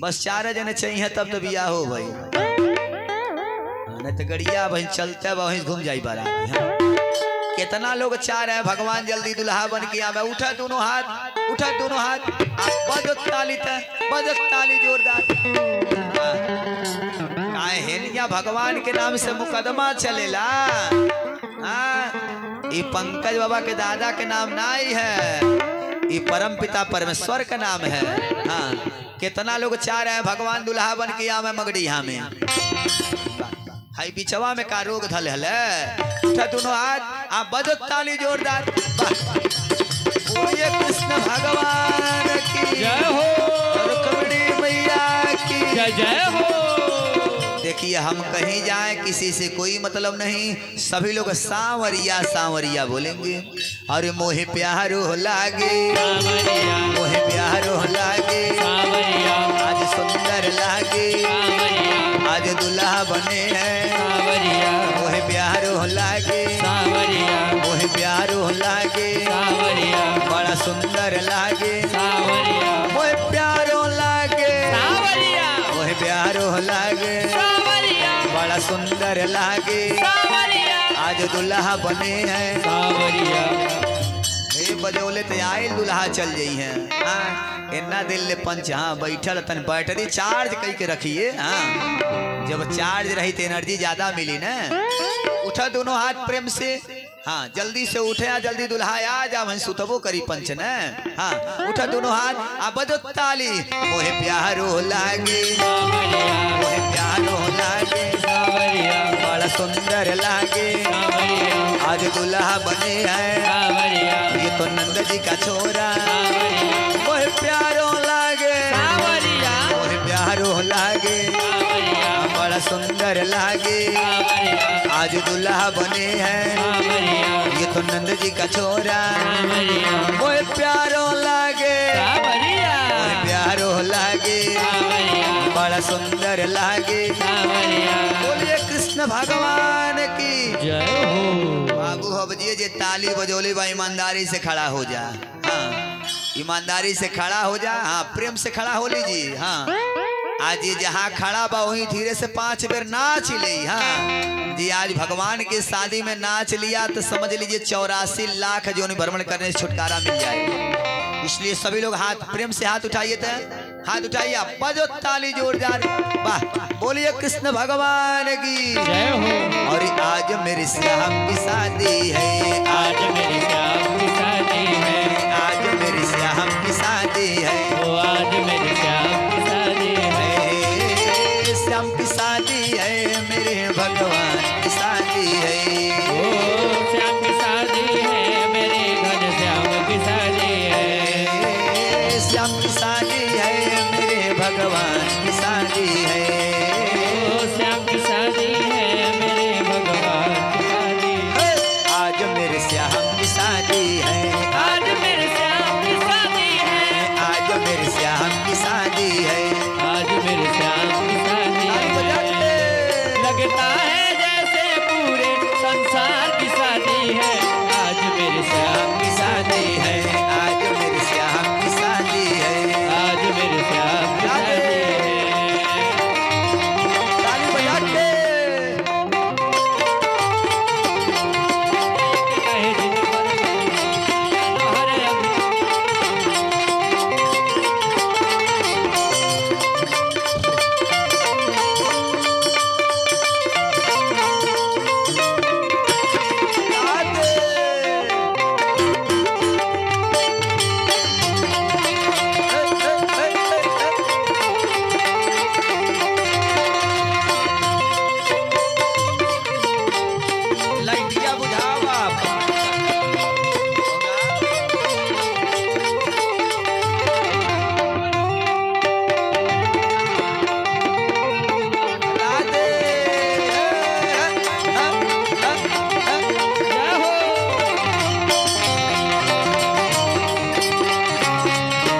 बस 4 जने चाहिए तब तो बियाह हो भाई, नहीं तो गड़िया वहीं चलते वहीं घूम जाई बारात। कितना लोग चाह रहे हैं भगवान जल्दी दुल्हा बन के आवे। उठा दोनों हाथ, उठा दोनों हाथ, बजत ताली था, बजत ताली जोरदार। काहे हेनिया भगवान के नाम से मुकदमा चलेला। ये पंकज बाबा के दादा के नाम नहीं है, ये परम पिता परमेश्वर का नाम है। हाँ कितना लोग चाह रहे हैं भगवान दुल्हा बन के आवे मगड़िया में। हाई बिचवा में का रोग धल है। उठा दोनों हाथ आप बजो ताली जोरदार। बोलिए कृष्ण भगवान की जय हो। रुक्मिणी मैया की जय जय हो। देखिए हम कहीं जाए किसी से कोई मतलब नहीं, सभी लोग सांवरिया सांवरिया बोलेंगे। अरे मोहे प्यारो लागे, सांवरिया मोहे प्यारो लागे, सांवरिया आज सुंदर लागे, सांवरिया आज दुल्हा बने हैं। सांवरिया मोहे प्यारो लागे, सांवरिया मोहे प्यारो लागे, सांवरिया बड़ा सुंदर लागे, सांवरिया मोहे प्यारो लागे, सांवरिया मोहे प्यारो लागे, सांवरिया बड़ा सुंदर लागे, सांवरिया आज दुल्हा बने हैं। सांवरिया हे बजौले ते आए दुल्हा चल जाई हैं। हाँ इन्ना दिल ले पंच हाँ बैठल तन बैटरी चार्ज कई के रखिए। हाँ जब चार्ज रही तो एनर्जी ज्यादा मिली ना। उठा दोनों हाथ प्रेम से। हाँ जल्दी से उठे जल्दी दुल्हा आ जा वहीं सुतबो करी पंच न। हाँ उठा दोनों हाथ आ बजो ताली। मोहे प्यारो लागे, सांवरिया मोहे प्यारो लागे, सांवरिया बड़ा सुंदर लागे, सांवरिया आज दुल्हा बने हैं। सांवरिया ये तो नंद जी का छोरा। सांवरिया मोहे प्यारो लागे, सांवरिया मोहे प्यारो लागे, सांवरिया बड़ा सुंदर लागे, सांवरिया आज दुल्हा बने हैं। सांवरिया ये तो नंद जी का छोरा। सांवरिया मोहे प्यारो लागे, सांवरिया मोहे प्यारो लागे, सांवरिया बड़ा सुंदर लागे। सांवरिया बोलिए कृष्ण भगवान की जय हो। बाबू हबजिए जे ताली बजोली बा ईमानदारी से खड़ा हो जा। हाँ ईमानदारी से खड़ा हो जा। हाँ प्रेम से खड़ा हो लीजिए। हाँ आज ये जहाँ खड़ा बा वहीं धीरे से 5 बेर नाच ले। हाँ जी आज भगवान की शादी में नाच लिया तो समझ लीजिए 84 लाख जोनि भ्रमण करने से छुटकारा मिल जाएगा। इसलिए सभी लोग हाथ प्रेम से हाथ उठाइए थे। हाथ उठाइए आप बजो ताली जोरदार। वाह बोलिए कृष्ण भगवान की जय हो। और आज मेरे श्याम की शादी है। आज मेरी श्याम की शादी है। आज मेरे श्याम की शादी है। ओ आज मेरी श्याम की शादी है। श्याम की शादी है, मेरे भगवान की शादी है। ओ